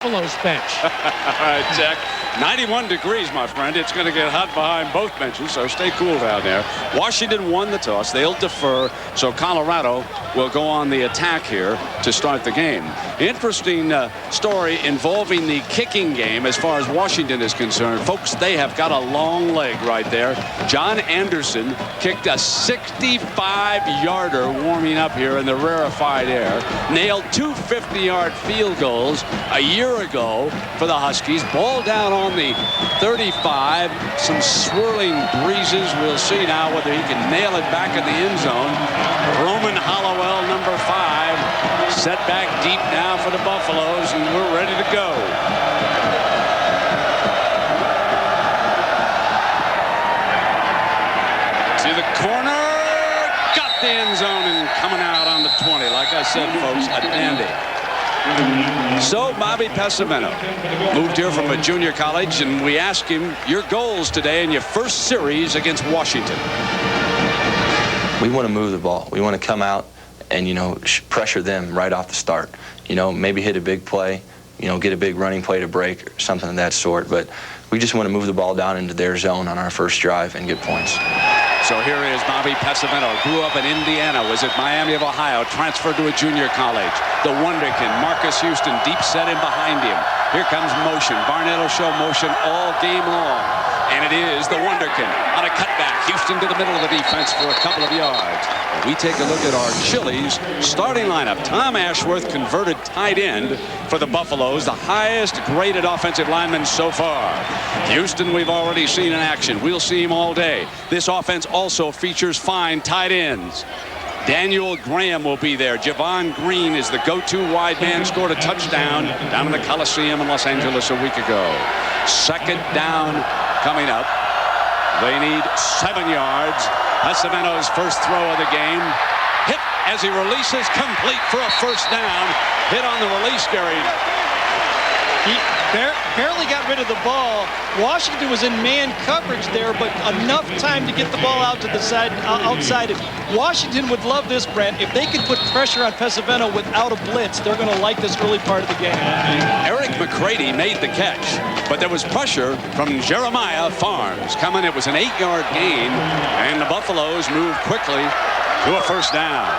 Buffalo's bench. All right, Jack. 91 degrees, my friend. It's going to get hot behind both benches, so stay cool down there. Washington won the toss. They'll defer, so Colorado will go on the attack here to start the game. Interesting story involving the kicking game as far as Washington is concerned. Folks, they have got a long leg right there. John Anderson kicked a 65-yarder warming up here in the rarefied air. Nailed two 50-yard field goals a year ago for the Huskies. Ball down on the 35. Some swirling breezes. We'll see now whether he can nail it back in the end zone. Roman Hollowell, number 5, set back deep now for the Buffaloes, and we're ready to go. To the corner, got the end zone, and coming out on the 20. Like I said, folks, a dandy. So Bobby Pesavento moved here from a junior college, and we asked him your goals today in your first series against Washington. We want to move the ball. We want to come out and, pressure them right off the start. Maybe hit a big play, get a big running play to break or something of that sort. But we just want to move the ball down into their zone on our first drive and get points. So here is Bobby Pesavento. Grew up in Indiana, was at Miami of Ohio, transferred to a junior college. The wonderkin, Marcus Houston, deep set in behind him. Here comes motion. Barnett will show motion all game long. And it is the wonderkin on a cutback. Houston to the middle of the defense for a couple of yards. We take a look at our Chili's starting lineup. Tom Ashworth, converted tight end for the Buffaloes, the highest graded offensive lineman so far. Houston we've already seen in action. We'll see him all day. This offense also features fine tight ends. Daniel Graham will be there. Javon Green is the go-to wide man. Scored a touchdown down in the Coliseum in Los Angeles a week ago. Second down coming up. They need 7 yards. Pesavento's first throw of the game. Hit as he releases, complete for a first down. Hit on the release, Gary. He barely got rid of the ball. Washington was in man coverage there, but enough time to get the ball out to the side, outside. Washington would love this, Brent. If they could put pressure on Pesavento without a blitz, they're going to like this early part of the game. Eric McCready made the catch, but there was pressure from Jeremiah Farms coming. It was an 8-yard gain, and the Buffaloes moved quickly to a first down.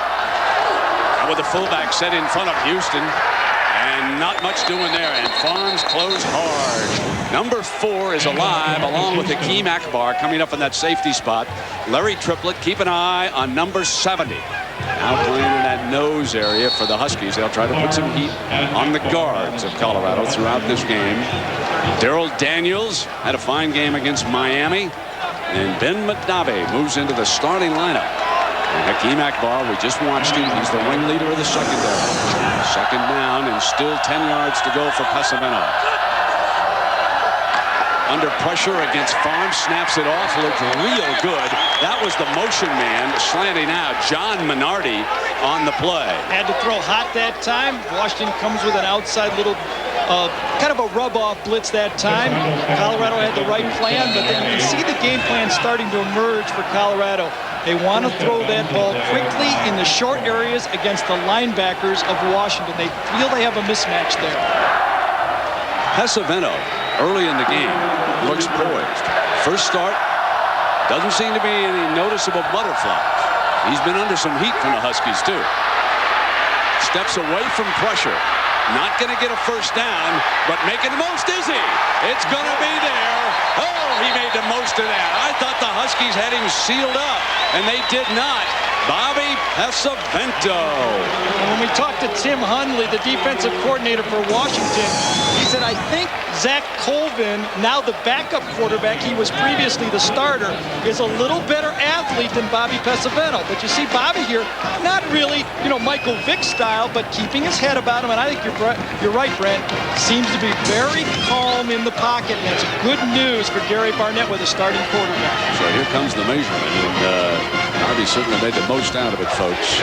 And with the fullback set in front of Houston, and not much doing there, and Farms closed hard. Number 4 is alive, along with Hakeem Akbar coming up in that safety spot. Larry Triplett, keep an eye on number 70. Now playing in that nose area for the Huskies. They'll try to put some heat on the guards of Colorado throughout this game. Darrell Daniels had a fine game against Miami. And Ben McDavi moves into the starting lineup. And Hakeem Akbar, we just watched him. He's the ringleader of the secondary. Second down and still 10 yards to go for Pesavento. Under pressure against Farms, snaps it off, looked real good. That was the motion man slanting out. John Minardi on the play. Had to throw hot that time. Washington comes with an outside little kind of a rub-off blitz that time. Colorado had the right plan, but then you can see the game plan starting to emerge for Colorado. They want to throw that ball quickly in the short areas against the linebackers of Washington. They feel they have a mismatch there. Pesavento, early in the game, looks poised. First start, doesn't seem to be any noticeable butterflies. He's been under some heat from the Huskies, too. Steps away from pressure. Not going to get a first down, but making the most, is he? It's going to be there. Oh, he made the most of that. I thought the Huskies had him sealed up, and they did not. Bobby Pesavento. When we talked to Tim Hundley, the defensive coordinator for Washington, he said, I think Zach Colvin, now the backup quarterback, he was previously the starter, is a little better athlete than Bobby Pesavento. But you see Bobby here, not really, Michael Vick style, but keeping his head about him. And I think you're right, Brent. Seems to be very calm in the pocket. And that's good news for Gary Barnett with a starting quarterback. So here comes the measurement. And Bobby certainly made the most out of it, folks.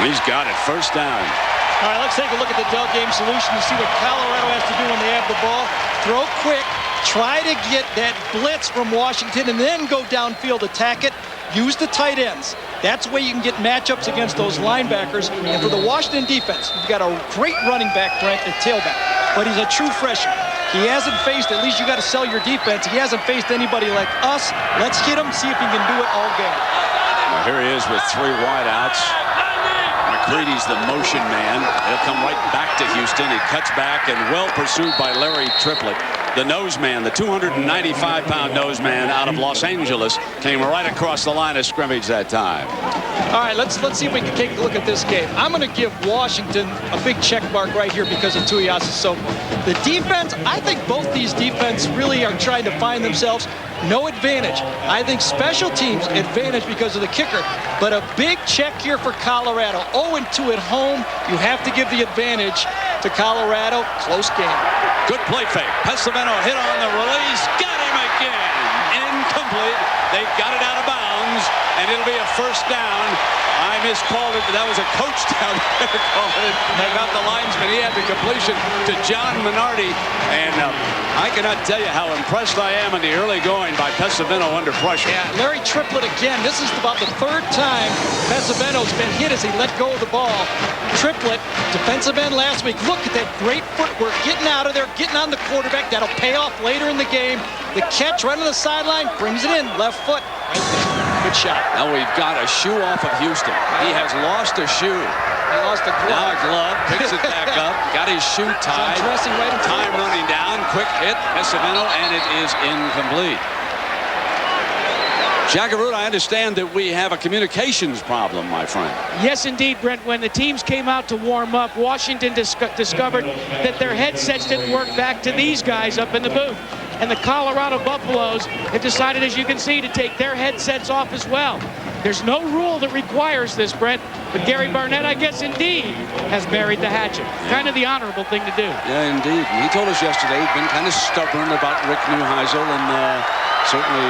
He's got it. First down. All right, let's take a look at the Dell Game Solution to see what Colorado has to do when they have the ball. Throw quick, try to get that blitz from Washington, and then go downfield, attack it. use the tight ends. That's where you can get matchups against those linebackers. And for the Washington defense, you've got a great running back, Brent, at tailback. But he's a true freshman. He hasn't faced, at least you got to sell your defense, he hasn't faced anybody like us. Let's hit him, see if he can do it all game. Well, here he is with 3 wideouts. McCready's the motion man. He'll come right back to Houston. He cuts back and well pursued by Larry Triplett. The nose man, the 295-pound nose man out of Los Angeles, came right across the line of scrimmage that time. All right, let's see if we can take a look at this game. I'm going to give Washington a big check mark right here because of Tuiasosopo. The defense, I think both these defense really are trying to find themselves. No advantage. I think special teams advantage because of the kicker. But a big check here for Colorado. 0-2 at home. You have to give the advantage to Colorado. Close game. Good play fake. Pesavento hit on the release. Got him again. Incomplete. They got it out of bounds, and it'll be a first down. I miscalled it, but that was a coach down there calling it about the linesman. He had the completion to John Minardi, and I cannot tell you how impressed I am in the early going by Pesavento under pressure. Yeah, Larry Triplett again. This is about the 3rd time Pesavento's been hit as he let go of the ball. Triplett, defensive end last week. Look at that great footwork, getting out of there, getting on the quarterback. That'll pay off later in the game. The catch right on the sideline, brings it in, left foot. Right there. Good shot. Now we've got a shoe off of Houston. He has lost a shoe. He lost a glove. Now a glove, picks it back up, got his shoe tied. Right Time running down, quick hit, Pesavento, and it is incomplete. Jackaroo, I understand that we have a communications problem, my friend. Yes, indeed, Brent. When the teams came out to warm up, Washington discovered that their headsets didn't work back to these guys up in the booth. And the Colorado Buffaloes have decided, as you can see, to take their headsets off as well. There's no rule that requires this, Brent, but Gary Barnett, I guess, indeed, has buried the hatchet. Kind of the honorable thing to do. Yeah, indeed. And he told us yesterday he'd been kind of stubborn about Rick Neuheisel, and certainly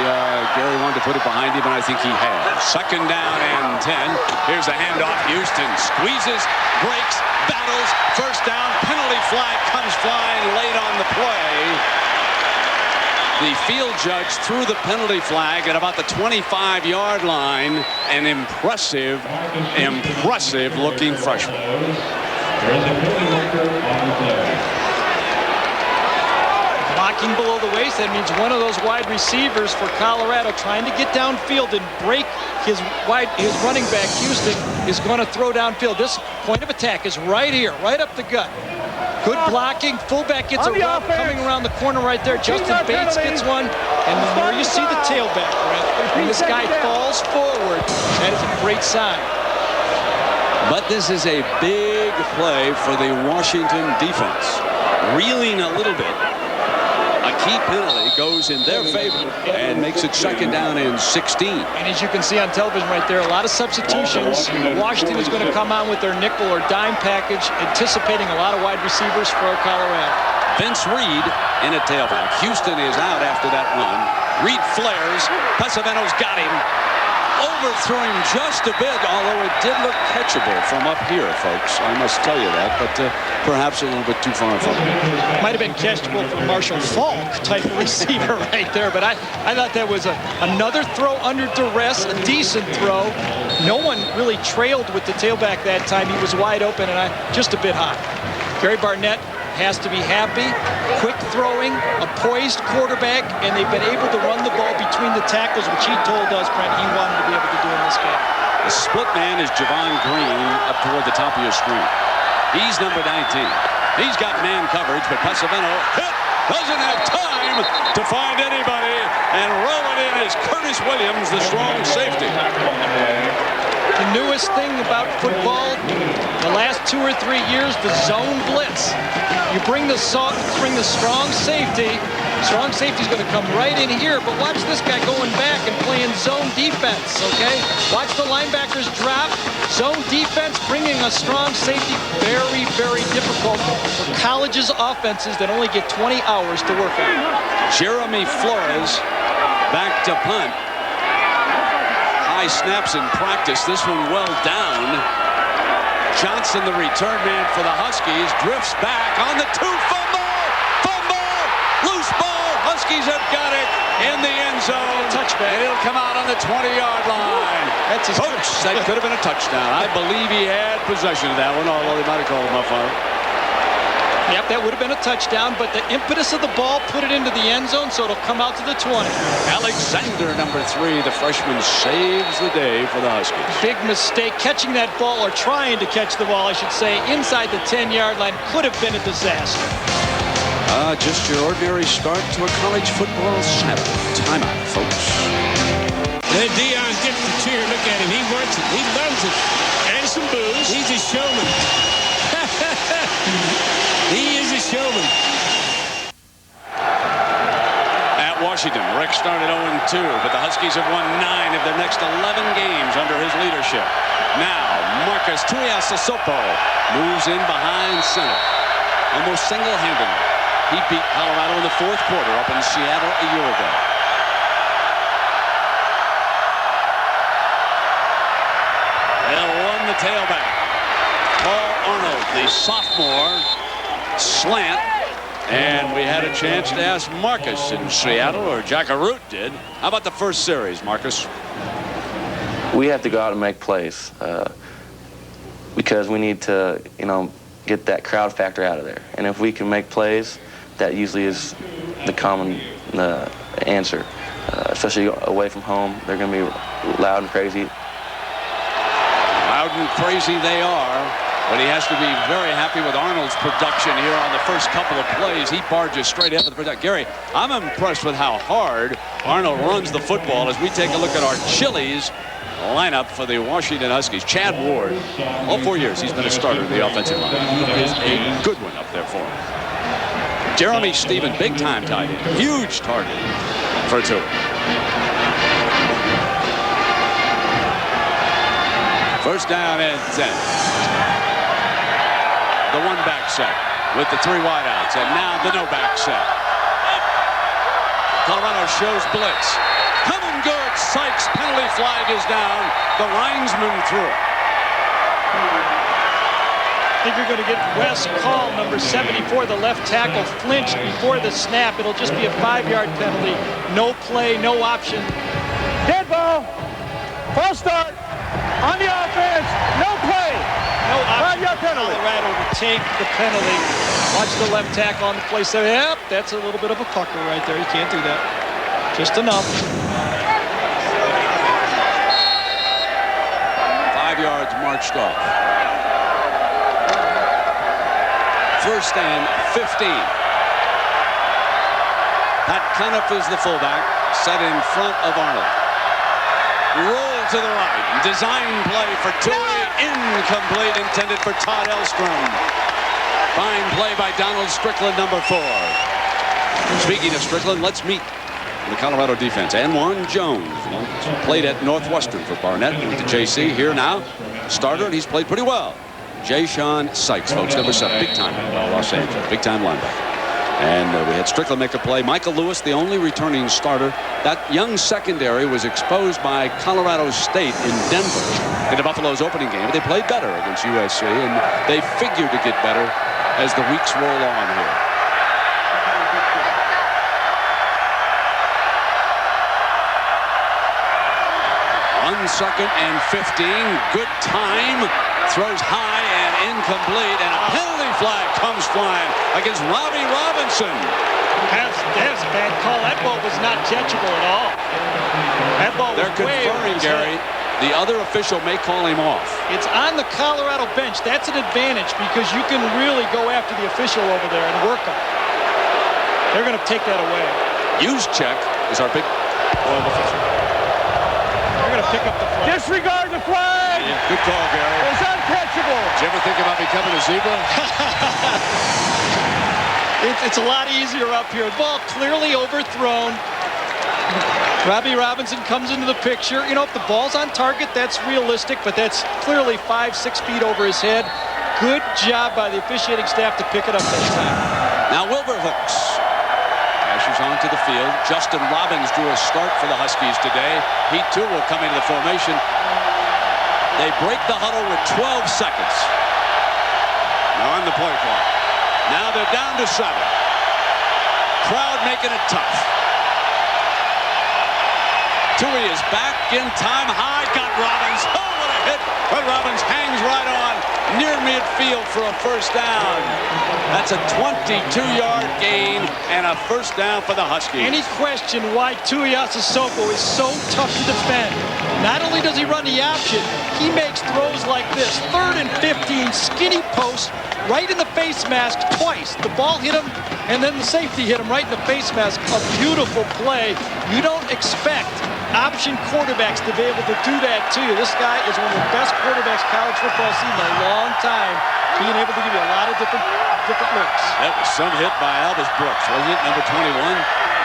Gary wanted to put it behind him, and I think he has. 2nd down and 10. Here's the handoff. Houston squeezes, breaks, battles. 1st down. Penalty flag comes flying late on the play. The field judge threw the penalty flag at about the 25-yard line. An impressive looking freshman. Blocking below the waist, that means one of those wide receivers for Colorado trying to get downfield and break his running back, Houston, is going to throw downfield. This point of attack is right here, right up the gut. Good blocking. Fullback gets a run coming around the corner right there. Justin Bates gets one. And there you see the tailback, right? When this guy falls forward, that is a great sign. But this is a big play for the Washington defense. Reeling a little bit. A key penalty goes in their favor and makes it 2nd down and 16. And as you can see on television right there, a lot of substitutions. Washington is going to come on with their nickel or dime package, anticipating a lot of wide receivers for Colorado. Vince Reed in a tailback. Houston is out after that run. Reed flares. Pesavento's got him. Overthrew him just a bit, although it did look catchable from up here, folks. I must tell you that, but perhaps a little bit too far from him. Might have been catchable for Marshall Falk type of receiver right there, but I thought that was another throw under duress, a decent throw. No one really trailed with the tailback that time. He was wide open and just a bit high. Gary Barnett has to be happy. Quick throwing, a poised quarterback, and they've been able to run the ball between the tackles, which he told us, Brent, he wanted to be able to do in this game. The split man is Javon Green up toward the top of your screen. He's number 19. He's got man coverage, but Pesavento doesn't have time to find anybody, and rolling in is Curtis Williams, the strong safety. The newest thing about football, the last 2 or 3 years, the zone blitz. You bring the strong safety. Strong safety's going to come right in here, but watch this guy going back and playing zone defense, okay? Watch the linebackers drop. Zone defense, bringing a strong safety, very, very difficult for colleges' offenses that only get 20 hours to work on. Jeremy Flores back to punt. High snaps in practice. This one well down. Johnson, the return man for the Huskies, drifts back on the 2. Fumble! Loose ball. Huskies have got it. in the end zone. Touchback. And it'll come out on the 20-yard line. That's his Coach, that could have been a touchdown. I believe he had possession of that one, although they might have called him up on it. Yep, that would have been a touchdown, but the impetus of the ball put it into the end zone, so it'll come out to the 20. Alexander, number 3, the freshman, saves the day for the Huskies. Big mistake catching that ball, or trying to catch the ball, I should say, inside the 10-yard line. Could have been a disaster. Just your ordinary start to a college football Saturday. Timeout, folks. Then Dion gets the cheer. Look at him. He wants it. He loves it. And some booze. He's a showman. He is a showman. At Washington, Rick started 0-2, but the Huskies have won 9 of their next 11 games under his leadership. Now, Marcus Tuiasosopo moves in behind center. Almost single-handedly, he beat Colorado in the 4th quarter up in Seattle a year ago. They'll run the tailback. Paul Arnold, the sophomore, slant. And we had a chance to ask Marcus in Seattle, or Jackaroo did. How about the first series, Marcus? We have to go out and make plays because we need to, get that crowd factor out of there. And if we can make plays, that usually is the common answer. Especially away from home, they're going to be loud and crazy. Loud and crazy they are. But he has to be very happy with Arnold's production here on the first couple of plays. He barges straight into the production. Gary, I'm impressed with how hard Arnold runs the football as we take a look at our Chili's lineup for the Washington Huskies. Chad Ward, all 4 years he's been a starter in the offensive line. He is a good one up there for him. Jeremy Stephen, big-time tight end. Huge target for Tua. First down and 10. The one-back set with the 3 wideouts, and now the no-back set. Colorado shows blitz. Coming good. Sykes, penalty flag is down. The linesman through. I think you're going to get Wes Call, number 74, the left tackle, flinched before the snap. It'll just be a 5-yard penalty. No play, no option. Dead ball. False start. On the offense. No play. No option. 5-yard penalty. Colorado to take the penalty. Watch the left tackle on the play. So, yep, that's a little bit of a pucker right there. You can't do that. Just enough. 5 yards marched off. First and 15. Pat Cuniff is the fullback, set in front of Arnold. Roll to the right. Design play for Tui. Incomplete, intended for Todd Elstrom. Fine play by Donald Strickland, number 4. Speaking of Strickland, let's meet the Colorado defense. Anwan Jones played at Northwestern for Barnett. Went to JC. Here now, starter, and he's played pretty well. Jay-Sean Sykes, folks, number 7, big time in Los Angeles, big time linebacker. And we had Strickland make a play. Michael Lewis, the only returning starter. That young secondary was exposed by Colorado State in Denver in the Buffalo's opening game. They played better against USC, and they figured to get better as the weeks roll on here. On 2nd and 15, good time. Throws high and incomplete, and a penalty flag comes flying against Robbie Robinson. That's a bad call. That ball was not catchable at all. That ball was They're way over conferring, his Gary. head. The other official may call him off. It's on the Colorado bench. That's an advantage because you can really go after the official over there and work him. They're going to take that away. Juszczyk is our big official. They're going to pick up the flag. Disregard the flag. Yeah, good call, Gary. It's uncatchable. Did you ever think about becoming a zebra? It's a lot easier up here. Ball clearly overthrown. Robbie Robinson comes into the picture. You know, if the ball's on target, that's realistic, but that's clearly 5-6 feet over his head. Good job by the officiating staff to pick it up that time. Now Wilbur Hooks dashes onto the field. Justin Robbins drew a start for the Huskies today. He too will come into the formation. They break the huddle with 12 seconds. Now on the play clock. Now they're down to 7. Crowd making it tough. Tui is back in time. High, got Robbins. Oh, what a hit. But Robbins hangs right on near midfield for a first down. That's a 22-yard gain and a first down for the Huskies. Any question why Tuiasa Soko is so tough to defend? Not only does he run the option, he makes throws like this. 3rd and 15, skinny post, right in the face mask twice. The ball hit him, and then the safety hit him right in the face mask. A beautiful play. You don't expect option quarterbacks to be able to do that to you. This guy is one of the best quarterbacks college football seen in a long time, being able to give you a lot of different looks. That was some hit by Albus Brooks, wasn't it? Number 21.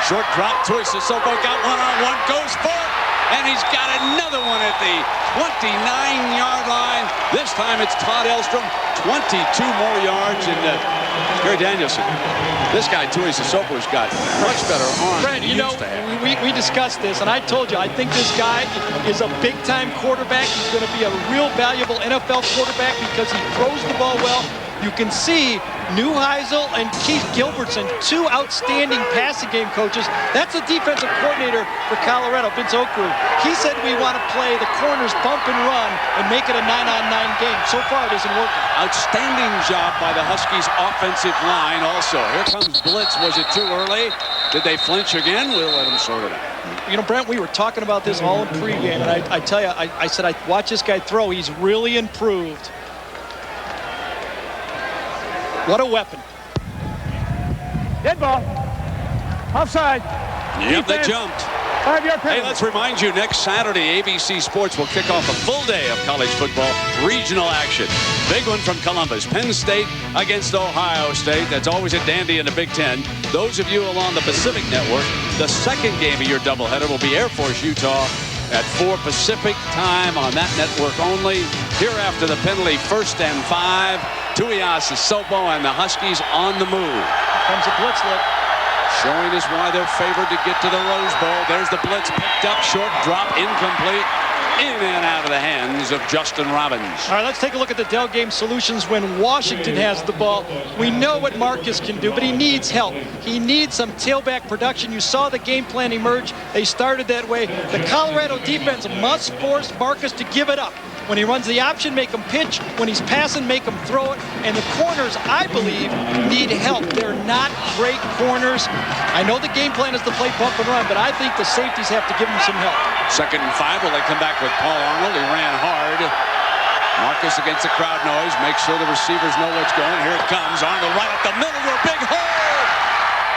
Short drop. Tuiasosopo got one-on-one, goes for it, and he's got another one at the 29-yard line. This time it's Todd Elstrom. 22 more yards, and Gary Danielson. This guy, Tuiasosopo's got much better arms. Brent, you know, we discussed this, and I told you, I think this guy is a big-time quarterback. He's going to be a real valuable NFL quarterback because he throws the ball well. You can see Neuheisel and Keith Gilbertson, 2 outstanding passing game coaches. That's the defensive coordinator for Colorado, Vince Okru. He said we want to play the corners bump and run and make it a 9-on-9 game. So far, it isn't working. Outstanding job by the Huskies offensive line also. Here comes blitz. Was it too early? Did they flinch again? We'll let them sort it out. You know, Brent, we were talking about this all in pregame, and I tell you, I said, I watch this guy throw. He's really improved. What a weapon. Dead ball. Offside. Yep, they Defense. jumped. 5-yard penalty. Hey, let's remind you, next Saturday, ABC Sports will kick off a full day of college football regional action. Big one from Columbus. Penn State against Ohio State. That's always a dandy in the Big Ten. Those of you along the Pacific Network, the second game of your doubleheader will be Air Force Utah at 4 Pacific time on that network only. Here after the penalty, 1st and 5. Tuiasosopo and the Huskies on the move. Comes a blitz look. Showing us why they're favored to get to the Rose Bowl. There's the blitz picked up, short drop, incomplete. In and out of the hands of Justin Robbins. All right, let's take a look at the Dell Game Solutions when Washington has the ball. We know what Marcus can do, but he needs help. He needs some tailback production. You saw the game plan emerge. They started that way. The Colorado defense must force Marcus to give it up. When he runs the option, make him pitch. When he's passing, make him throw it. And the corners, I believe, need help. They're not great corners. I know the game plan is to play bump and run, but I think the safeties have to give him some help. 2nd and 5. Will they come back with Paul Arnold? He ran hard. Marcus against the crowd noise. Make sure the receivers know what's going. Here it comes. Arnold right up the middle to a big hole.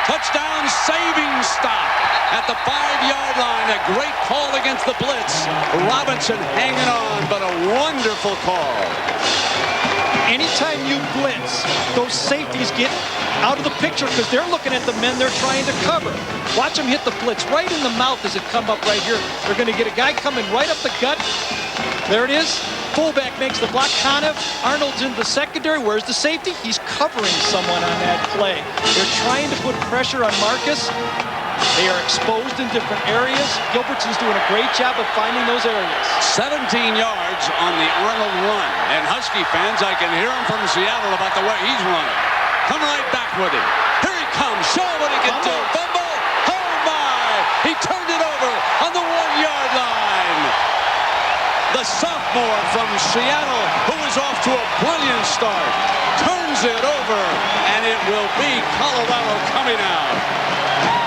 Touchdown, saving stop at the 5-yard line. A great call against the blitz. Robinson hanging on, but a wonderful call. Anytime you blitz, those safeties get out of the picture because they're looking at the men they're trying to cover. Watch them hit the blitz right in the mouth as it come up right here. They're going to get a guy coming right up the gut. There it is. Fullback makes the block. Conniff. Arnold's in the secondary. Where's the safety? He's covering someone on that play. They're trying to put pressure on Marcus. They are exposed in different areas. Gilbertson's doing a great job of finding those areas. 17 yards on the Arnold run. And Husky fans, I can hear them from Seattle about the way he's running. Come right back with him. Here he comes. Show what he can do. Fumble. Oh, my. He turned it over on the 1-yard line. The sophomore from Seattle, who is off to a brilliant start, turns it over, and it will be Colorado coming out.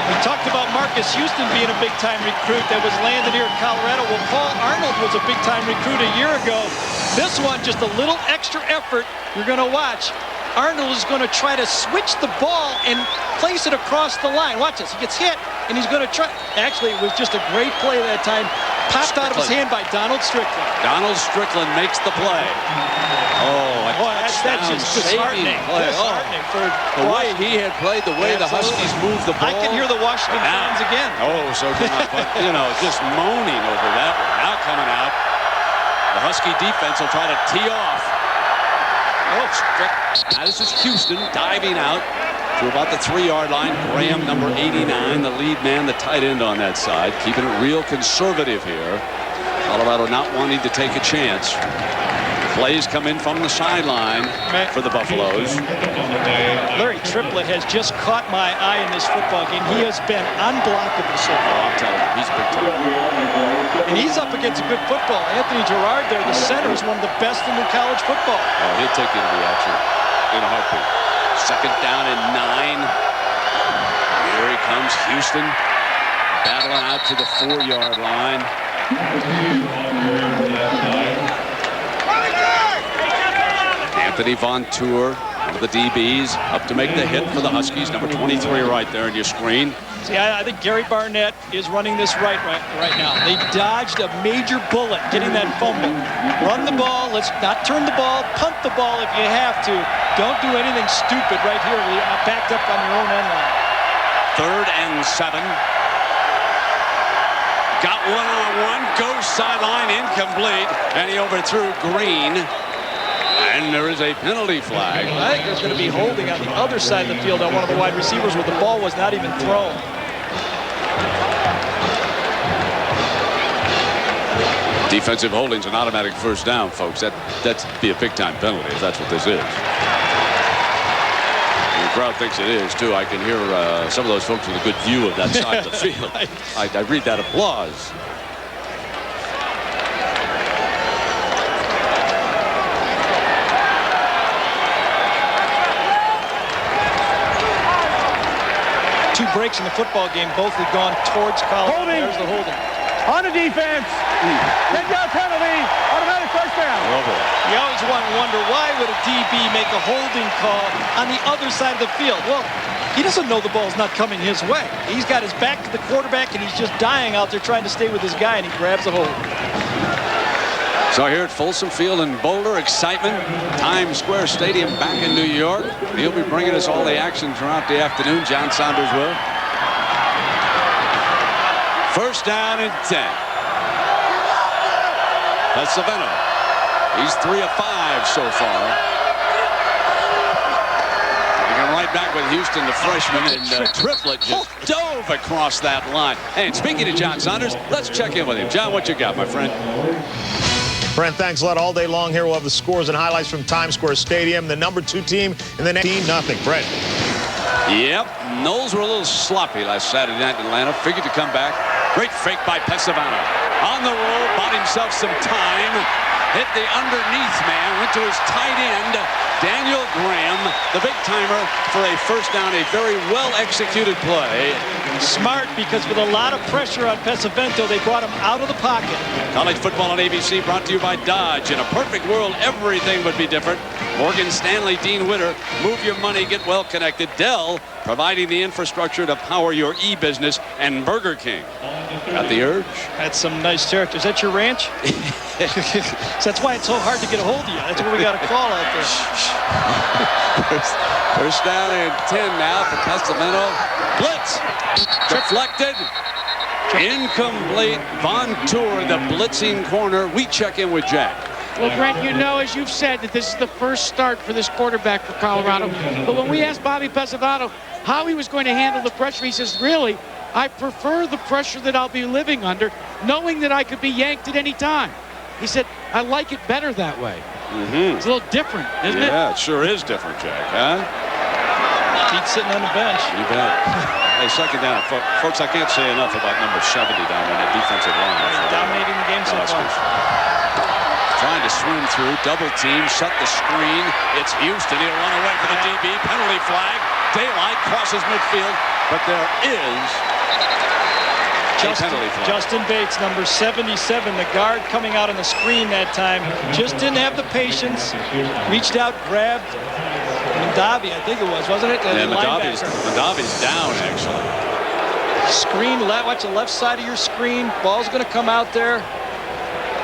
We talked about Marcus Houston being a big-time recruit that was landed here in Colorado. Well, Paul Arnold was a big-time recruit a year ago. This one, just a little extra effort. You're going to watch. Arnold is going to try to switch the ball and place it across the line. Watch this. He gets hit, and he's going to try. Actually, it was just a great play that time. Popped out of his hand by Donald Strickland. Donald Strickland makes the play. Oh, boy, that's just disheartening. Disheartening for the way he had played, the way the Huskies moved the ball. I can hear the Washington fans again. Oh, so can I. But, you know, just moaning over that one. Now coming out, the Husky defense will try to tee off. Oh, now this is Houston diving out to about the 3-yard line. Graham, number 89, the lead man, the tight end on that side, keeping it real conservative here. Colorado not wanting to take a chance. Plays come in from the sideline for the Buffaloes. Larry, Triplett has just caught my eye in this football game. He has been unblockable so far. I'm telling you, he's big time. And he's up against a good football. Anthony Gerard there, the center, is one of the best in the college football. Oh, he'll take into the action in a heartbeat. Second down and 9. Here he comes, Houston, battling out to the 4-yard line. Anthony Von Tour, one of the DBs, up to make the hit for the Huskies. Number 23 right there on your screen. See, I think Gary Barnett is running this right now. They dodged a major bullet getting that fumble. Run the ball. Let's not turn the ball. Punt the ball if you have to. Don't do anything stupid right here. We are backed up on your own end line. 3rd and 7. Got one-on-one. Goes sideline, incomplete. And he overthrew Green. And there is a penalty flag. I think there's going to be holding on the other side of the field on one of the wide receivers where the ball was not even thrown. Defensive holding's an automatic first down, folks. That'd be a big-time penalty if that's what this is. And the crowd thinks it is, too. I can hear some of those folks with a good view of that side of the field. I read that applause. Two breaks in the football game, both have gone towards Colorado. Holding. There's the holding. On the defense. 10-yard penalty. Automatic first down. Oh, boy. You always want to wonder, why would a DB make a holding call on the other side of the field? Well, he doesn't know the ball's not coming his way. He's got his back to the quarterback, and he's just dying out there trying to stay with his guy, and he grabs a hold. So here at Folsom Field in Boulder, excitement. Times Square Stadium back in New York. He'll be bringing us all the action throughout the afternoon. John Saunders will. First down and 10. That's Savino. He's 3 of 5 so far. Going right back with Houston, the freshman, and Triplett just dove across that line. And speaking of John Saunders, let's check in with him. John, what you got, my friend? Brent, thanks a lot. All day long here we'll have the scores and highlights from Times Square Stadium. The number 2 team in the next 18-0. Brent. Yep, Knowles were a little sloppy last Saturday night in Atlanta. Figured to come back. Great fake by Pesavano. On the roll, bought himself some time. Hit the underneath man, went to his tight end, Daniel Graham, the big timer for a first down, a very well-executed play. Smart, because with a lot of pressure on Pesavento, they brought him out of the pocket. College football on ABC brought to you by Dodge. In a perfect world, everything would be different. Morgan Stanley, Dean Witter, move your money, get well connected. Dell, providing the infrastructure to power your e-business, and Burger King. Got the urge? That's some nice territory. Is that your ranch? So that's why it's so hard to get a hold of you. That's what we got to call out there. First down and 10 now for Pesavento. Blitz. Deflected. Incomplete. Von Tour, the blitzing corner. We check in with Jack. Well, Brent, you know, as you've said, that this is the first start for this quarterback for Colorado. But when we asked Bobby Pesavento how he was going to handle the pressure, he says, really, I prefer the pressure that I'll be living under, knowing that I could be yanked at any time. He said, I like it better that way. It's a little different, isn't it? Yeah, it sure is different, Jack, huh? He's sitting on the bench. You bet. Hey, second down. Folks, I can't say enough about number 70 down on that defensive line. He's dominating the game so far. Trying to swim through, double team, set the screen. It's Houston. He'll run away for the DB. Penalty flag. Daylight crosses midfield, but there is a penalty flag. Justin Bates, number 77, the guard coming out on the screen that time, just didn't have the patience. Reached out, grabbed Mondavi, I think it was, wasn't it? Yeah, Mondavi's down, actually. Screen, watch the left side of your screen. Ball's going to come out there.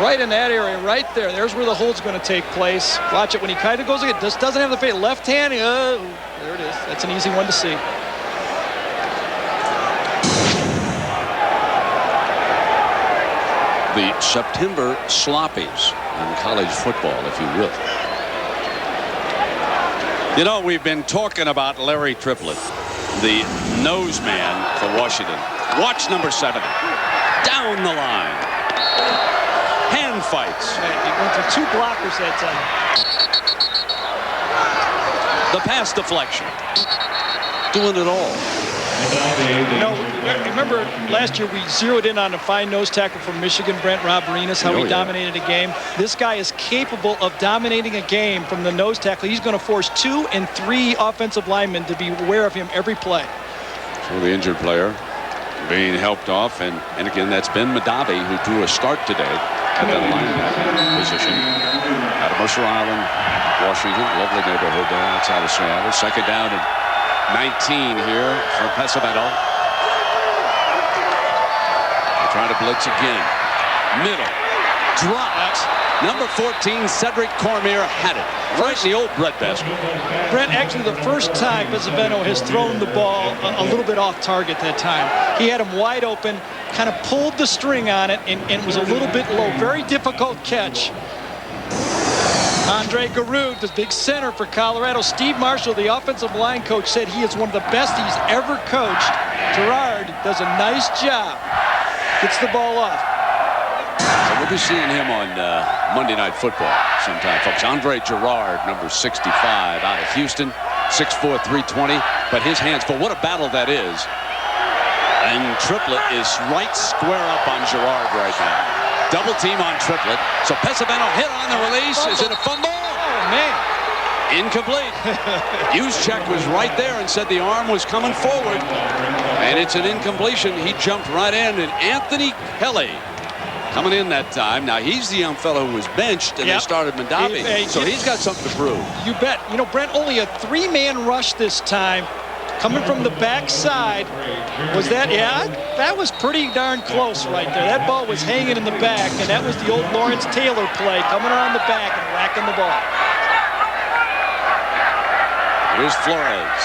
Right in that area, right there. There's where the hold's going to take place. Watch it when he kind of goes again. Just doesn't have the pace. Left hand. There it is. That's an easy one to see. The September sloppies in college football, if you will. You know, we've been talking about Larry Triplett, the nose man for Washington. Watch number 7. Down the line. Hand fights. He went for 2 blockers that time. The pass deflection. Doing it all. You know, remember last year we zeroed in on a fine nose tackle from Michigan, Brent Roberinas, how he dominated a game. This guy is capable of dominating a game from the nose tackle. He's going to force 2 and 3 offensive linemen to be aware of him every play. So the injured player being helped off, and again, that's Ben Madavi, who drew a start today at that linebacker position out of Mercer Island, Washington. Lovely neighborhood there outside of Seattle. Second down and 19 here for Pesavento. They try to blitz again. Middle. Dropped. Number 14, Cedric Cormier had it. Right in the old breadbasket. Brent, actually the first time Pesavento has thrown the ball a little bit off target that time. He had him wide open, kind of pulled the string on it, and it was a little bit low. Very difficult catch. Andre Giroux, the big center for Colorado. Steve Marshall, the offensive line coach, said he is one of the best he's ever coached. Girard does a nice job. Gets the ball off. So we'll be seeing him on Monday Night Football sometime, folks. Andre Girard, number 65, out of Houston, 6'4", 320. But his hands, for what a battle that is. And Triplett is right square up on Girard right now. Double team on Triplett. So Pesavento hit on the release. Is it a fumble? Oh, man. Incomplete. Juszczyk was right there and said the arm was coming forward. And it's an incompletion. He jumped right in. And Anthony Kelly coming in that time. Now, he's the young fellow who was benched, and they started Madavi. So he's got something to prove. You bet. You know, Brent, only a 3-man rush this time. Coming from the backside. Was that, that was pretty darn close right there. That ball was hanging in the back, and that was the old Lawrence Taylor play, coming around the back and whacking the ball. Here's Flores.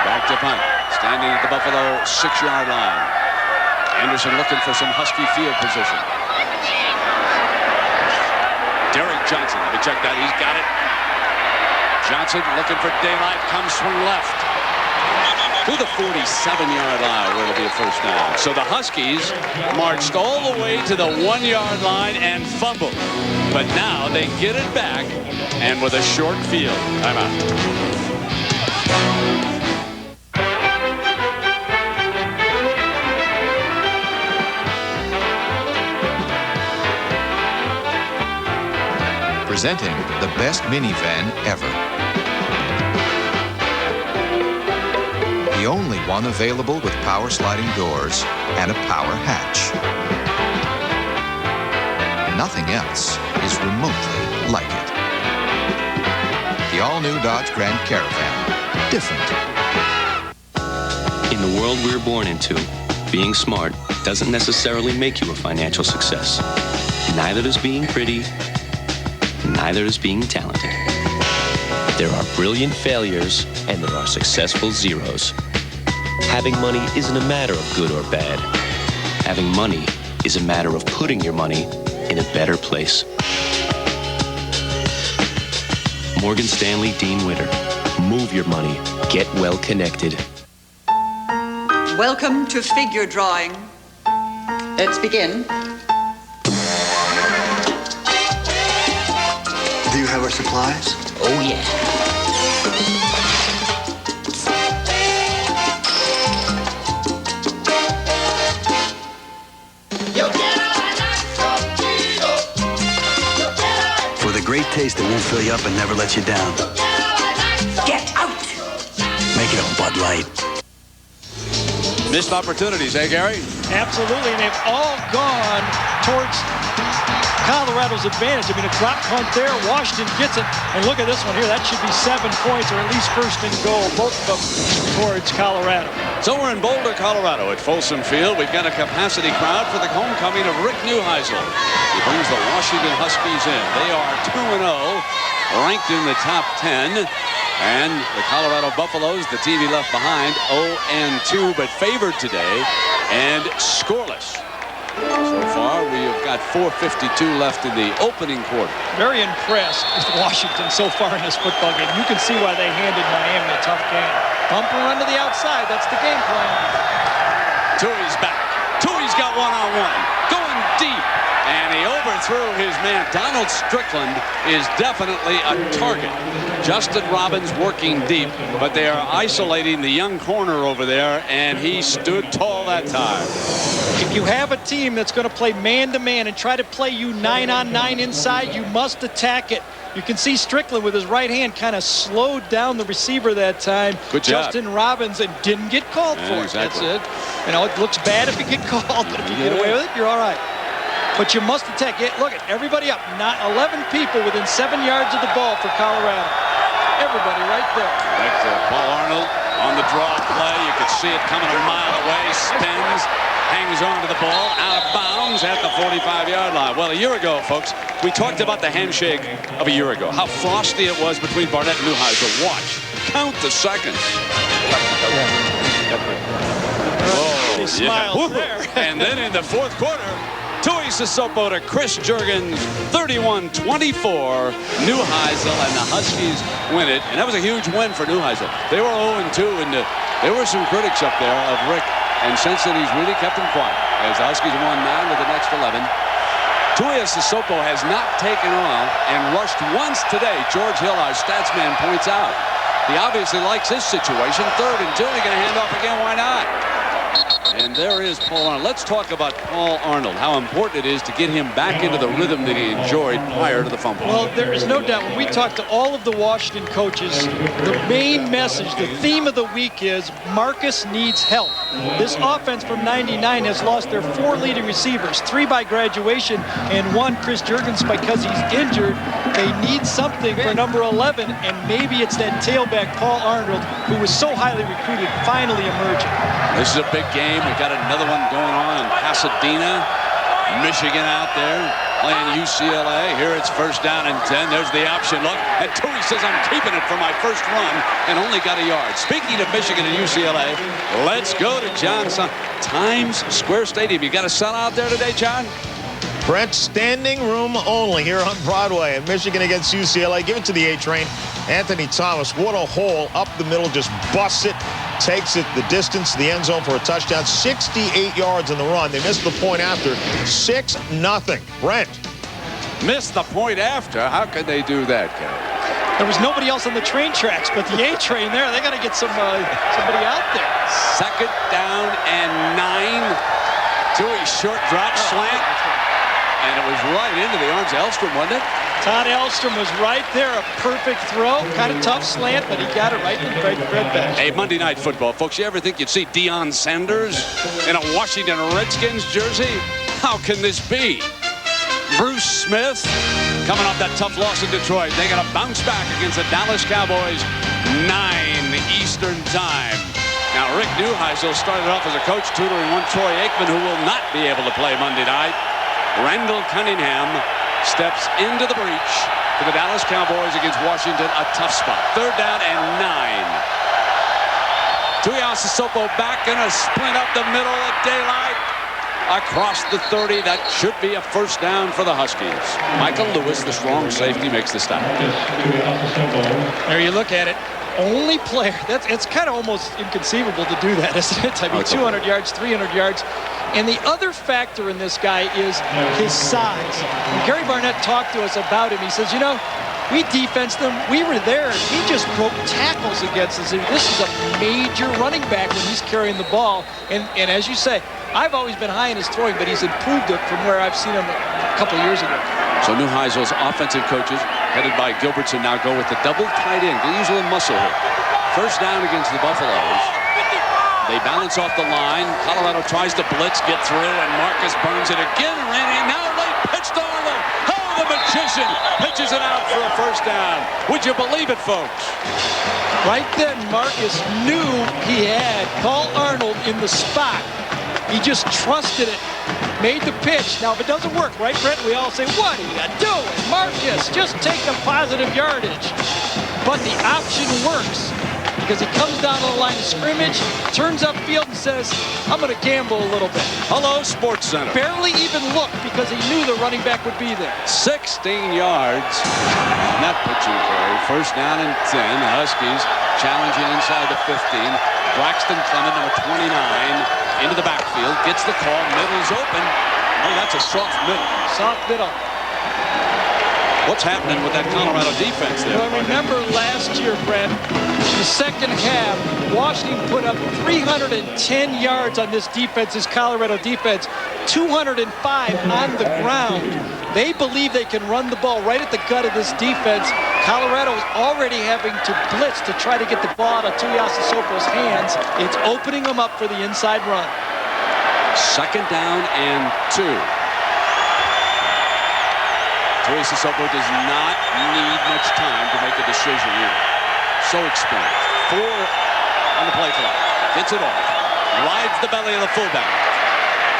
Back to punt. Standing at the Buffalo 6-yard line. Anderson looking for some Husky field position. Derek Johnson, let me check that, he's got it. Johnson looking for daylight, comes swing left. To the 47-yard line, where it'll be a first down. So the Huskies marched all the way to the 1-yard line and fumbled. But now they get it back, and with a short field. Timeout. Presenting the best minivan ever. The only one available with power sliding doors and a power hatch. Nothing else is remotely like it. The all-new Dodge Grand Caravan. Different. In the world we're born into, being smart doesn't necessarily make you a financial success. Neither does being pretty, neither is being talented. There are brilliant failures and there are successful zeros. Having money isn't a matter of good or bad. Having money is a matter of putting your money in a better place. Morgan Stanley Dean Witter. Move your money. Get well connected. Welcome to figure drawing. Let's begin. Do you have our supplies? Oh, yeah. For the great taste that won't fill you up and never let you down. Get out! Make it a Bud Light. Missed opportunities, eh, Gary? Absolutely, and they've all gone towards Colorado's advantage. I mean, a drop punt there. Washington gets it. And look at this one here. That should be 7 points, or at least first and goal. Both of them towards Colorado. So we're in Boulder, Colorado at Folsom Field. We've got a capacity crowd for the homecoming of Rick Neuheisel. He brings the Washington Huskies in. They are 2-0, ranked in the top 10. And the Colorado Buffaloes, the team he left behind, 0-2, but favored today and scoreless. So far, we have got 4:52 left in the opening quarter. Very impressed with Washington so far in this football game. You can see why they handed Miami a tough game. Bump and run to the outside. That's the game plan. Tui's back. Tui's got one-on-one. Going going deep. And he overthrew his man. Donald Strickland is definitely a target. Justin Robbins working deep, but they are isolating the young corner over there, and he stood tall that time. If you have a team that's going to play man-to-man and try to play you 9-on-9 inside, you must attack it. You can see Strickland with his right hand kind of slowed down the receiver that time. Good job. Justin Robbins, and didn't get called for it. Exactly. That's it. You know, it looks bad if you get called, but if you get away with it, you're all right. But you must attack it. Look at everybody up. 11 people within 7 yards of the ball for Colorado. Everybody right there. Like Paul Arnold on the draw play. You could see it coming a mile away. Spins, hangs on to the ball, out of bounds at the 45-yard line. Well, a year ago, folks, we talked about the handshake of a year ago. How frosty it was between Barnett and Neuheisel. Watch. Count the seconds. He smiles there. And then in the fourth quarter, Tui Sissoko to Chris Juergens, 31-24. Neuheisel and the Huskies win it. And that was a huge win for Neuheisel. They were 0-2, and there were some critics up there of Rick. And since then, he's really kept them quiet. As the Huskies won 9 of the next 11. Tui Sissoko has not taken off and rushed once today. George Hill, our stats man, points out. He obviously likes his situation. 3rd and 2. They're going to hand off again. Why not? And there is Paul Arnold. Let's talk about Paul Arnold, how important it is to get him back into the rhythm that he enjoyed prior to the fumble. Well, there is no doubt when we talk to all of the Washington coaches, the main message, the theme of the week is Marcus needs help. This offense from 99 has lost their 4 leading receivers, 3 by graduation and 1, Chris Juergens, because he's injured. They need something for number 11, and maybe it's that tailback, Paul Arnold, who was so highly recruited, finally emerging. This is a big game. We've got another one going on in Pasadena. Michigan out there playing UCLA. Here it's 1st down and 10. There's the option look. And Tui says, I'm keeping it for my first run, and only got a yard. Speaking of Michigan and UCLA, let's go to John Times Square Stadium. You got a sun out there today, John? Brett, standing room only here on Broadway at Michigan against UCLA. Give it to the A train. Anthony Thomas, what a hole up the middle, just busts it, takes it the distance to the end zone for a touchdown. 68 yards on the run. They missed the point after. 6-0. Brent. Missed the point after? How could they do that, Ken? There was nobody else on the train tracks, but the A train there, they got to get somebody out there. 2nd down and 9. Tui short drop slant. And it was right into the arms of Elstrom, wasn't it? Todd Elstrom was right there. A perfect throw. Kind of tough slant, but he got it right in the bread bench. Hey, Monday Night Football, folks, you ever think you'd see Deion Sanders in a Washington Redskins jersey? How can this be? Bruce Smith coming off that tough loss in Detroit. They got to bounce back against the Dallas Cowboys, 9 Eastern time. Now, Rick Neuheisel started off as a coach tutoring one Troy Aikman, who will not be able to play Monday night. Randall Cunningham steps into the breach for the Dallas Cowboys against Washington. A tough spot. 3rd down and 9. Tui Sissoko back in a sprint up the middle of daylight. Across the 30. That should be a 1st down for the Huskies. Michael Lewis, the strong safety, makes the stop. There you look at it. Only player. It's kind of almost inconceivable to do that, isn't it? I mean, 200 yards, 300 yards. And the other factor in this guy is his size. When Gary Barnett talked to us about him, he says, you know, we defensed them. We were there. He just broke tackles against us. And this is a major running back when he's carrying the ball. And as you say, I've always been high in his throwing, but he's improved it from where I've seen him a couple of years ago. So Neuheisel's offensive coaches, headed by Gilbertson, now go with the double tight end. They use a little muscle here. 1st down against the Buffaloes. They balance off the line. Colorado tries to blitz, get through, and Marcus burns it again. Randy now late pitch to Arnold. Oh, the magician pitches it out for a 1st down. Would you believe it, folks? Right then, Marcus knew he had Paul Arnold in the spot. He just trusted it, made the pitch. Now, if it doesn't work, right, Brett? We all say, what are you doing? Marcus, just take the positive yardage. But the option works, because he comes down to the line of scrimmage, turns upfield and says, I'm going to gamble a little bit. Hello, Sports Center. Barely even looked because he knew the running back would be there. 16 yards. Not pitching carry. 1st down and 10. The Huskies challenging inside the 15. Braxton Clement, number 29, into the backfield. Gets the call. Middle's open. Oh, that's a soft middle. Soft middle. What's happening with that Colorado defense there? Well, remember last year, Brent, the second half, Washington put up 310 yards on this defense, this Colorado defense, 205 on the ground. They believe they can run the ball right at the gut of this defense. Colorado is already having to blitz to try to get the ball out of Tuiasosopo's hands. It's opening them up for the inside run. Second down and 2. Tuiasosopo does not need much time to make a decision here. So experienced. 4 on the play clock. Gets it off. Rides the belly of the fullback.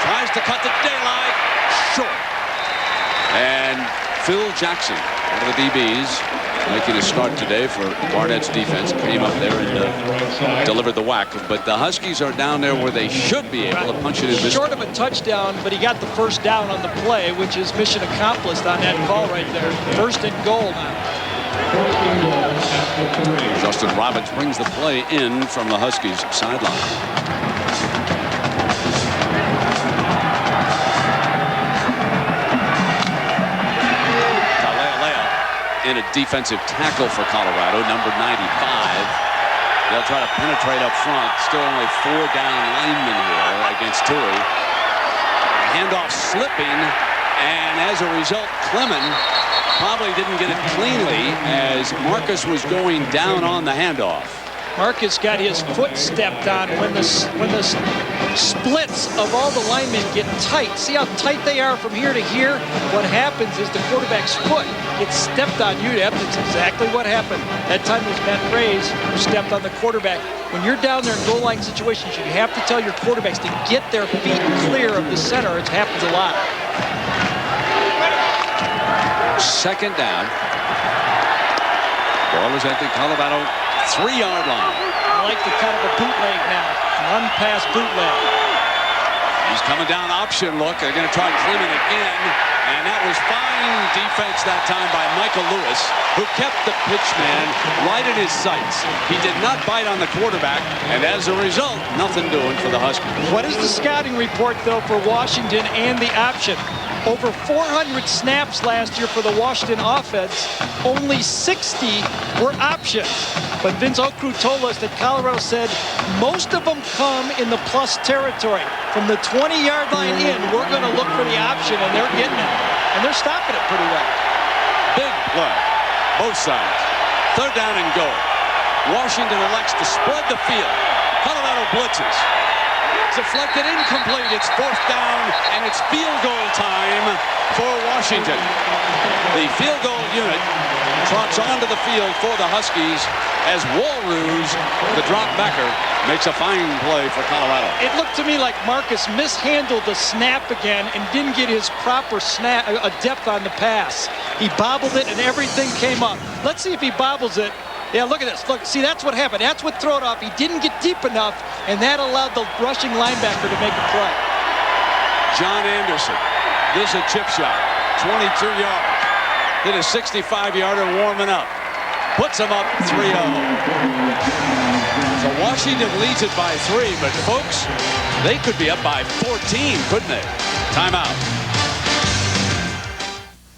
Tries to cut the daylight. Short. And Phil Jackson, one of the DBs, making a start today for Barnett's defense. Came up there and delivered the whack. But the Huskies are down there where they should be able to punch it in this. Short of a touchdown, but he got the first down on the play, which is mission accomplished on that call right there. First and goal now. Justin Robbins brings the play in from the Huskies sideline. In a defensive tackle for Colorado, number 95. They'll try to penetrate up front. Still only 4 down linemen here against Tui. Handoff slipping, and as a result, Clement probably didn't get it cleanly as Marcus was going down on the handoff. Marcus got his foot stepped on when the splits of all the linemen get tight. See how tight they are from here to here? What happens is the quarterback's foot gets stepped on you. That's exactly what happened. That time was Matt Graves who stepped on the quarterback. When you're down there in goal line situations, you have to tell your quarterbacks to get their feet clear of the center. It happens a lot. Second down. Ball is at the Colorado 3-yard line. I like the kind of a bootleg now. Run pass bootleg. He's coming down option look. They're going to try Clement again. And that was fine defense that time by Michael Lewis, who kept the pitchman right in his sights. He did not bite on the quarterback, and as a result, nothing doing for the Huskies. What is the scouting report, though, for Washington and the option? Over 400 snaps last year for the Washington offense. Only 60 were options. But Vince Okru told us that Colorado said most of them come in the plus territory. From the 20-yard line in, we're going to look for the option, and they're getting it. And they're stopping it pretty well. Big play. Both sides. Third down and goal. Washington elects to spread the field. Colorado blitzes. Deflected incomplete. It's 4th down, and it's field goal time for Washington. The field goal unit trots onto the field for the Huskies as Walrus, the drop backer, makes a fine play for Colorado. It looked to me like Marcus mishandled the snap again and didn't get his proper snap, depth on the pass. He bobbled it, and everything came up. Let's see if he bobbles it. Yeah, look at this. Look, see, that's what happened. That's what threw it off. He didn't get deep enough, and that allowed the rushing linebacker to make a play. John Anderson. This is a chip shot. 22 yards. Hit a 65-yarder warming up. Puts him up 3-0. So Washington leads it by 3, but folks, they could be up by 14, couldn't they? Timeout.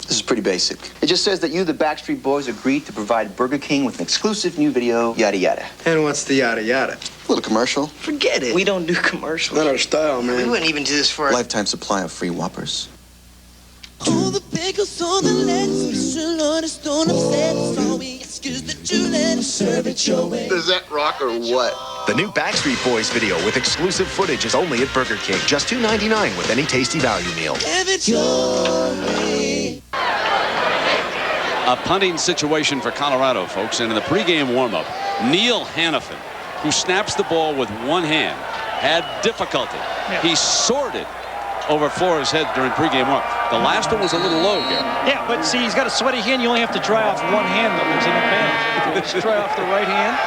This is pretty basic. It just says that you, the Backstreet Boys, agreed to provide Burger King with an exclusive new video, yada yada. And what's the yada yada? A little commercial. Forget it. We don't do commercials. Not our style, man. We wouldn't even do this for lifetime supply of free Whoppers. All the pickles on the lettuce, special orders, don't upset us. All we ask is that you let us serve it your way. Does that rock or what? The new Backstreet Boys video with exclusive footage is only at Burger King. Just $2.99 with any tasty value meal. Have it your way. A punting situation for Colorado, folks. And in the pregame warm-up, Neil Hannafin, who snaps the ball with one hand, had difficulty. Yeah. He sorted over Flores' head during pregame warm-up. The last one was a little low, Gary. Yeah, but see, he's got a sweaty hand. You only have to dry off one hand, though. There's an advantage. If you dry off the right hand.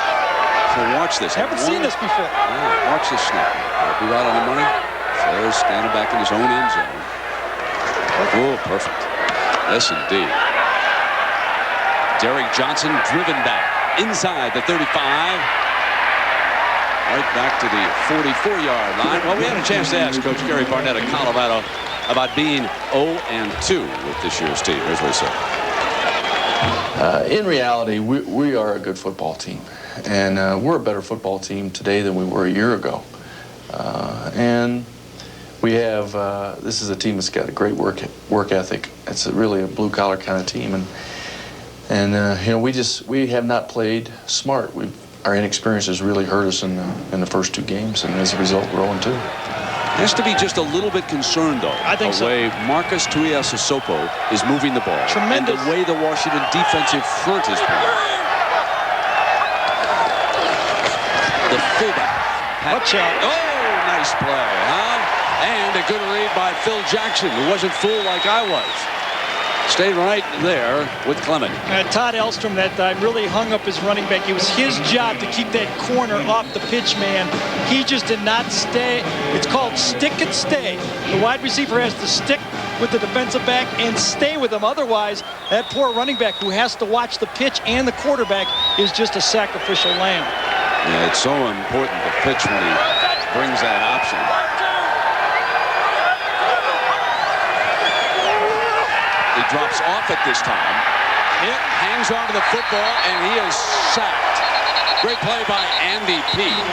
So watch this. Haven't seen this before. Yeah, watch this snap. Be right on the money. Flores standing back in his own end zone. Oh, perfect. Yes, indeed. Derek Johnson driven back inside the 35. Right back to the 44-yard line. Well, we had a chance to ask Coach Gary Barnett of Colorado about being 0-2 with this year's team. Here's what he said. In reality, we are a good football team, and we're a better football team today than we were a year ago. And we have, this is a team that's got a great work ethic. It's really a blue-collar kind of team, and you know, we have not played smart. Our inexperience has really hurt us in the first 2 games, and as a result, we're 0-2. Has to be just a little bit concerned, though, I think the way Marcus Tuiasosopo is moving the ball. Tremendous. And the way the Washington defensive front is playing. The fullback. Watch out. Oh, nice play, huh? And a good read by Phil Jackson, who wasn't fooled like I was. Stayed right there with Clement. Todd Elstrom that time really hung up his running back. It was his job to keep that corner off the pitch man. He just did not stay. It's called stick and stay. The wide receiver has to stick with the defensive back and stay with him. Otherwise, that poor running back who has to watch the pitch and the quarterback is just a sacrificial lamb. Yeah, it's so important to pitch when he brings that option. He drops off it this time. Hit, hangs onto the football, and he is sacked. Great play by Andy Peete.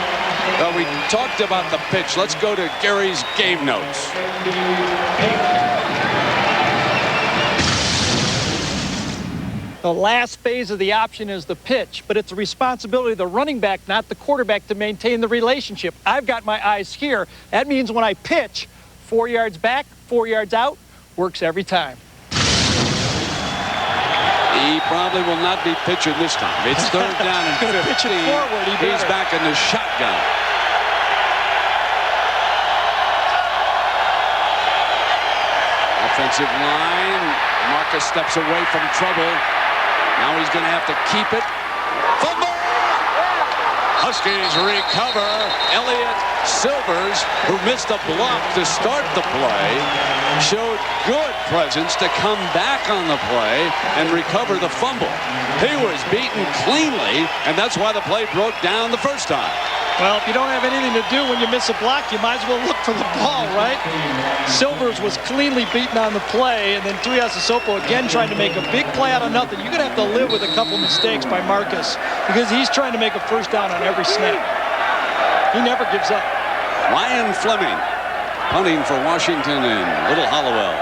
We talked about the pitch. Let's go to Gary's game notes. The last phase of the option is the pitch, but it's the responsibility of the running back, not the quarterback, to maintain the relationship. I've got my eyes here. That means when I pitch, 4 yards back, 4 yards out, works every time. He probably will not be pitching this time. It's 3rd down and 15. Pitch it forward. He's back in the shotgun. Offensive line. Marcus steps away from trouble. Now he's going to have to keep it. Fumble! Huskies recover. Elliott Silvers, who missed a block to start the play, showed good presence to come back on the play and recover the fumble. He was beaten cleanly, and that's why the play broke down the first time. Well, if you don't have anything to do when you miss a block, you might as well look for the ball, right? Silvers was cleanly beaten on the play, and then Tuiasosopo again trying to make a big play out of nothing. You're going to have to live with a couple mistakes by Marcus because he's trying to make a first down on every snap. He never gives up. Ryan Fleming punting for Washington and Little Hollowell.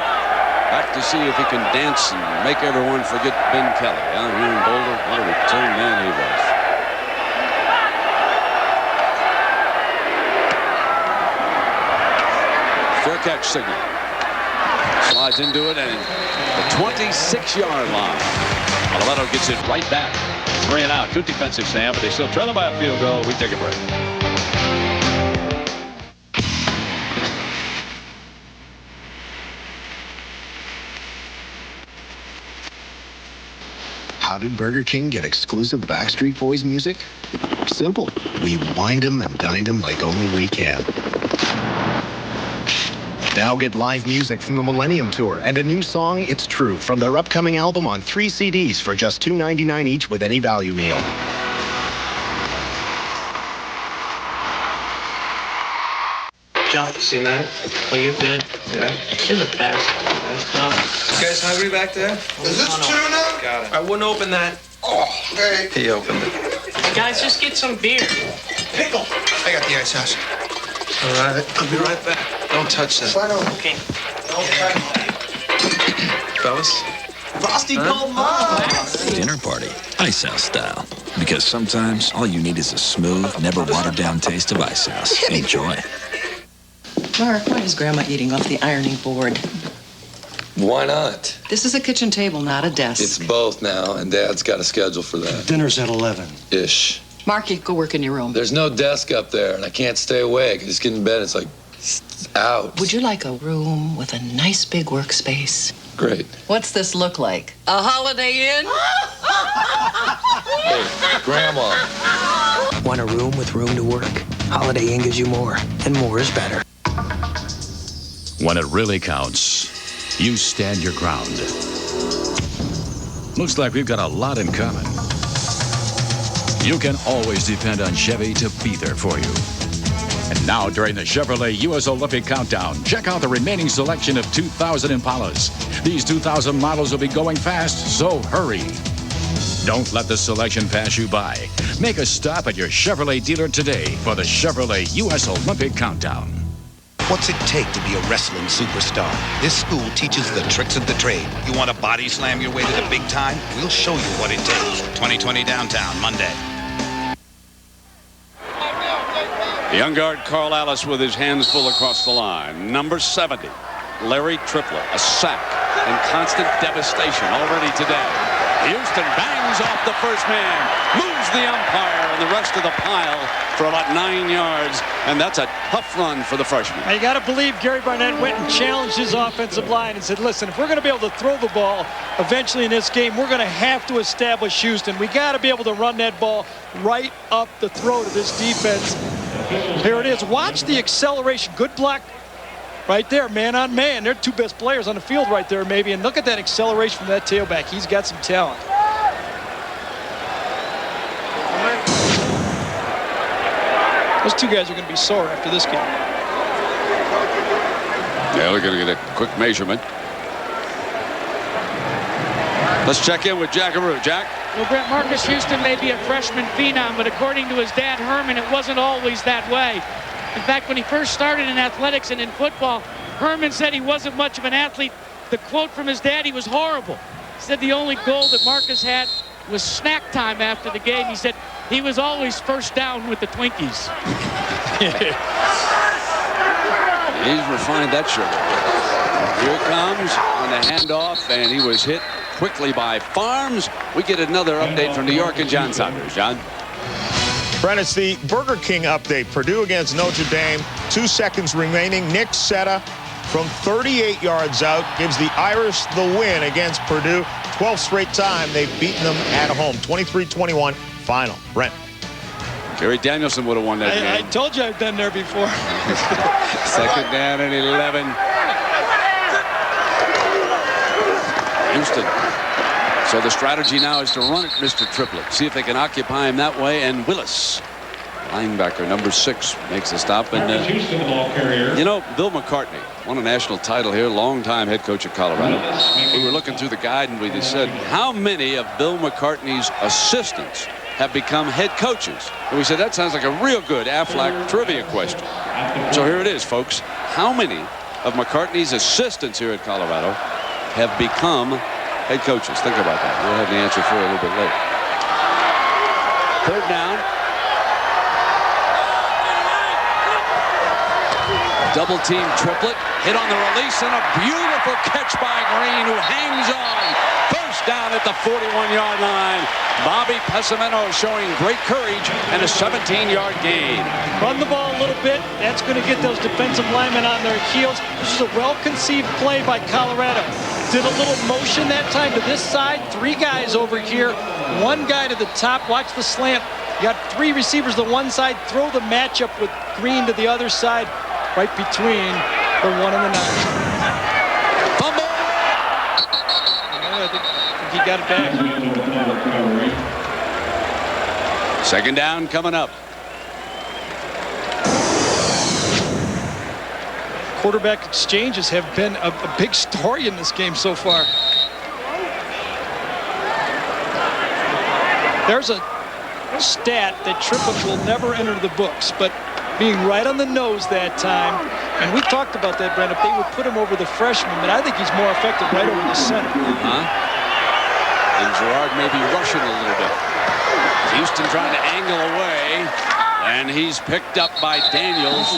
Back to see if he can dance and make everyone forget Ben Kelly. Out here in Boulder, what a return man he was. Fair catch signal. Slides into it and the 26-yard line. Colorado gets it right back. 3 and out. Good defensive, Sam, but they still trail them by a field goal. We take a break. How did Burger King get exclusive Backstreet Boys music? Simple. We wined them and dined them like only we can. Now get live music from the Millennium Tour and a new song, It's True, from their upcoming album on 3 CDs for just $2.99 each with any value meal. John, you seen that? Oh, you good? Yeah. You're the best. You guys hungry back there? Is this tuna? Got it. I wouldn't open that. Oh, hey. He opened it. Guys, just get some beer. Pickle. I got the ice house. All right. I'll be right back. Don't touch that. Okay. Fellas? Frosty called Mom. Dinner party, Ice House style. Because sometimes all you need is a smooth, never watered down taste of Ice House. Enjoy. Mark, why is Grandma eating off the ironing board? Why not? This is a kitchen table, not a desk. It's both now, and Dad's got a schedule for that. Dinner's at 11. Ish. Marky, go work in your room. There's no desk up there, and I can't stay awake. I just get in bed, it's like, out. Would you like a room with a nice big workspace? Great. What's this look like? A Holiday Inn? Hey, Grandma. Want a room with room to work? Holiday Inn gives you more, and more is better. When it really counts, you stand your ground. Looks like we've got a lot in common. You can always depend on Chevy to be there for you. And now, during the Chevrolet U.S. Olympic Countdown, check out the remaining selection of 2,000 Impalas. These 2,000 models will be going fast, so hurry. Don't let the selection pass you by. Make a stop at your Chevrolet dealer today for the Chevrolet U.S. Olympic Countdown. What's it take to be a wrestling superstar? This school teaches the tricks of the trade. You want to body slam your way to the big time? We'll show you what it takes. 2020 Downtown, Monday. The young guard Carl Alice with his hands full across the line. Number 70, Larry Triplett, a sack and constant devastation already today. Houston bangs off the first man, moves the umpire and the rest of the pile for about 9 yards, and that's a tough run for the freshman. Now you got to believe Gary Barnett went and challenged his offensive line and said, listen, if we're going to be able to throw the ball eventually in this game, we're going to have to establish Houston. We got to be able to run that ball right up the throat of this defense. Here it is. Watch the acceleration. Good block right there, man on man. They're two best players on the field right there, maybe. And look at that acceleration from that tailback. He's got some talent. Those two guys are going to be sore after this game. Yeah, they're going to get a quick measurement. Let's check in with Jackaroo. Jack? Well, Brent, Marcus Houston may be a freshman phenom, but according to his dad, Herman, it wasn't always that way. In fact, when he first started in athletics and in football, Herman said he wasn't much of an athlete. The quote from his dad, he was horrible. He said the only goal that Marcus had was snack time after the game. He said he was always first down with the Twinkies. He's refined that sugar. Here it comes on the handoff, and he was hit quickly by Farms. We get another update from New York and John Saunders. John? Brent, it's the Burger King update. Purdue against Notre Dame. 2 seconds remaining. Nick Setta from 38 yards out gives the Irish the win against Purdue. 12th straight time they've beaten them at home. 23-21 final. Brent. Gary Danielson would have won that game. I told you I've been there before. Second down and 11. Houston. So the strategy now is to run it, Mr. Triplett. See if they can occupy him that way. And Willis, linebacker, number 6, makes a stop. And you know, Bill McCartney won a national title here, longtime head coach of Colorado. We were looking through the guide and we said, how many of Bill McCartney's assistants have become head coaches? And we said, that sounds like a real good Aflac trivia question. So here it is, folks. How many of McCartney's assistants here at Colorado have become head coaches? Think about that. We'll have the answer for you a little bit later. Third down. Double team Triplett. Hit on the release and a beautiful catch by Green, who hangs on. First down at the 41-yard line. Bobby Pessimento showing great courage and a 17-yard gain. Run the ball a little bit. That's going to get those defensive linemen on their heels. This is a well-conceived play by Colorado. Did a little motion that time to this side. 3 guys over here. 1 guy to the top. Watch the slant. You got 3 receivers to one side. Throw the matchup with Green to the other side. Right between the 1 and the 9. Fumble! I think he got it back. Second down coming up. Quarterback exchanges have been a big story in this game so far. There's a stat that Triplett will never enter the books, but being right on the nose that time, and we talked about that, Brent, if they would put him over the freshman, but I think he's more effective right over the center. And Gerard may be rushing a little bit. Houston trying to angle away, and he's picked up by Daniels.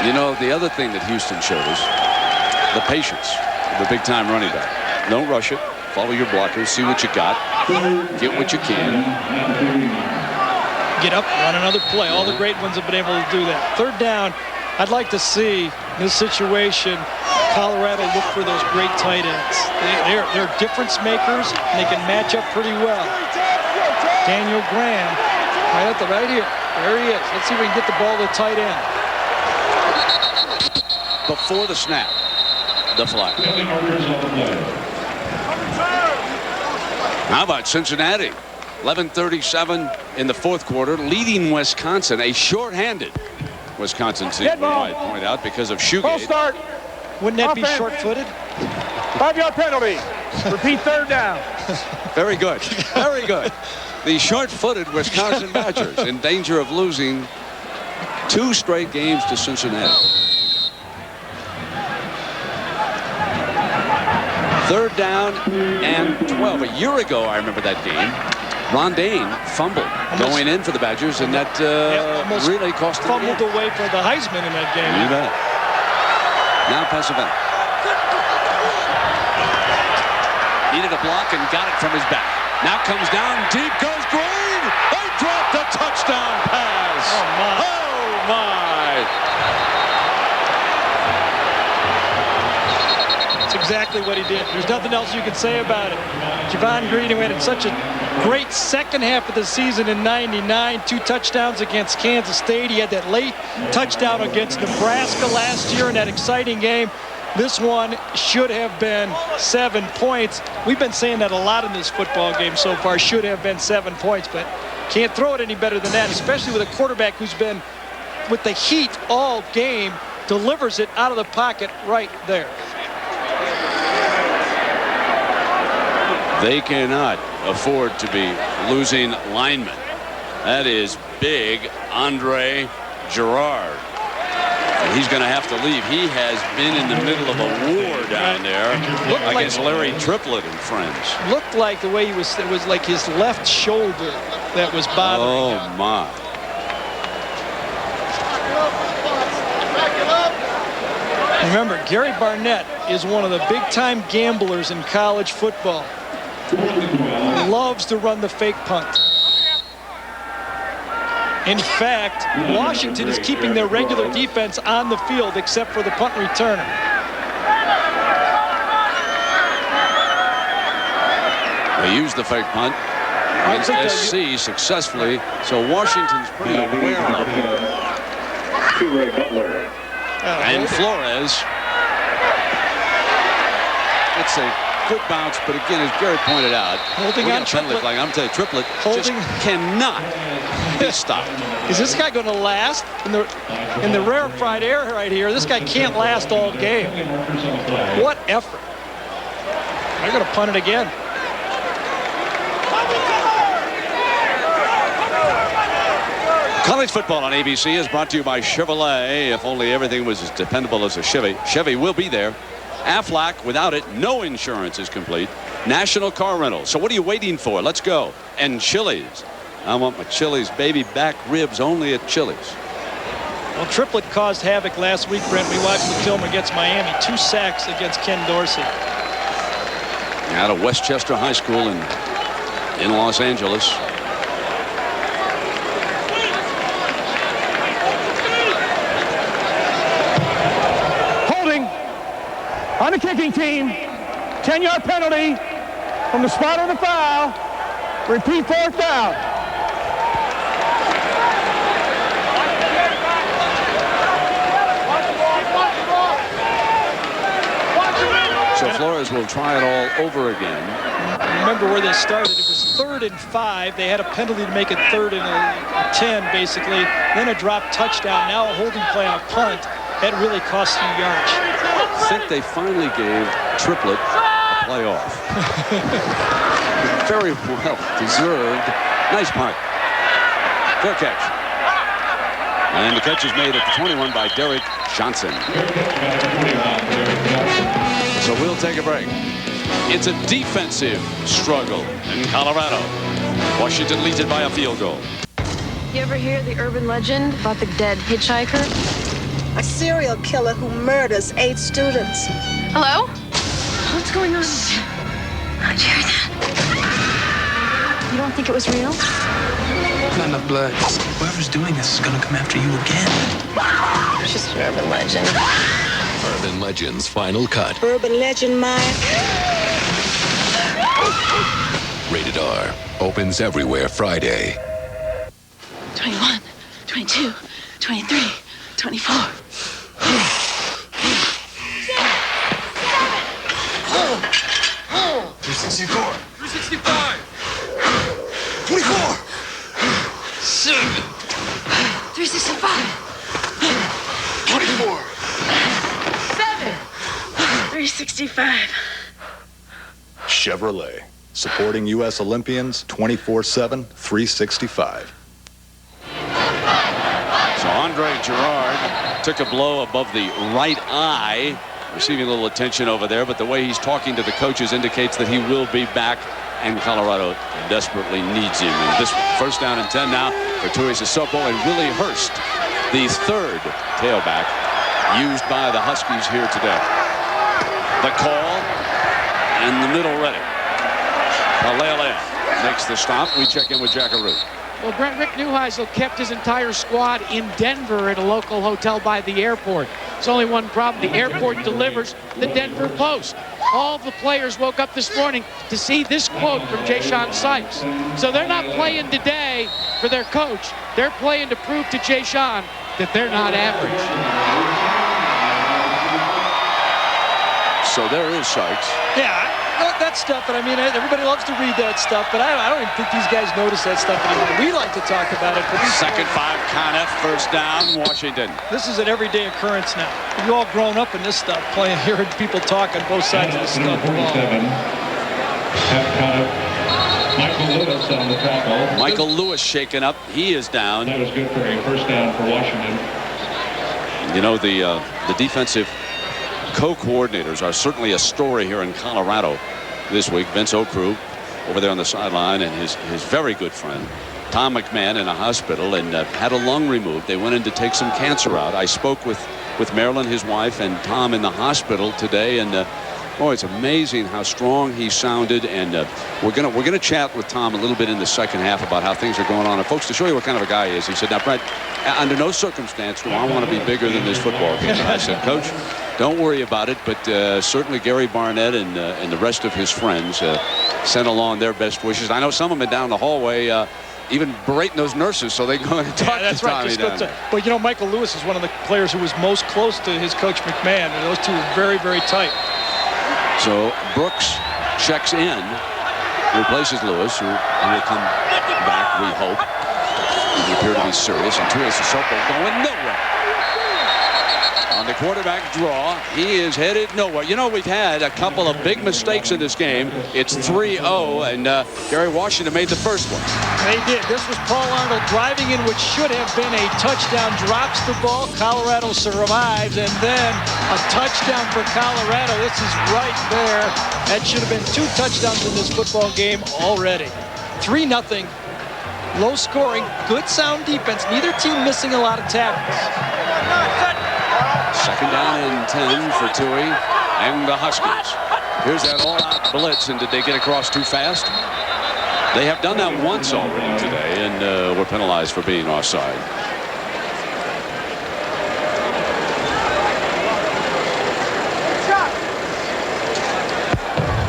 You know, the other thing that Houston showed us, the patience of the big-time running back. Don't rush it. Follow your blockers. See what you got. Get what you can. Get up, run another play. All the great ones have been able to do that. Third down, I'd like to see in this situation Colorado look for those great tight ends. They're difference makers, and they can match up pretty well. Daniel Graham, right here. There he is. Let's see if we can get the ball to the tight end. Before the snap, the flag. How about Cincinnati? 11:37 in the fourth quarter, leading Wisconsin, a shorthanded Wisconsin team, we might point out, because of Full Shoegate. start. Wouldn't that Offense. be short-footed? 5-yard penalty. Repeat third down. Very good. Very good. The short-footed Wisconsin Badgers in danger of losing 2 straight games to Cincinnati. Third down and 12. A year ago, I remember that game. Ron Dane fumbled going in for the Badgers, and that really cost them. Fumbled away for the Heisman in that game. You bet. Now Pesavento. Needed a block and got it from his back. Now comes down deep, goes Green. They dropped a touchdown pass. Oh, my. Oh, my. That's exactly what he did. There's nothing else you can say about it. Javon Green, who had such a great second half of the season in '99, 2 touchdowns against Kansas State. He had that late touchdown against Nebraska last year in that exciting game. This one should have been 7 points. We've been saying that a lot in this football game so far. Should have been 7 points, but can't throw it any better than that, especially with a quarterback who's been with the heat all game, delivers it out of the pocket right there. They cannot afford to be losing linemen. That is big Andre Gerard. And he's going to have to leave. He has been in the middle of a war down there against Larry Triplett and friends. Looked like the way he was, it was like his left shoulder that was bothering him. Oh, my. Remember, Gary Barnett is one of the big-time gamblers in college football. Loves to run the fake punt. In fact, Washington is keeping their regular defense on the field except for the punt returner. They used the fake punt against SC successfully, so Washington's pretty aware of it. And Flores. It's a good bounce, but again, as Gary pointed out, holding on Triplett. Like I'm telling you, Triplett just cannot be stopped. Is this guy going to last? In the rarefied air right here, this guy can't last all game. What effort. They're going to punt it again. College football on ABC is brought to you by Chevrolet. If only everything was as dependable as a Chevy. Chevy will be there. Aflac, without it, no insurance is complete. National Car Rental. So what are you waiting for? Let's go. And Chili's. I want my Chili's baby back ribs only at Chili's. Well, Triplett caused havoc last week, Brent. We watched the film against Miami. 2 sacks against Ken Dorsey. Out of Westchester High School in Los Angeles. Holding on the kicking team. 10-yard penalty from the spot of the foul. Repeat fourth down. So Flores will try it all over again. Remember where they started. It was 3rd and 5. They had a penalty to make it 3rd and 10, basically. Then a drop touchdown. Now a holding play on a punt. That really cost you yards. I think they finally gave Triplett a playoff. Very well deserved. Nice punt. Fair catch. And the catch is made at the 21 by Derek Johnson. So we'll take a break. It's a defensive struggle in Colorado. Washington leads it by a field goal. You ever hear the urban legend about the dead hitchhiker? A serial killer who murders 8 students. Hello? What's going on? How'd you hear that? You don't think it was real? Not enough blood. Whoever's doing this is gonna come after you again. It's just an urban legend. Urban Legends Final Cut. Urban legend, Maya. Rated R. Opens everywhere Friday. 21, 22, 23, 24. 364. 365. Chevrolet, supporting U.S. Olympians 24/7, 365. So Andre Gerard took a blow above the right eye, receiving a little attention over there, but the way he's talking to the coaches indicates that he will be back, and Colorado desperately needs him. And this first down and 10 now for Tui Sissoko and Willie Hurst, the third tailback used by the Huskies here today. The call and the middle ready. Palele makes the stop. We check in with Jackaroo. Well, Rick Neuheisel kept his entire squad in Denver at a local hotel by the airport. There's only one problem. The airport delivers the Denver Post. All the players woke up this morning to see this quote from Jay Sean Sipes. So they're not playing today for their coach. They're playing to prove to Jay Sean that they're not average. So there is Sykes. Yeah, that stuff, and I mean, everybody loves to read that stuff, but I don't even think these guys notice that stuff anymore. We like to talk about it. But Second 5, Conniff, first down, Washington. This is an everyday occurrence now. You've all grown up in this stuff, playing, hearing people talk on both sides of the stuff. Michael Lewis on the tackle. Michael Lewis shaken up. He is down. That was good for a first down for Washington. You know, the defensive co-coordinators are certainly a story here in Colorado this week. Vince Okru over there on the sideline, and his very good friend Tom McMahon in a hospital and had a lung removed. They went in to take some cancer out. I spoke with Marilyn, his wife, and Tom in the hospital today, and boy, it's amazing how strong he sounded. And we're gonna chat with Tom a little bit in the second half about how things are going on. And folks, to show you what kind of a guy he is, he said, "Now, Brett, under no circumstance do I want to be bigger than this football game." I said, "Coach, don't worry about it." But certainly Gary Barnett and the rest of his friends sent along their best wishes. I know some of them down the hallway even berating those nurses so they go and talk to Tommy down there. But you know, Michael Lewis is one of the players who was most close to his coach McMahon, and those two were very, very tight. So Brooks checks in, replaces Lewis, who will come back, we hope. He appear to be serious, and Tui Sissoko going nowhere. On the quarterback draw, he is headed nowhere. You know, we've had a couple of big mistakes in this game. It's 3-0, and Gary Washington made the first one. They did. This was Paul Arnold driving in which should have been a touchdown, drops the ball. Colorado survives, and then a touchdown for Colorado. This is right there. That should have been 2 touchdowns in this football game already. 3-0. Low scoring, good sound defense. Neither team missing a lot of tackles. Second down and 10 for Tui and the Huskies. Here's that all-out blitz, and did they get across too fast? They have done that once already today, and were penalized for being offside.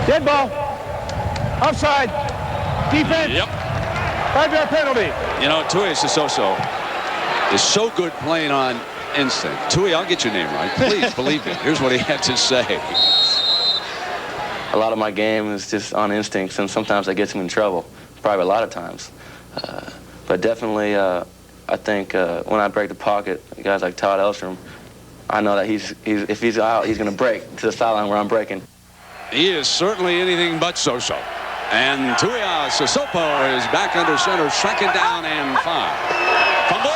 Dead ball. Offside. Defense. Yep. 5-yard penalty. You know, Tui Sissoko is so good playing on instinct. Tui, I'll get your name right. Please believe me. Here's what he had to say. A lot of my game is just on instincts, and sometimes that gets me in trouble. Probably a lot of times. But definitely, I think when I break the pocket, guys like Todd Elstrom, I know that if he's out, he's going to break to the sideline where I'm breaking. He is certainly anything but so-so. And Tui Sissoko is back under center, second down and 5. Fumble.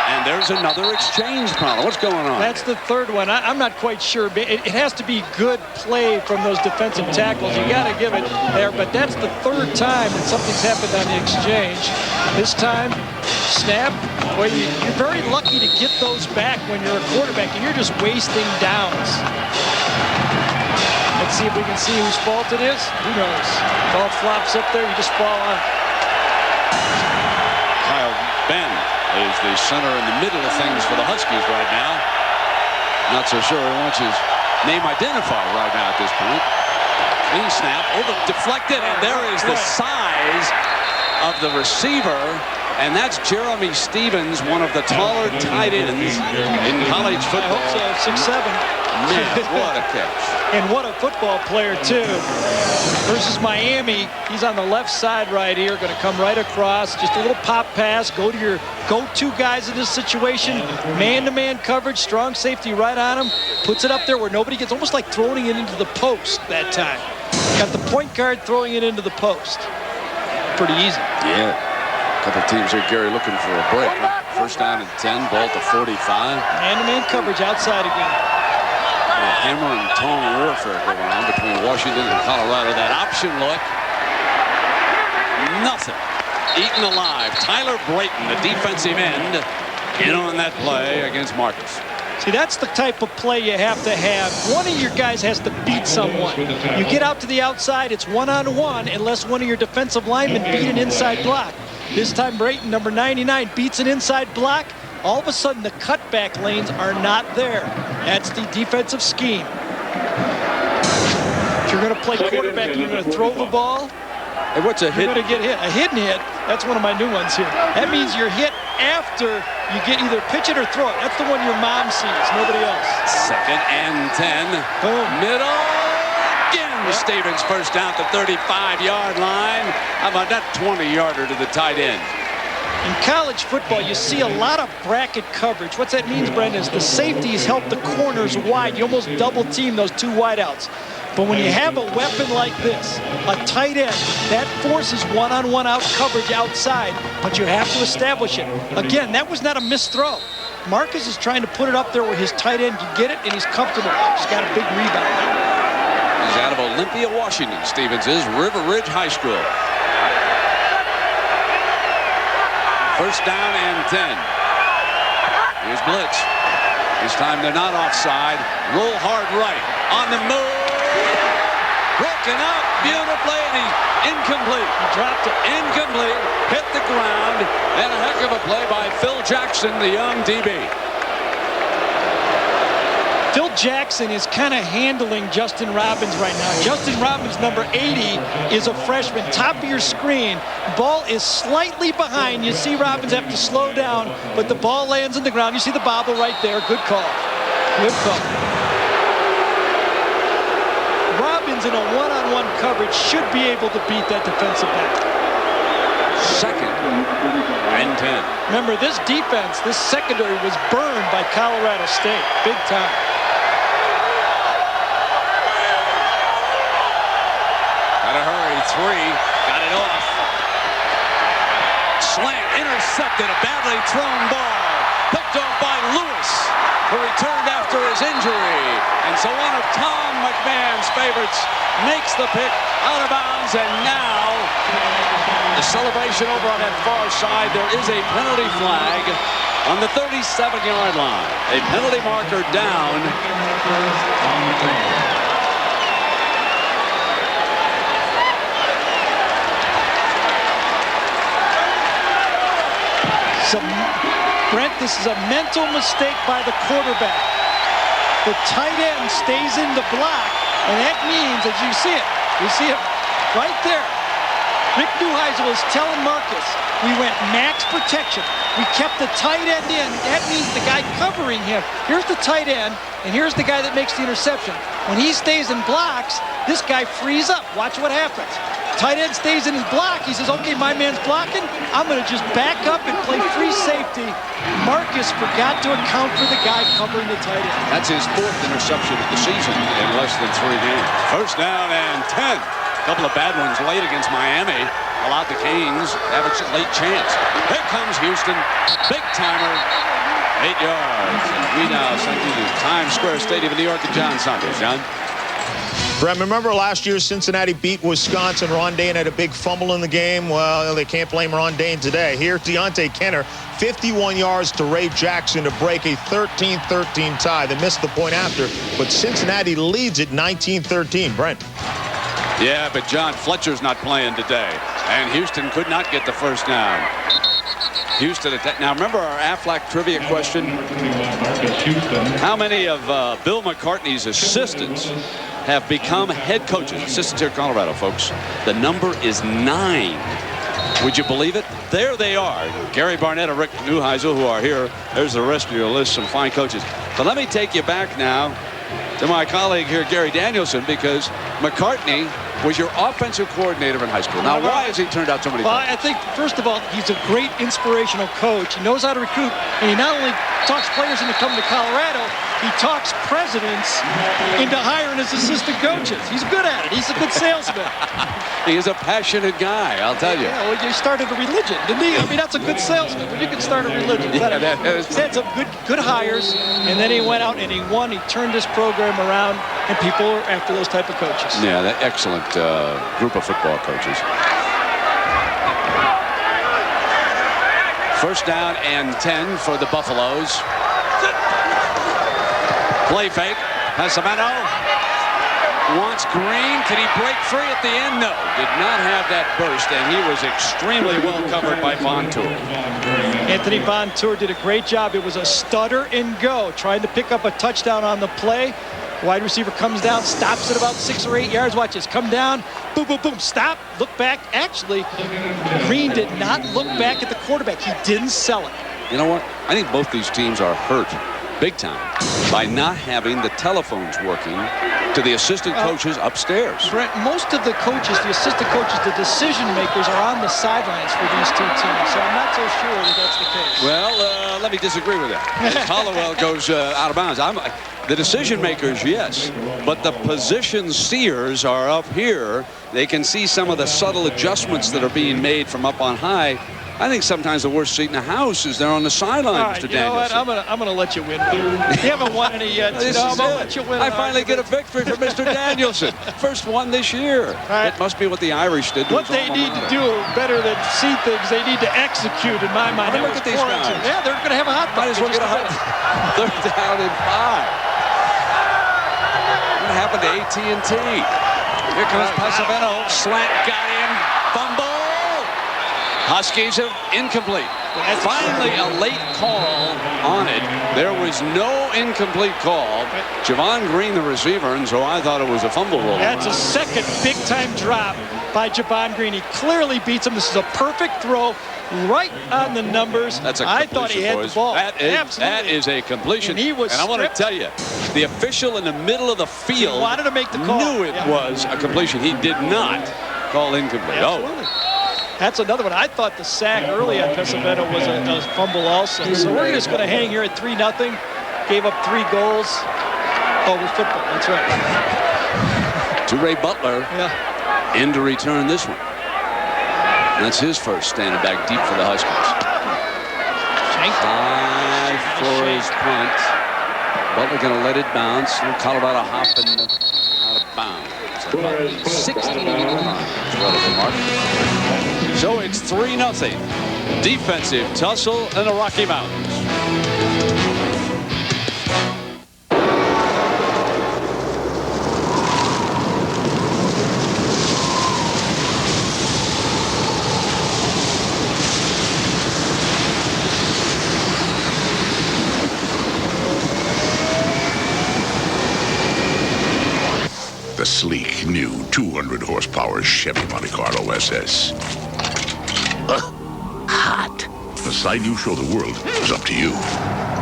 And there's another exchange problem. What's going on? That's the third one. I'm not quite sure. It has to be good play from those defensive tackles. You got to give it there. But that's the third time that something's happened on the exchange. This time, snap. Well, you're very lucky to get those back when you're a quarterback, and you're just wasting downs. Let's see if we can see whose fault it is. Who knows? Ball flops up there. You just fall on it. Kyle Ben is the center in the middle of things for the Huskies right now. Not so sure he wants his name identified right now at this point. Clean snap, over deflected, and there is the size of the receiver, and that's Jeremy Stevens, one of the taller tight ends in college football. I hope so, 6'7". Man, what a catch. And what a football player, too. Versus Miami, he's on the left side right here, going to come right across. Just a little pop pass. Go to your go-to guys in this situation. Man-to-man coverage, strong safety right on him. Puts it up there where nobody gets, almost like throwing it into the post that time. Got the point guard throwing it into the post. Pretty easy. Yeah. A couple teams here, Gary, looking for a break. First down and 10, ball at the 45. Man-to-man coverage outside again. Hammer and tong warfare going on between Washington and Colorado. That option look, nothing. Eaten alive. Tyler Brayton, the defensive end, in on that play against Marcus. See, that's the type of play you have to have. One of your guys has to beat someone. You get out to the outside, it's one-on-one, unless one of your defensive linemen beat an inside block. This time Brayton, number 99, beats an inside block. All of a sudden, the cutback lanes are not there. That's the defensive scheme. If you're going to play quarterback, you're going to throw the ball. Hey, what's a hit? You're going to get hit. A hidden hit. That's one of my new ones here. That means you're hit after you get either pitch it or throw it. That's the one your mom sees, nobody else. Second and 10. Boom. Middle. Again, Stevens first down at the 35-yard line. How about that 20-yarder to the tight end? In college football, you see a lot of bracket coverage. What that means, Brendan, is the safeties help the corners wide. You almost double team those two wideouts. But when you have a weapon like this, a tight end, that forces one-on-one out coverage outside, but you have to establish it. Again, that was not a missed throw. Marcus is trying to put it up there where his tight end can get it, and he's comfortable. He's got a big rebound. He's out of Olympia, Washington. Stevens is River Ridge High School. First down and 10. Here's blitz. This time they're not offside. Roll hard right. On the move. Broken up beautifully, and he's incomplete. He dropped it. Incomplete. Hit the ground. And a heck of a play by Phil Jackson, the young DB. Phil Jackson is kind of handling Justin Robbins right now. Justin Robbins, number 80, is a freshman. Top of your screen. Ball is slightly behind. You see Robbins have to slow down, but the ball lands on the ground. You see the bobble right there. Good call. Good call. Robbins in a one-on-one coverage should be able to beat that defensive back. Second and 10. Remember, this defense, this secondary was burned by Colorado State. Big time. Three, got it off. Slant, intercepted, a badly thrown ball. Picked off by Lewis, who returned after his injury. And so one of Tom McMahon's favorites makes the pick out of bounds. And now the celebration over on that far side. There is a penalty flag on the 37-yard line. A penalty marker down. Brent, this is a mental mistake by the quarterback. The tight end stays in the block, and that means, as you see it right there. Rick Neuheisel is telling Marcus, we went max protection. We kept the tight end in. That means the guy covering him. Here's the tight end, and here's the guy that makes the interception. When he stays in blocks, this guy frees up. Watch what happens. Tight end stays in his block. He says, okay, my man's blocking. I'm going to just back up and play free safety. Marcus forgot to account for the guy covering the tight end. That's his fourth interception of the season in less than 3 games. First down and 10. A couple of bad ones late against Miami. Allowed the Canes have a late chance. Here comes Houston. Big timer. 8 yards. And we now send you to Times Square Stadium in New York and John Saunders. John? Brett, remember last year Cincinnati beat Wisconsin. Ron Dayne had a big fumble in the game. Well, they can't blame Ron Dayne today. Here, Deontay Kenner, 51 yards to Ray Jackson to break a 13-13 tie. They missed the point after, but Cincinnati leads it 19-13. Brent. Yeah, but John Fletcher's not playing today, and Houston could not get the first down. Houston attack. Now, remember our Aflac trivia question? How many of Bill McCartney's assistants have become head coaches? Assistants here in Colorado, folks. The number is 9. Would you believe it? There they are. Gary Barnett and Rick Neuheisel, who are here. There's the rest of your list, some fine coaches. But let me take you back now to my colleague here, Gary Danielson, because McCartney was your offensive coordinator in high school. Now, why has he turned out so many Well, times? I think, first of all, he's a great inspirational coach. He knows how to recruit, and he not only talks players into coming to Colorado, he talks presidents into hiring his assistant coaches. He's good at it. He's a good salesman. He is a passionate guy, I'll tell you. Yeah, well, you started a religion, didn't he? I mean, that's a good salesman, but you can start a religion. Yeah, that is. He's had some good hires, and then he went out and he won. He turned this program around, and people are after those type of coaches. Yeah, that excellent group of football coaches. First down and 10 for the Buffaloes. Play fake. Pesavento wants Green. Can he break free at the end? No. Did not have that burst, and he was extremely well covered by Vontour. Anthony Vontour did a great job. It was a stutter and go, trying to pick up a touchdown on the play. Wide receiver comes down, stops at about 6 or 8 yards. Watch this. Come down. Boom, boom, boom. Stop. Look back. Actually, Green did not look back at the quarterback. He didn't sell it. You know what? I think both these teams are hurt big time by not having the telephones working to the assistant coaches upstairs. Brent, most of the coaches, the assistant coaches, the decision makers are on the sidelines for these two teams, so I'm not so sure that that's the case. Well, let me disagree with that. Hollowell goes out of bounds. The decision makers, yes, but the position seers are up here. They can see some of the subtle adjustments that are being made from up on high. I think sometimes the worst seat in the house is there on the sideline, All right, Mr. you know Danielson. what? I'm gonna let you win. You haven't won any yet. This I'm is gonna it. let you win. I finally get a victory for Mr. Danielson. First one this year. Right. It must be what the Irish did to What his they alma need to mater. do better than see things, they need to execute. In my mind, Look at these guys. Yeah, they're gonna have a hot Might as well get a hot. Third down and 5. What happened to AT&T? Here comes Pesavento. Slant got him. Fumble. Huskies have incomplete. Finally, a late call on it. There was no incomplete call. Javon Green, the receiver, and so I thought it was a fumble. That's a second big-time drop by Javon Green. He clearly beats him. This is a perfect throw, right on the numbers. That's a I completion, thought he had boys. the ball. That is a completion. And he was I want to stripped. tell you, the official in the middle of the field wanted to make the call. knew it was a completion. He did not call incomplete. Absolutely. That's another one. I thought the sack early on Pesavento was a fumble also. So we're just going to hang here at 3-0. Gave up 3 goals. Oh, with football. That's right. To Ray Butler. Yeah. In to return this one. That's his first standing back deep for the Huskies. High for his punt. Butler going to let it bounce. Colorado hopping out of bounds. 16 mark. So it's 3-0. Defensive tussle in the Rocky Mountains. The sleek, new 200-horsepower Chevy Monte Carlo SS. Hot. The side you show the world is up to you.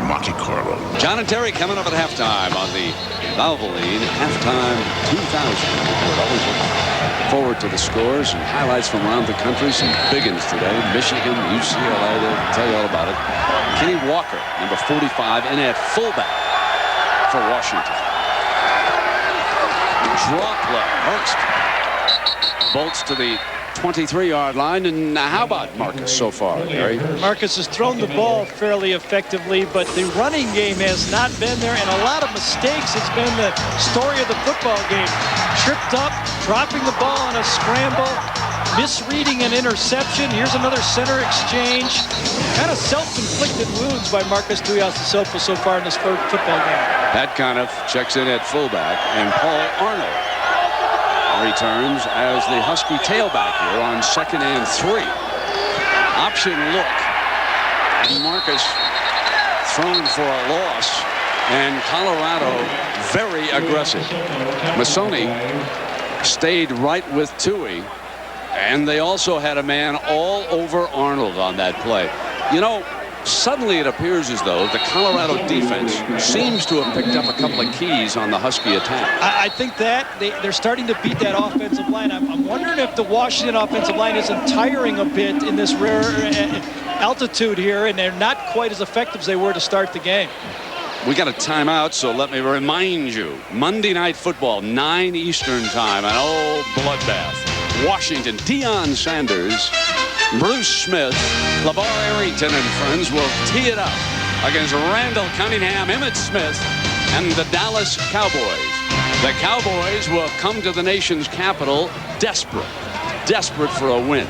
Monte Carlo. John and Terry coming up at halftime on the Valvoline Halftime 2000. We're always looking forward to the scores and highlights from around the country. Some big ones today. Michigan, UCLA, they'll tell you all about it. Kenny Walker, number 45, in at fullback for Washington. Droplet, Hurst bolts to the 23-yard line. And how about Marcus so far, Larry? Marcus has thrown the ball fairly effectively, but the running game has not been there, and a lot of mistakes has been the story of the football game. Tripped up, dropping the ball on a scramble, misreading an interception. Here's another center exchange. Kind of self-inflicted wounds by Marcus Tuiasosopo so far in this football game. Pat Conniff checks in at fullback, and Paul Arnold returns as the Husky tailback here on 2nd and 3. Option look, and Marcus thrown for a loss, and Colorado very aggressive. Masoni stayed right with Tui, and they also had a man all over Arnold on that play. You know, Suddenly it appears as though the Colorado defense seems to have picked up a couple of keys on the Husky attack. I think that they're starting to beat that offensive line. I'm wondering if the Washington offensive line isn't tiring a bit in this rare altitude here, and they're not quite as effective as they were to start the game. We got a timeout, so let me remind you. Monday Night Football, 9 Eastern time, an old bloodbath. Washington, Deion Sanders, Bruce Smith, LeVar Arrington and friends will tee it up against Randall Cunningham, Emmitt Smith, and the Dallas Cowboys. The Cowboys will come to the nation's capital desperate for a win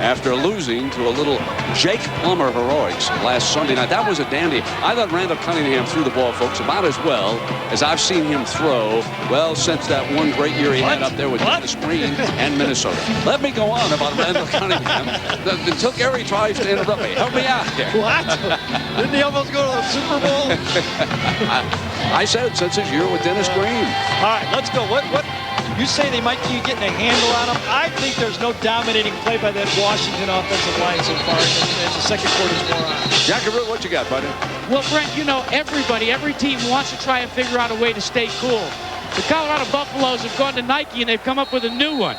after losing to a little Jake Plummer heroics last Sunday night. That was a dandy. I thought Randall Cunningham threw the ball, folks, about as well as I've seen him throw, well, since that one great year he had up there with Dennis Green and Minnesota. Let me go on about Randall Cunningham until Gary tries to interrupt me. Help me out here. What? Didn't he almost go to the Super Bowl? I said since his year with Dennis Green. All right, let's go. What? You say they might be getting a handle on them. I think there's no dominating play by that Washington offensive line so far as the second quarter's more on. Jackaroo, what you got, buddy? Well, Brent, you know, every team wants to try and figure out a way to stay cool. The Colorado Buffaloes have gone to Nike and they've come up with a new one.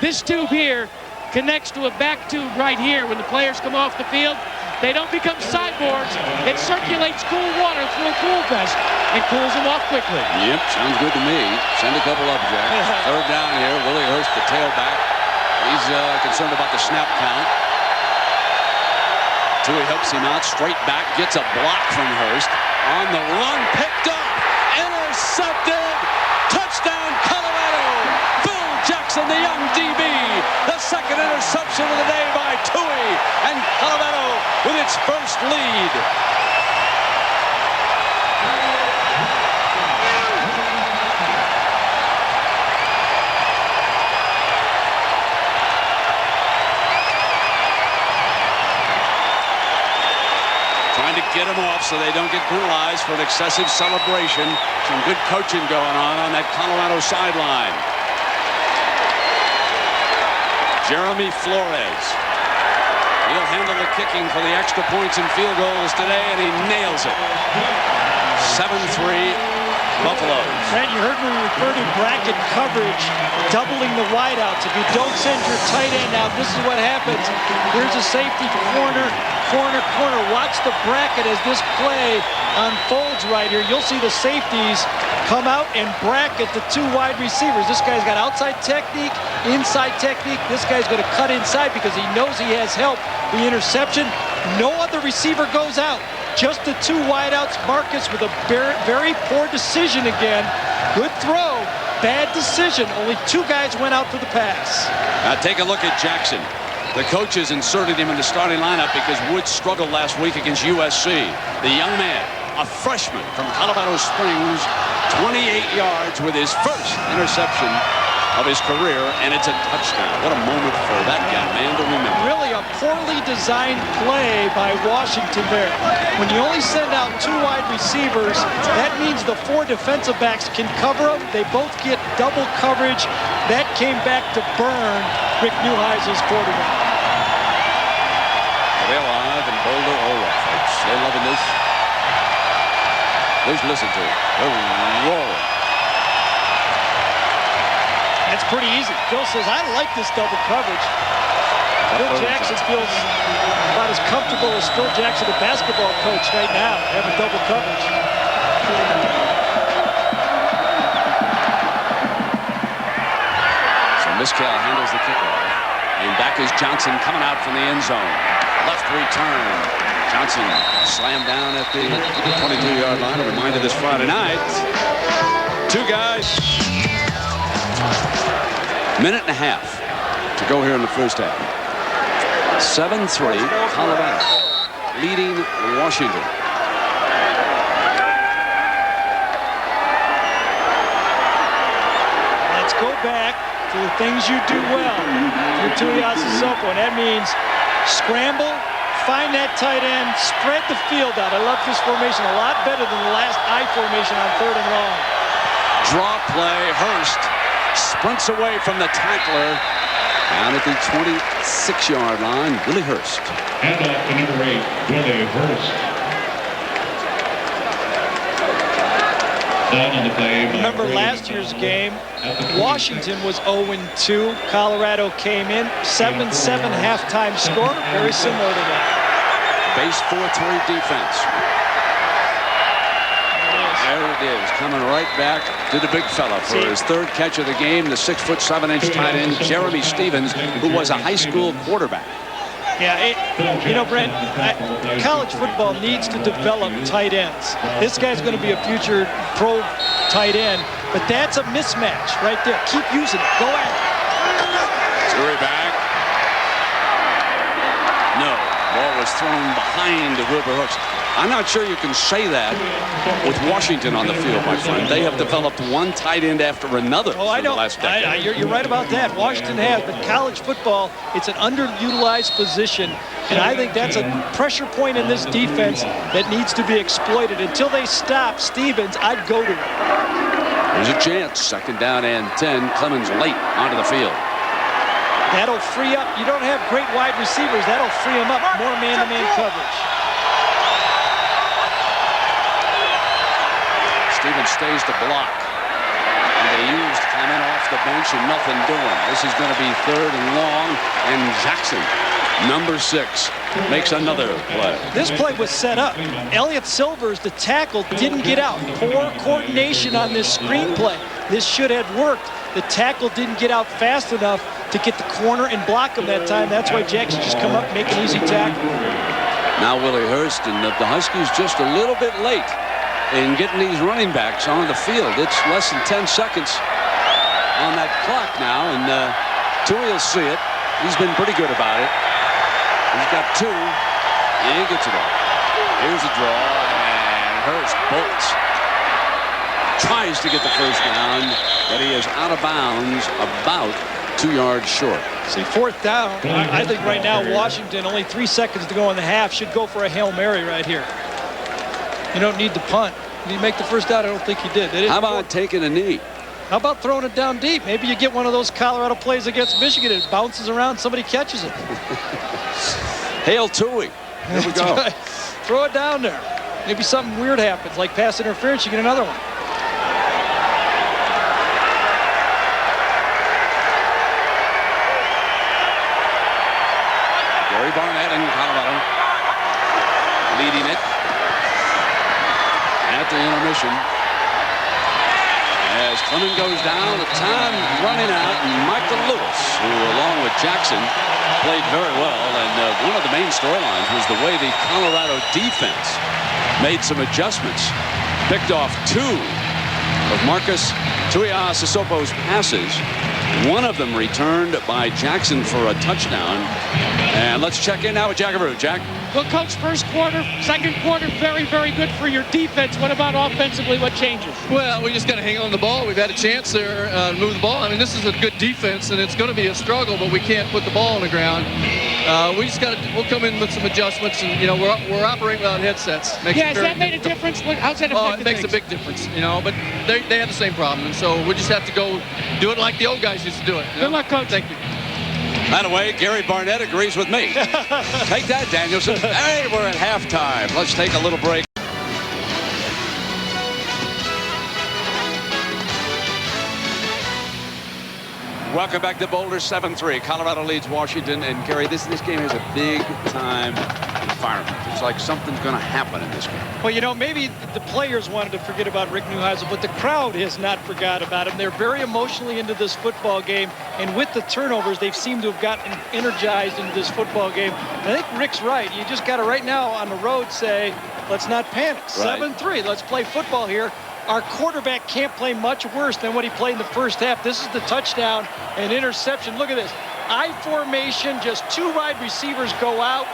This tube here connects to a back tube right here. When the players come off the field, they don't become cyborgs. It circulates cool water through a cool vest and cools them off quickly. Yep, sounds good to me. Send a couple up, Jack. Third down here. Willie Hurst, the tailback. He's concerned about the snap count. Tui helps him out. Straight back. Gets a block from Hurst. On the run. Picked up. Intercepted. Touchdown, Colorado. Phil Jackson, the young DB. The second interception of the day by Tui. And Colorado with its first lead. Trying to get them off so they don't get penalized for an excessive celebration. Some good coaching going on that Colorado sideline. Jeremy Flores. He'll handle the kicking for the extra points and field goals today, and he nails it. 7-3 Buffaloes. Brent, you heard me refer to bracket coverage, doubling the wideouts. If you don't send your tight end out, this is what happens. Here's a safety corner. Watch the bracket as this play unfolds right here. You'll see the safeties come out and bracket the two wide receivers. This guy's got outside technique, inside technique. This guy's going to cut inside because he knows he has help. The interception, no other receiver goes out. Just the two wideouts. Marcus with a very poor decision again. Good throw, bad decision. Only two guys went out for the pass. Now take a look at Jackson. The coaches inserted him in the starting lineup because Woods struggled last week against USC. The young man, a freshman from Colorado Springs, 28 yards with his first interception of his career, and it's a touchdown. What a moment for that young man to remember. Really a poorly designed play by Washington there. When you only send out two wide receivers, that means the four defensive backs can cover them. They both get double coverage. That came back to burn Rick Neuheisel's quarterback. They're alive in Boulder, Oregon, folks. They're loving this. Let's listen to it. They're roaring. That's pretty easy. Phil says, I like this double coverage. Phil Jackson feels about as comfortable as Phil Jackson, the basketball coach, right now, having double coverage. So Miskell handles the kickoff. And back is Johnson coming out from the end zone. Left return. Johnson slammed down at the 22-yard line. A reminder this Friday night. Two guys. Minute and a half to go here in the first half. 7-3 Colorado leading Washington. Let's go back to the things you do well for Tuiasosopo, and that means scramble, find that tight end, spread the field out. I love this formation a lot better than the last I formation on 3rd and long. Draw play. Hurst sprints away from the tackler Down at the 26-yard line, Willie Hurst. And up to number 8, Willie Hurst. Down on the play. Remember last year's game, Washington was 0-2. Colorado came in, 7-7 halftime score, very similar to that. Base 4-3 defense. There it is, coming right back to the big fella for his third catch of the game, the 6'7" tight end, Jeremy Stevens, who was a high school quarterback. Yeah, you know, Brent, college football needs to develop tight ends. This guy's going to be a future pro tight end, but that's a mismatch right there. Keep using it. Go at it. Scurry back. No. Ball was thrown behind Wilbur Hooks. I'm not sure you can say that with Washington on the field, my friend. They have developed one tight end after another I for the last decade. You're right about that. Washington has, but college football, it's an underutilized position, and I think that's a pressure point in this defense that needs to be exploited. Until they stop Stevens, I'd go to it. There's a chance. 2nd down and 10. Clemens late onto the field. That'll free up. You don't have great wide receivers. That'll free them up. More man-to-man coverage. Stevens stays to block. And they used Clement off the bench and nothing doing. This is going to be 3rd and long. And Jackson, number 6, makes another play. This play was set up. Elliott Silvers, the tackle, didn't get out. Poor coordination on this screen play. This should have worked. The tackle didn't get out fast enough to get the corner and block him that time. That's why Jackson just come up and make an easy tackle. Now Willie Hurst and the Huskies just a little bit late in getting these running backs on the field. It's less than 10 seconds on that clock now, and Tui will see it. He's been pretty good about it. He's got 2, and he gets it off. Here's a draw, and Hurst bolts. Tries to get the first down, but he is out of bounds about 2 yards short. See, 4th down, I think right now Washington, only 3 seconds to go in the half, should go for a Hail Mary right here. You don't need to punt. Did he make the first down? I don't think he did. How about taking a knee? How about throwing it down deep? Maybe you get one of those Colorado plays against Michigan. It bounces around, somebody catches it. Hail Tui. Here we go. Right. Throw it down there. Maybe something weird happens, like pass interference, you get another one. Gary Barnett in Colorado leading it at the intermission. As Clement goes down, the time running out, and Michael Lewis, who along with Jackson played very well, and one of the main storylines was the way the Colorado defense made some adjustments, picked off 2 of Marcus Tuiasosopo's passes. One of them returned by Jackson for a touchdown. And let's check in now with Jack Abreu. Jack? Well, Coach, first quarter, second quarter, very, very good for your defense. What about offensively? What changes? Well, we just got to hang on the ball. We've had a chance there to move the ball. I mean, this is a good defense, and it's going to be a struggle, but we can't put the ball on the ground. We just got to, we'll come in with some adjustments, and, you know, we're operating without headsets. Has that made a difference? How's that affected it makes things? a big difference, you know, but they have the same problem, and so we just have to go do it like the old guys used to do it. Good luck, Coach. Thank you. By the way, Gary Barnett agrees with me. Take that, Danielson. Hey, we're at halftime. Let's take a little break. Welcome back to Boulder, 7-3. Colorado leads Washington, and Gary, this game is a big-time environment. It's like something's going to happen in this game. Well, you know, maybe the players wanted to forget about Rick Neuheisel, but the crowd has not forgot about him. They're very emotionally into this football game, and with the turnovers, they've seemed to have gotten energized into this football game. And I think Rick's right. You just got to, right now on the road, say, let's not panic. Right. 7-3. Let's play football here. Our quarterback can't play much worse than what he played in the first half. This is the touchdown and interception. Look at this. I formation, just 2 wide receivers go out.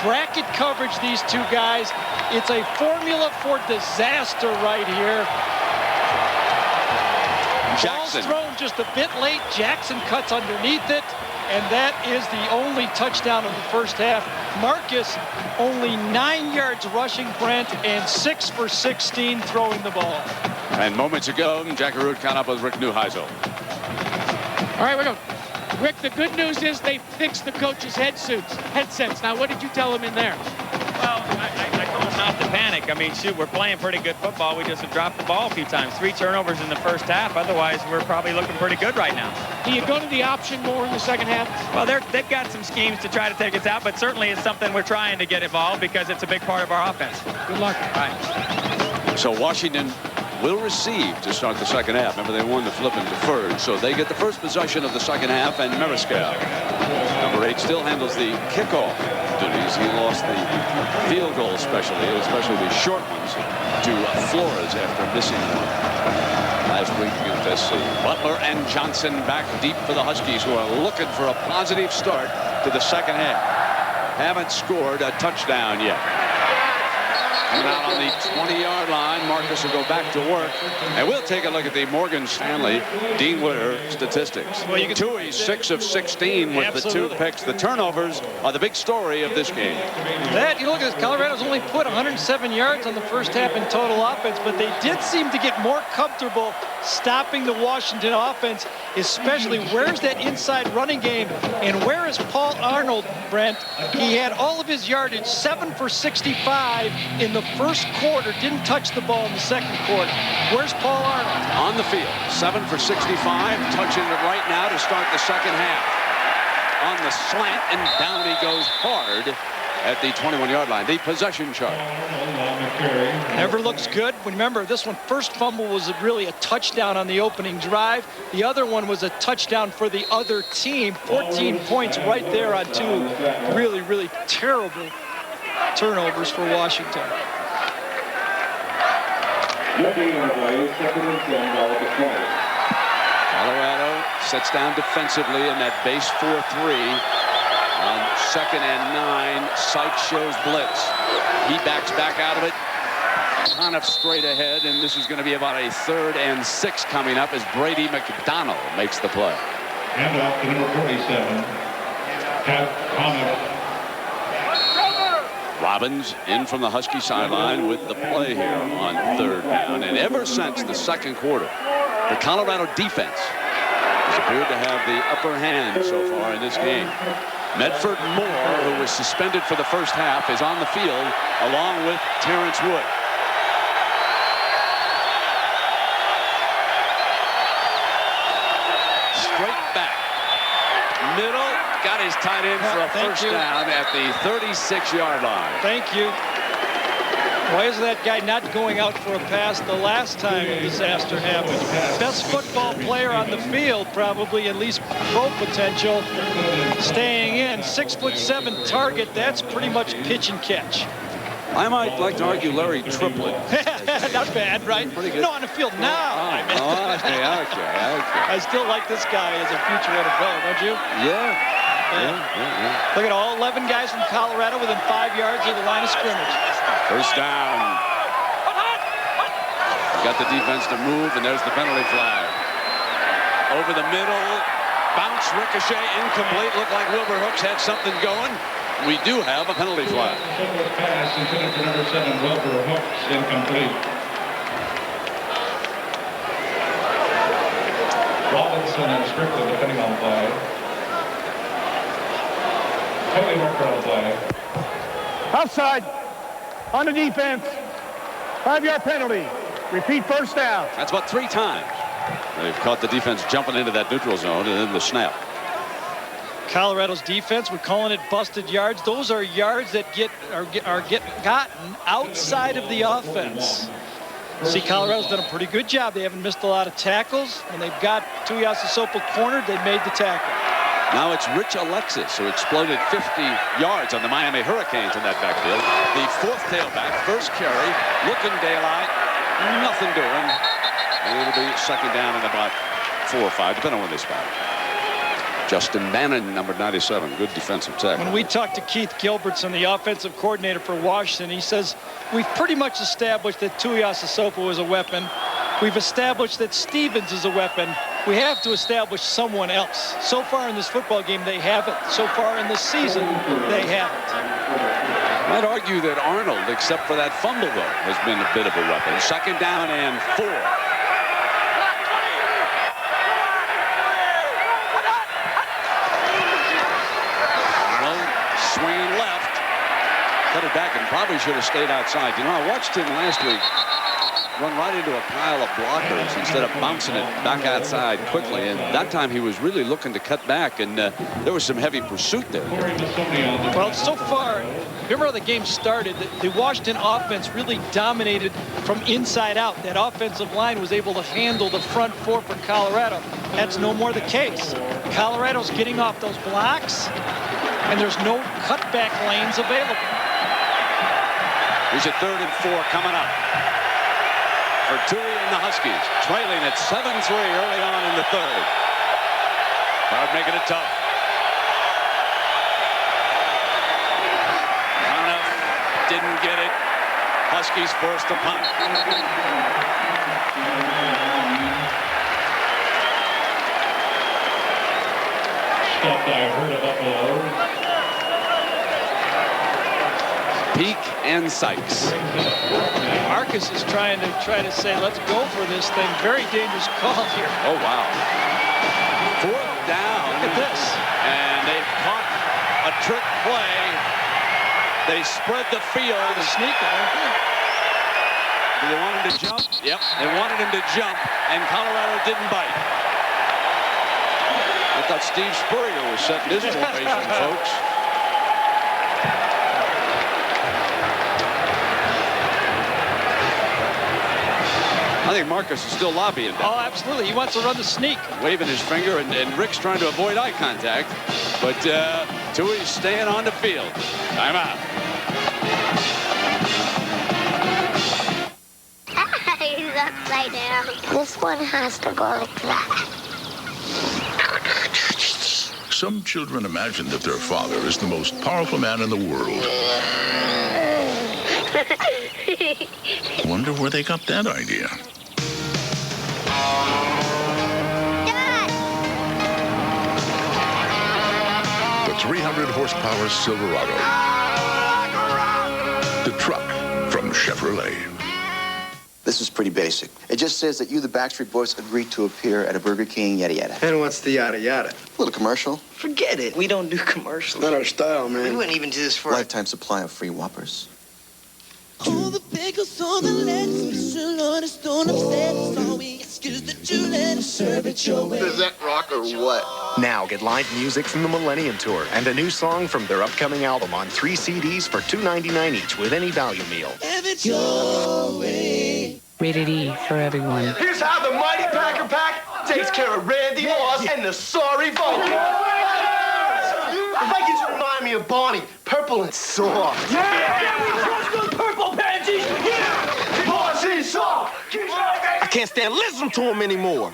Bracket coverage, these 2 guys. It's a formula for disaster right here. Jackson. Ball's thrown just a bit late. Jackson cuts underneath it. And that is the only touchdown of the first half. Marcus only 9 yards rushing, Brent, and 6 for 16 throwing the ball. And moments ago, Jack Arute caught up with Rick Neuheisel. All right, we go. Rick, the good news is they fixed the coaches' headsets. Now, what did you tell them in there? Well, I told them not to panic. I mean, shoot, we're playing pretty good football. We just have dropped the ball a few times. 3 turnovers in the first half. Otherwise, we're probably looking pretty good right now. Do you go to the option more in the second half? Well, they've got some schemes to try to take us out, but certainly it's something we're trying to get involved because it's a big part of our offense. Good luck. All right. So Washington will receive to start the second half. Remember, they won the flip and deferred, so they get the first possession of the second half, and Mariscal, number 8, still handles the kickoff duties. He lost the field goal especially the short ones, to Flores after missing one last week against SC. Butler and Johnson back deep for the Huskies, who are looking for a positive start to the second half. Haven't scored a touchdown yet. And out on the 20-yard line, Marcus will go back to work. And we'll take a look at the Morgan Stanley Dean Witter statistics. Well, you can Tui, 6 of 16 with Absolutely. the 2 picks. The turnovers are the big story of this game. You look at this, Colorado's only put 107 yards on the first half in total offense, but they did seem to get more comfortable stopping the Washington offense, especially where's that inside running game, and where is Paul Arnold, Brent? He had all of his yardage, 7 for 65 in the first quarter, didn't touch the ball in the second quarter. Where's Paul Arnold? On the field, 7 for 65, touching it right now to start the second half. On the slant, and down he goes hard at the 21-yard line. The possession chart. Never looks good. Remember, this one, first fumble was really a touchdown on the opening drive. The other one was a touchdown for the other team. 14 points right there on 2 really, really terrible turnovers for Washington. Colorado sets down defensively in that base 4-3. On 2nd and 9, Sykes shows blitz. He backs back out of it, kind of straight ahead, and this is going to be about a 3rd and 6 coming up as Brady McDonald makes the play. Hand off to number 47, Pat Connor. Robbins in from the Husky sideline with the play here on 3rd down. And ever since the second quarter, the Colorado defense has appeared to have the upper hand so far in this game. Medford Moore, who was suspended for the first half, is on the field along with Terrence Wood. Straight back. Middle, got his tight end for a first down at the 36-yard line. Thank you. Why is that guy not going out for a pass the last time a disaster happened? Best football player on the field, probably, at least pro potential, staying in. 6'7" target, that's pretty much pitch and catch. I might like to argue Larry Triplett. Not bad, right? Pretty good. No, on the field now. Okay. I still like this guy as a future NFL, don't you? Yeah. Look at all 11 guys from Colorado within 5 yards of the line of scrimmage. First down. Got the defense to move, and there's the penalty flag. Over the middle, bounce, ricochet, incomplete. Looked like Wilbur Hooks had something going. We do have a penalty flag. Pass intended for number 7, Wilbur Hooks, incomplete. Robinson and Strickland, depending on the play. Penalty marker on the play. Outside, on the defense, 5-yard penalty. Repeat, first down. That's about 3 times. They've caught the defense jumping into that neutral zone, and then the snap. Colorado's defense, we're calling it busted yards. Those are yards that are gotten outside of the offense. See, Colorado's done a pretty good job. They haven't missed a lot of tackles. When they've got Tuiasosopo cornered, they made the tackle. Now it's Rich Alexis, who exploded 50 yards on the Miami Hurricanes in that backfield. The 4th tailback, first carry, looking daylight, nothing doing. And it'll be 2nd down and about 4 or 5, depending on when they spot it. Justin Bannon, number 97, good defensive tackle. When we talked to Keith Gilbertson, the offensive coordinator for Washington, he says, we've pretty much established that Tuiasosopo is a weapon. We've established that Stevens is a weapon. We have to establish someone else. So far in this football game, they haven't. So far in this season, they haven't. I'd argue that Arnold, except for that fumble, though, has been a bit of a weapon. 2nd down and 4. cut it back and probably should have stayed outside. You know, I watched him last week run right into a pile of blockers instead of bouncing it back outside quickly. And that time he was really looking to cut back, and there was some heavy pursuit there. Well, so far, remember how the game started? The Washington offense really dominated from inside out. That offensive line was able to handle the front four for Colorado. That's no more the case. Colorado's getting off those blocks, and there's no cutback lanes available. Here's a 3rd and 4 coming up for Tui and the Huskies, trailing at 7-3 early on in the 3rd. Crowd making it tough. Enough, didn't get it. Huskies forced a punt. Stopped by Herd of Buffalo. Peak and Sykes. Marcus is trying to say, let's go for this thing. Very dangerous call here. Oh, wow. 4th down. Look at this. And they've caught a trick play. They spread the field. Sneaker. Do they want him to jump? Yep, they wanted him to jump, and Colorado didn't bite. I thought Steve Spurrier was setting his formation, folks. I think Marcus is still lobbying that. Oh, absolutely. He wants to run the sneak. Waving his finger, and Rick's trying to avoid eye contact. But Tui's staying on the field. Timeout. He's upside down. This one has to go like that. Some children imagine that their father is the most powerful man in the world. Wonder where they got that idea. The 300 horsepower Silverado. The truck from Chevrolet. This is pretty basic. It just says that you, the Backstreet Boys, agreed to appear at a Burger King, yada yada. And what's the yada yada? A little commercial. Forget it. We don't do commercials. Not our style, man. We wouldn't even do this for lifetime supply of free Whoppers. All the bagels on the lettuce, special orders, don't upset us. All we ask is that you let us serve it your way. Is that rock or what? Now get live music from the Millennium Tour and a new song from their upcoming album on 3 CDs for $2.99 each with any value meal. Have it your way. Rated E for everyone. Here's how the mighty Packer Pack takes care of Randy Moss and the sorry Vulcan. The Vikings remind me of Bonnie, purple and soft. Yeah, we trust those purple pansies. Yeah, Moss is soft. I can't stand listening to him anymore.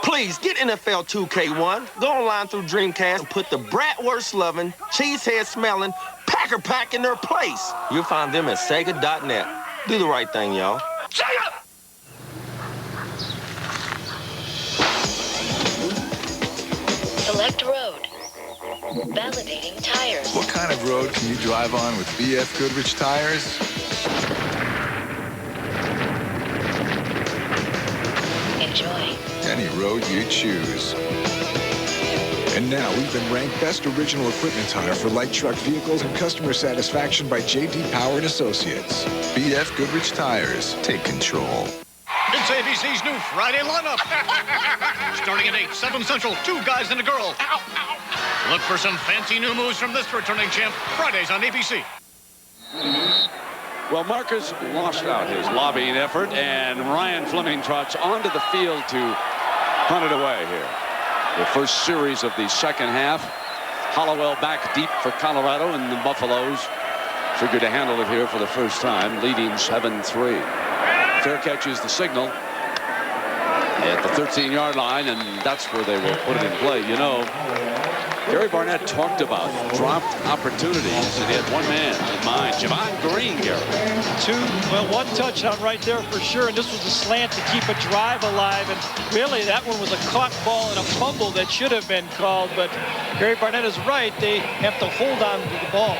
Please, get NFL 2K1, go online through Dreamcast, and put the bratwurst-loving, cheesehead-smelling Packer Pack in their place. You'll find them at Sega.net. Do the right thing, y'all. Sega! Select road. Validating tires. What kind of road can you drive on with BF Goodrich tires? Enjoy. Any road you choose. And now we've been ranked best original equipment tire for light truck vehicles and customer satisfaction by J.D. Power & Associates. BF Goodrich tires. Take control. It's ABC's new Friday lineup. Starting at 8, 7 Central, 2 guys and a girl. Ow, ow. Look for some fancy new moves from this returning champ. Fridays on ABC. Well, Marcus lost out his lobbying effort, and Ryan Fleming trots onto the field to punt it away here. The first series of the second half. Hollowell back deep for Colorado, and the Buffaloes figure to handle it here for the first time, leading 7-3. Fair catch is the signal at the 13-yard line, and that's where they will put it in play. You know, Gary Barnett talked about dropped opportunities, and he had one man in mind, Javon Green, Gary. One touchdown right there for sure, and this was a slant to keep a drive alive, and really that one was a caught ball and a fumble that should have been called, but Gary Barnett is right. They have to hold on to the ball.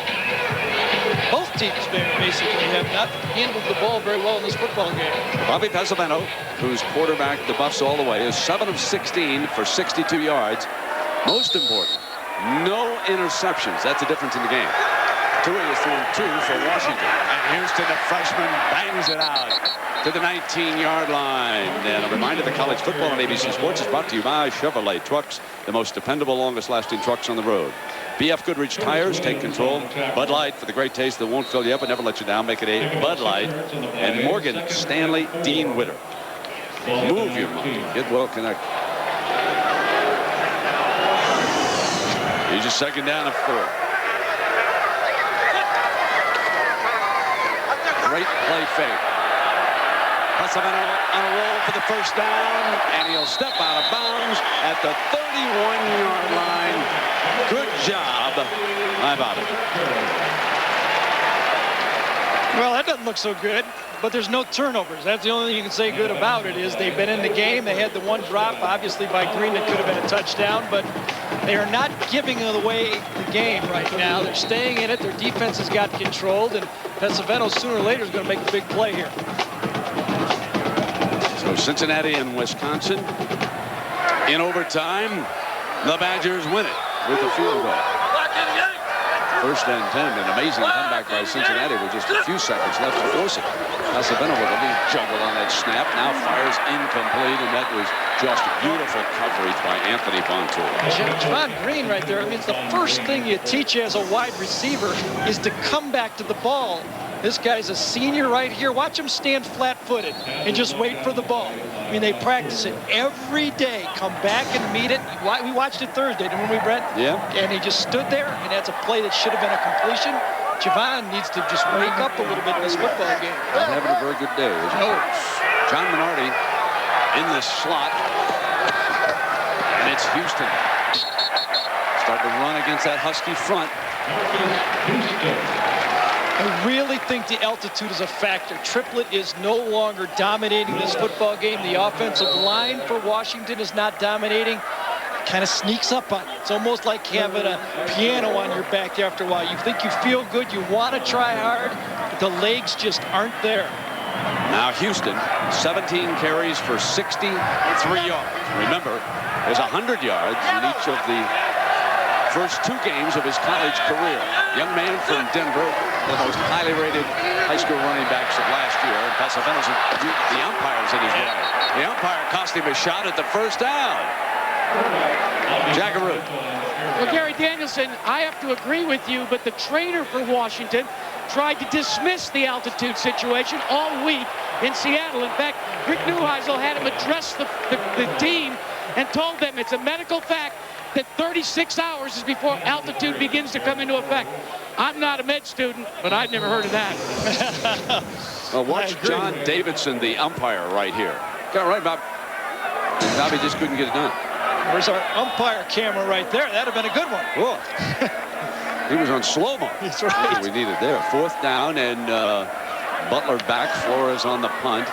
Both teams basically have not handled the ball very well in this football game. Bobby Pesavento, who's quarterbacked the Buffs all the way, is 7 of 16 for 62 yards. Most important, no interceptions. That's the difference in the game. Tui is through 2 for Washington. And Houston, the freshman, bangs it out to the 19-yard line. And a reminder, the college football on ABC Sports is brought to you by Chevrolet Trucks, the most dependable, longest-lasting trucks on the road. BF Goodrich Tires, take control. Bud Light, for the great taste that won't fill you up and never let you down. Make it a Bud Light. And Morgan Stanley Dean Witter. Move your money. Get well connected. He's just second down and 4. Great play fake. Pesavento on a roll for the first down, and he'll step out of bounds at the 31-yard line. Good job by Bobby. Well, that doesn't look so good, but there's no turnovers. That's the only thing you can say good about it is they've been in the game. They had the one drop, obviously, by Green that could have been a touchdown, but they are not giving away the game right now. They're staying in it. Their defense has got controlled, and Pesavento sooner or later is going to make a big play here. So Cincinnati and Wisconsin in overtime. The Badgers win it with a field goal. First and 10, an amazing comeback by Cincinnati with just a few seconds left to force it. Pesavento with a little juggle on that snap. Now fires incomplete, and that was just beautiful coverage by Anthony Bontour. Javon Green right there. I mean, it's the first thing you teach as a wide receiver is to come back to the ball. This guy's a senior right here. Watch him stand flat-footed and just wait for the ball. I mean, they practice it every day. Come back and meet it. We watched it Thursday, didn't we, Brent? Yeah. And he just stood there, and that's a play that should have been a completion. Javon needs to just wake up a little bit in this football game. Not having a very good day, is he? No. John Minardi in the slot. And it's Houston. Starting to run against that Husky front. I really think the altitude is a factor. Triplett is no longer dominating this football game. The offensive line for Washington is not dominating. Kind of sneaks up on you. It's almost like having a piano on your back after a while. You think you feel good, you want to try hard, but the legs just aren't there. Now Houston, 17 carries for 63 yards. Remember, there's 100 yards in each of the first 2 games of his college career. Young man from Denver, the most highly rated high school running backs of last year. And Pesavento's the umpire's in his way. The umpire cost him a shot at the first down. Jackaroo. Well, Gary Danielson, I have to agree with you, but the trainer for Washington tried to dismiss the altitude situation all week in Seattle. In fact, Rick Neuheisel had him address the team and told them it's a medical fact that 36 hours is before altitude begins to come into effect. I'm not a med student, but I've never heard of that. Well, watch John Davidson, the umpire, right here. Got it right, Bob. Bobby just couldn't get it done. Where's our umpire camera right there? That'd have been a good one. Whoa. He was on slow-mo. That's right. We needed there. 4th down, and Butler back. Flores on the punt.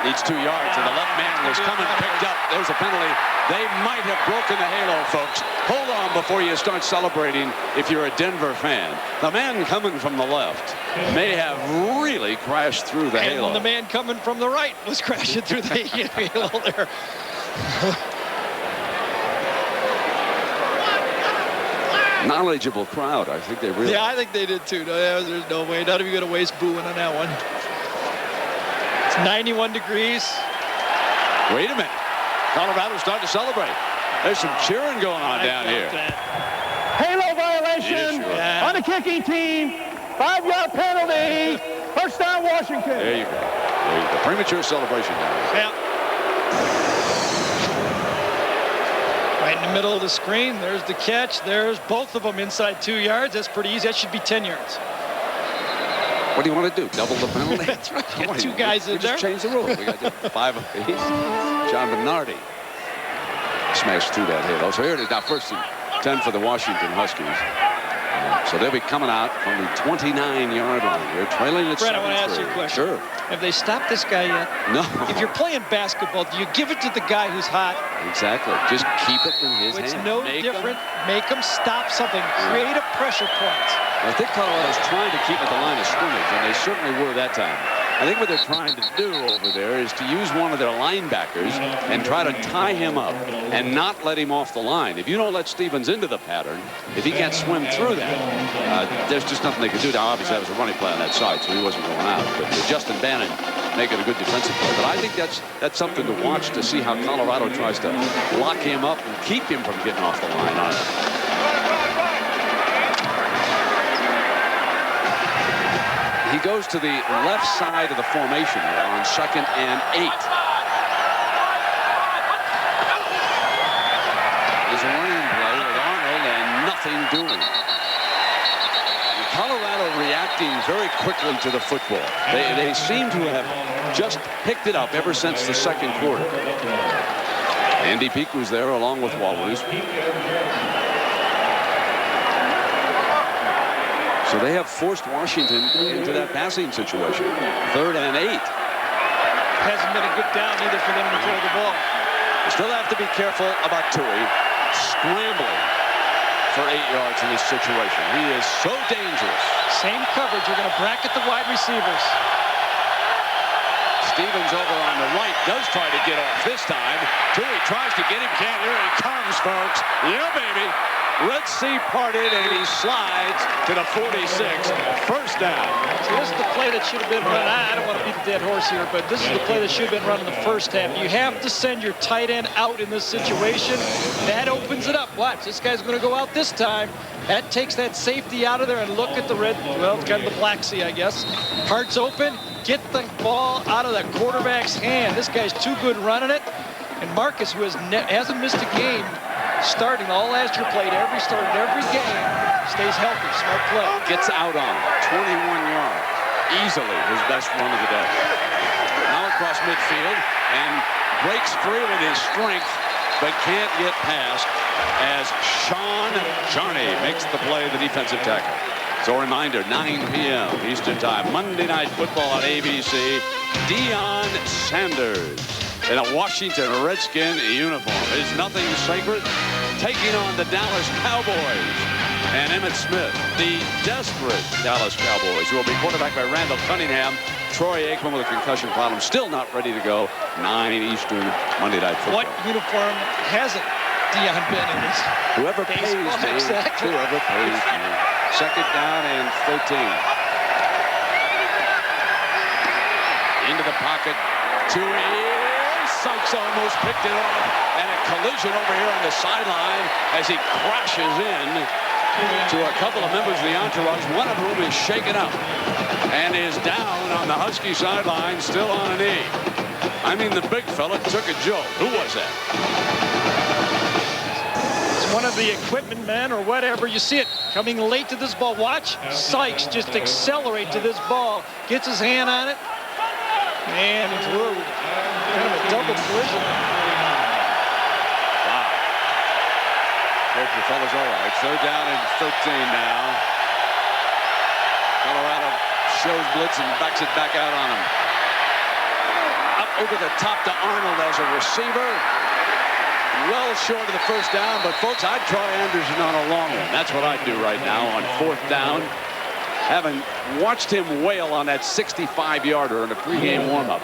Needs 2 yards, and the left man was coming, picked up. There's a penalty. They might have broken the halo, folks. Hold on before you start celebrating if you're a Denver fan. The man coming from the left may have really crashed through the halo. And the man coming from the right was crashing through the halo there. Knowledgeable crowd. I think they really... Yeah, I think they did too. No, there's no way. Not even going to waste booing on that one. It's 91 degrees. Wait a minute. Colorado's starting to celebrate. There's some cheering going on down here. Halo violation on the kicking team. 5-yard penalty. First down, Washington. There you go. There you go. Premature celebration down there. Yeah. Right in the middle of the screen. There's the catch. There's both of them inside 2 yards. That's pretty easy. That should be 10 yards. What do you want to do? Double the penalty? That's right. Get 2 guys in there. Just change the rule. We got 5 apiece. John Minardi smashed through that halo. So here it is now, 1st and 10 for the Washington Huskies. So they'll be coming out from the 29-yard line. They're trailing at 7-3. Brett, I want to ask you a question. Sure. Have they stopped this guy yet? No. If you're playing basketball, do you give it to the guy who's hot? Exactly. Just keep it in his It's hand. no different. Make him stop something. Create a pressure point. I think Colorado's trying to keep at the line of scrimmage, and they certainly were that time. I think what they're trying to do over there is to use one of their linebackers and try to tie him up and not let him off the line. If you don't let Stevens into the pattern, if he can't swim through that, there's just nothing they can do. Now, obviously, that was a running play on that side, so he wasn't going out. But Justin Bannon making a good defensive play. But I think that's something to watch to see how Colorado tries to lock him up and keep him from getting off the line on it. He goes to the left side of the formation here on 2nd and 8. There's a running play with Arnold and nothing doing. Colorado reacting very quickly to the football. They seem to have just picked it up ever since the second quarter. Andy Peak was there along with Wallace. So they have forced Washington into that passing situation. 3rd and 8. Hasn't been a good down either for them to throw the ball. You still have to be careful about Tui scrambling for 8 yards in this situation. He is so dangerous. Same coverage. You're going to bracket the wide receivers. Stevens over on the right does try to get off this time. Tui tries to get him. Can't. Here he comes, folks. Yeah, baby. Red Sea parted, and he slides to the 46. First down. So this is the play that should have been run. I don't want to beat the dead horse here, but this is the play that should have been run in the first half. You have to send your tight end out in this situation. That opens it up. Watch, this guy's going to go out this time. That takes that safety out of there, and look at the red, well, it's kind of the Black Sea, I guess. Hearts open. Get the ball out of the quarterback's hand. This guy's too good running it. And Marcus, who hasn't missed a game, starting all last year, played started every game, stays healthy. Smart play. Gets out on 21 yards. Easily his best run of the day. Now across midfield and breaks free with his strength, but can't get past as Sean Jarney makes the play, the defensive tackle. So a reminder, 9 p.m. Eastern Time, Monday Night Football on ABC. Deion Sanders in a Washington Redskin uniform. Is nothing sacred? Taking on the Dallas Cowboys. And Emmitt Smith, the desperate Dallas Cowboys, who will be quarterbacked by Randall Cunningham. Troy Aikman with a concussion problem, still not ready to go. 9 Eastern, Monday Night Football. What uniform hasn't Deion been in this? Whoever pays me. Exactly. Whoever pays me. 2nd down and 13. Into the pocket. Sykes almost picked it off, and a collision over here on the sideline as he crashes in to a couple of members of the entourage, one of whom is shaken up and is down on the Husky sideline, still on a knee. I mean, the big fella took a joke. Who was that? It's one of the equipment men or whatever. You see it coming late to this ball. Watch Sykes just accelerate to this ball, gets his hand on it, and through. Kind of a double collision. Wow. Hope the fella's all right. 3rd down and 13 now. Colorado shows blitz and backs it back out on him. Up over the top to Arnold as a receiver. Well short of the first down, but folks, I'd try Anderson on a long one. That's what I'd do right now on 4th down. Having watched him wail on that 65-yarder in a pregame warm-up.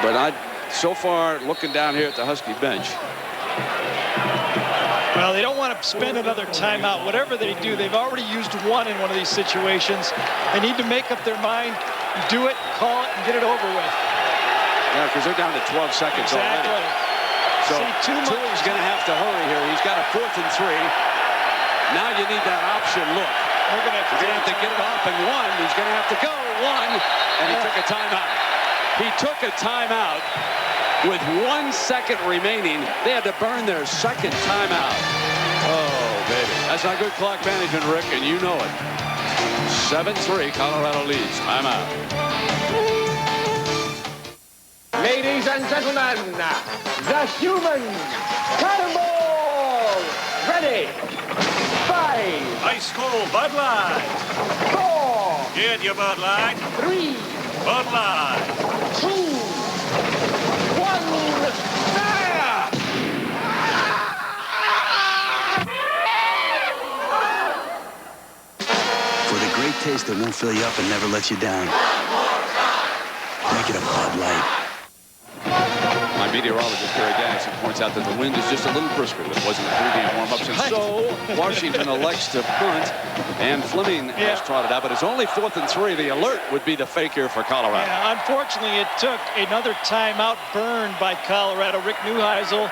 But so far, looking down here at the Husky bench. Well, they don't want to spend another timeout. Whatever they do, they've already used one in one of these situations. They need to make up their mind, do it, call it, and get it over with. Yeah, because they're down to 12 seconds already. So Tui's going to have to hurry here. He's got a 4th and 3. Now you need that option look. They're going to have to get it off and 1. He's going to have to go 1, and he took a timeout. He took a timeout with 1 second remaining. They had to burn their 2nd timeout. Oh, baby. That's not good clock management, Rick, and you know it. 7-3, Colorado leads. Timeout. Ladies and gentlemen, the human cannonball! Ready! 5. Ice cold Bud Light. 4. Get your Bud Light. 3. Bud Light. 2. 1. Fire! For the great great taste that won't fill you up and never let you down. Make it a Bud Light. My meteorologist, Gary Dennison, points out that the wind is just a little brisker than it was in the previous warm-ups. And so Washington elects to punt, and Fleming has trotted out, but it's only 4th and 3. The alert would be the fake here for Colorado. Yeah, unfortunately, it took another timeout burned by Colorado. Rick Neuheisel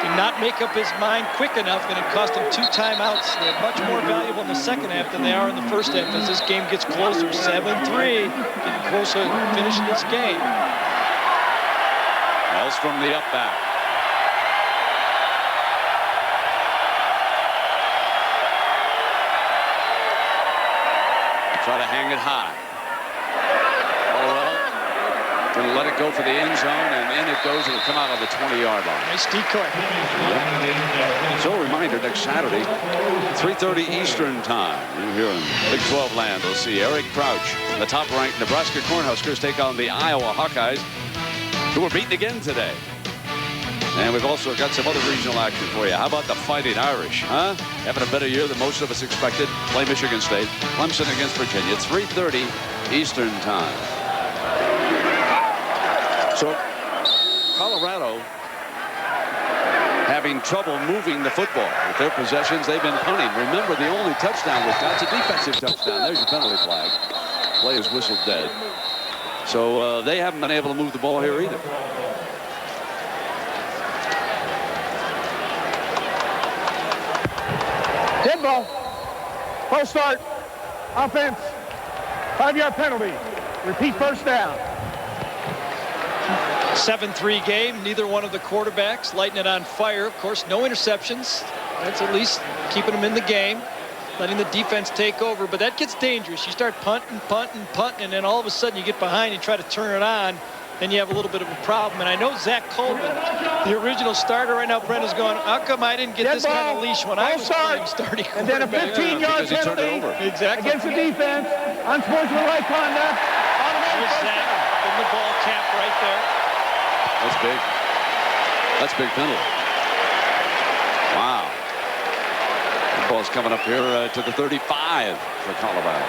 did not make up his mind quick enough, and it cost him 2 timeouts. They're much more valuable in the second half than they are in the first half as this game gets closer. 7-3, getting closer to finishing this game. Wells from the up back. Try to hang it high. Going to let it go for the end zone, and in it goes. It'll come out on the 20-yard line. Nice decoy. So a reminder, next Saturday, 3:30 Eastern time. You're here in Big 12 land. We'll see Eric Crouch, the top-ranked Nebraska Cornhuskers, take on the Iowa Hawkeyes, who were beaten again today. And we've also got some other regional action for you. How about the Fighting Irish, huh? Having a better year than most of us expected. Play Michigan State. Clemson against Virginia. 3:30 Eastern time. So Colorado having trouble moving the football. With their possessions, they've been punting. Remember, the only touchdown was that's a defensive touchdown. There's your penalty flag. Play is whistled dead. So they haven't been able to move the ball here either. Dead ball. False start. Offense. 5-yard penalty. Repeat first down. 7-3 game. Neither one of the quarterbacks lighting it on fire. Of course, no interceptions. That's at least keeping them in the game, letting the defense take over. But that gets dangerous. You start punting, and then all of a sudden you get behind and try to turn it on. Then you have a little bit of a problem. And I know Zach Colvin, the original starter right now, Brent is going, how come I didn't get this kind of leash when I was playing starting and then a 15-yard penalty against the defense. Unsportsmanlike conduct. There's Zach in the ball cap right there. That's big. That's big penalty. Wow. The ball's coming up here to the 35 for Colorado.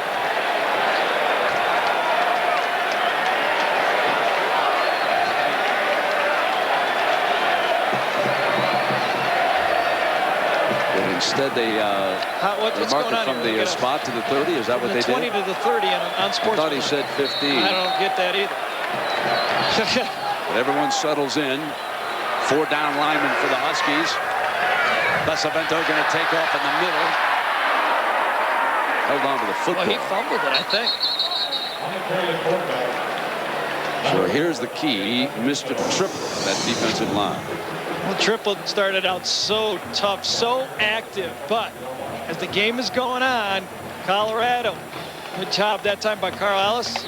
Instead, they mark it from the spot to the 30. Is that what they did? 20 to the 30 on sports. I thought he said 15. I don't get that either. But everyone settles in. 4 down linemen for the Huskies. Pesavento going to take off in the middle. Held on to the football. Well, he fumbled it, I think. So here's the key. Mr. Triple, that defensive line. Well, Triple started out so tough, so active, but as the game is going on, Colorado, good job that time by Carl Ellis,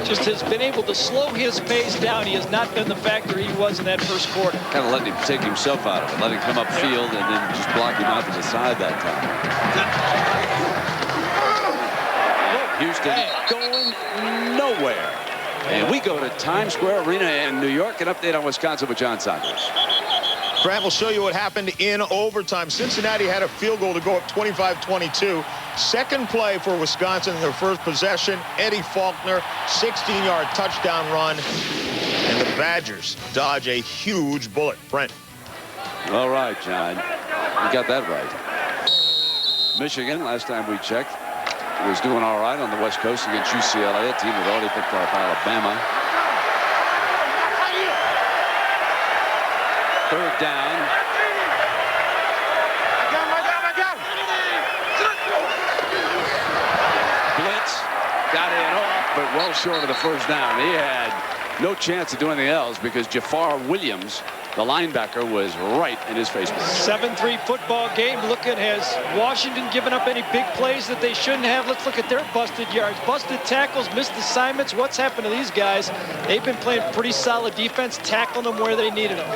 just has been able to slow his pace down. He has not been the factor he was in that first quarter. Kind of letting him take himself out of it, let him come upfield and then just block him out to the side that time. Houston going nowhere. And we go to Times Square Arena in New York. An update on Wisconsin with John Saunders. Brant will show you what happened in overtime. Cincinnati had a field goal to go up 25-22. Second play for Wisconsin in their first possession. Eddie Faulkner, 16-yard touchdown run. And the Badgers dodge a huge bullet. Brent. All right, John. You got that right. Michigan, last time we checked, was doing all right on the West Coast against UCLA, a team that already picked off Alabama. Third down. Blitz got it off, but well short of the first down. He had no chance to do anything else because Jafar Williams, the linebacker, was right in his face. 7-3 football game. Look at, has Washington given up any big plays that they shouldn't have? Let's look at their busted yards, busted tackles, missed assignments. What's happened to these guys? They've been playing pretty solid defense, tackling them where they needed them.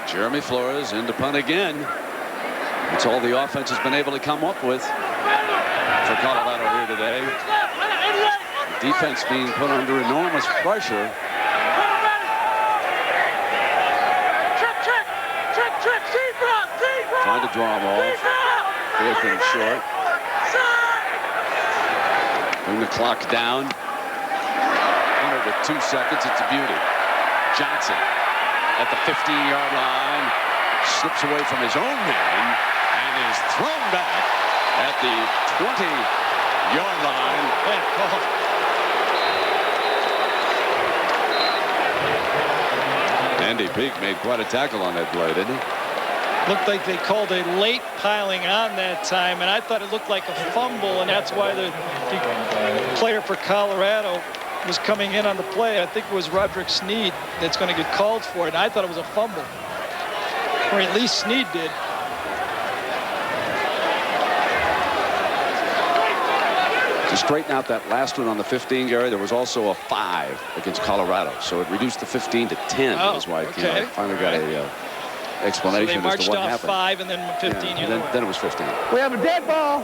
Jeremy Flores into punt again. That's all the offense has been able to come up with for Colorado here today. Defense being put under enormous pressure. Trick, seat block, draw him off. 4th and short. Bring the clock down. 100 with 2 seconds. It's a beauty. Johnson at the 15-yard line. Slips away from his own man and is thrown back at the 20-yard line. Bad call. Andy Peak made quite a tackle on that play, didn't he? Looked like they called a late piling on that time, and I thought it looked like a fumble, and that's why the player for Colorado was coming in on the play. I think it was Roderick Sneed that's going to get called for it. And I thought it was a fumble, or at least Sneed did. To straighten out that last one on the 15-yard, there was also a 5 against Colorado, so it reduced the 15 to 10. That's why I finally got a explanation so they as to what marched happened. off 5 and then 15. Then it was 15. We have a dead ball,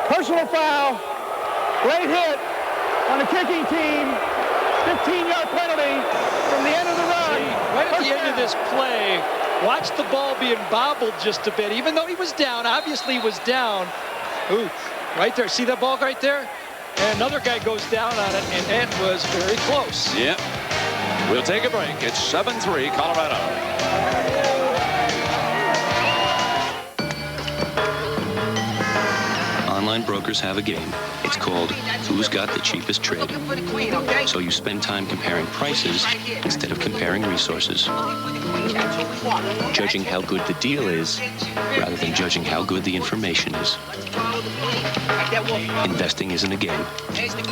personal foul, great hit on the kicking team, 15-yard penalty from the end of the run. Right at the end of this play, watch the ball being bobbled just a bit, even though he was down. Obviously, he was down. Ooh, right there. See that ball right there? And another guy goes down on it, and that was very close. Yep. We'll take a break. It's 7-3 Colorado. Online brokers have a game. It's called Who's Got the Cheapest Trade. So you spend time comparing prices instead of comparing resources. Judging how good the deal is rather than judging how good the information is. Investing isn't a game.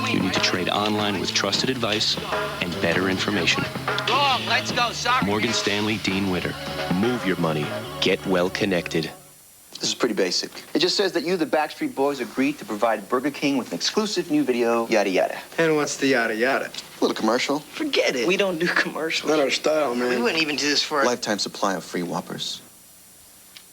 You need to trade online with trusted advice and better information. Let's go, soccer. Morgan Stanley, Dean Witter. Move your money. Get well connected. This is pretty basic. It just says that you, the Backstreet Boys, agreed to provide Burger King with an exclusive new video, yada yada. And what's the yada yada? A little commercial. Forget it. We don't do commercials. Not our style, man. We wouldn't even do this for Lifetime supply of free Whoppers.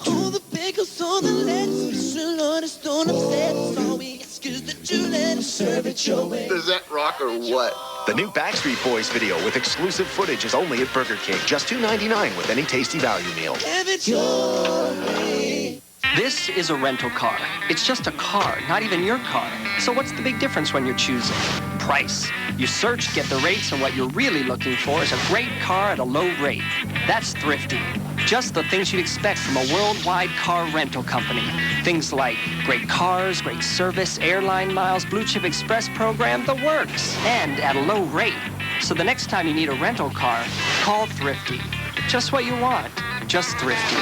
All the bagels on the lettuce, special orders, don't upset us. All we ask is that you let us serve it your way. Does that rock or what? The new Backstreet Boys video with exclusive footage is only at Burger King. Just $2.99 with any tasty value meal. Have it your way. This is a rental car. It's just a car, not even your car. So what's the big difference when you're choosing? Price. You search, get the rates, and what you're really looking for is a great car at a low rate. That's Thrifty. Just the things you'd expect from a worldwide car rental company. Things like great cars, great service, airline miles, Blue Chip Express program, the works. And at a low rate. So the next time you need a rental car, call Thrifty. Just what you want. Just Thrifty.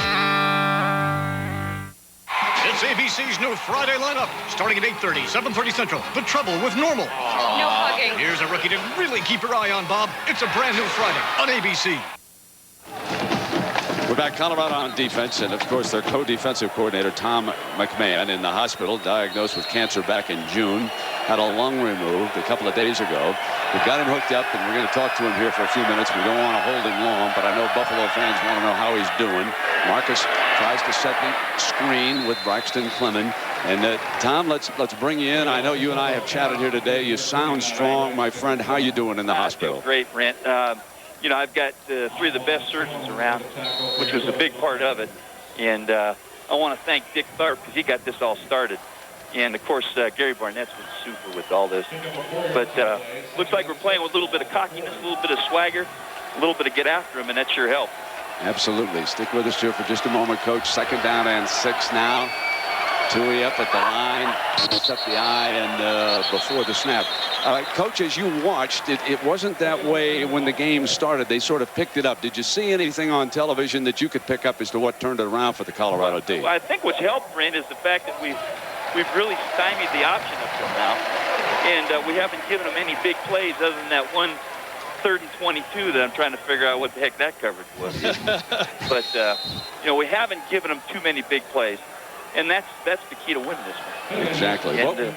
It's ABC's new Friday lineup, starting at 8:30, 7:30 Central. The Trouble with Normal. No hugging. Here's a rookie to really keep your eye on, Bob. It's a brand new Friday on ABC. We're back. Colorado on defense, and of course their co-defensive coordinator Tom McMahon in the hospital, diagnosed with cancer back in June, had a lung removed a couple of days ago. We've got him hooked up, and we're going to talk to him here for a few minutes. We don't want to hold him long, but I know Buffalo fans want to know how he's doing. Marcus tries to set the screen with Braxton Clement. And Tom, let's bring you in. I know you and I have chatted here today. You sound strong, my friend. How you doing in the hospital? Great, Brent. You know, I've got 3 of the best surgeons around, which was a big part of it. And I want to thank Dick Tharp because he got this all started. And, of course, Gary Barnett's been super with all this. But looks like we're playing with a little bit of cockiness, a little bit of swagger, a little bit of get after him, and that's your help. Absolutely. Stick with us here for just a moment, Coach. 2nd down and 6 now. Tui up at the line, puts up the eye, and before the snap. Coach, as you watched, it wasn't that way when the game started. They sort of picked it up. Did you see anything on television that you could pick up as to what turned it around for the Colorado D? Well, I think what's helped, Brent, is the fact that we've really stymied the option up till now. And we haven't given them any big plays other than that one 3rd and 22 that I'm trying to figure out what the heck that coverage was. But, you know, we haven't given them too many big plays. And that's the key to winning this one. Exactly. And,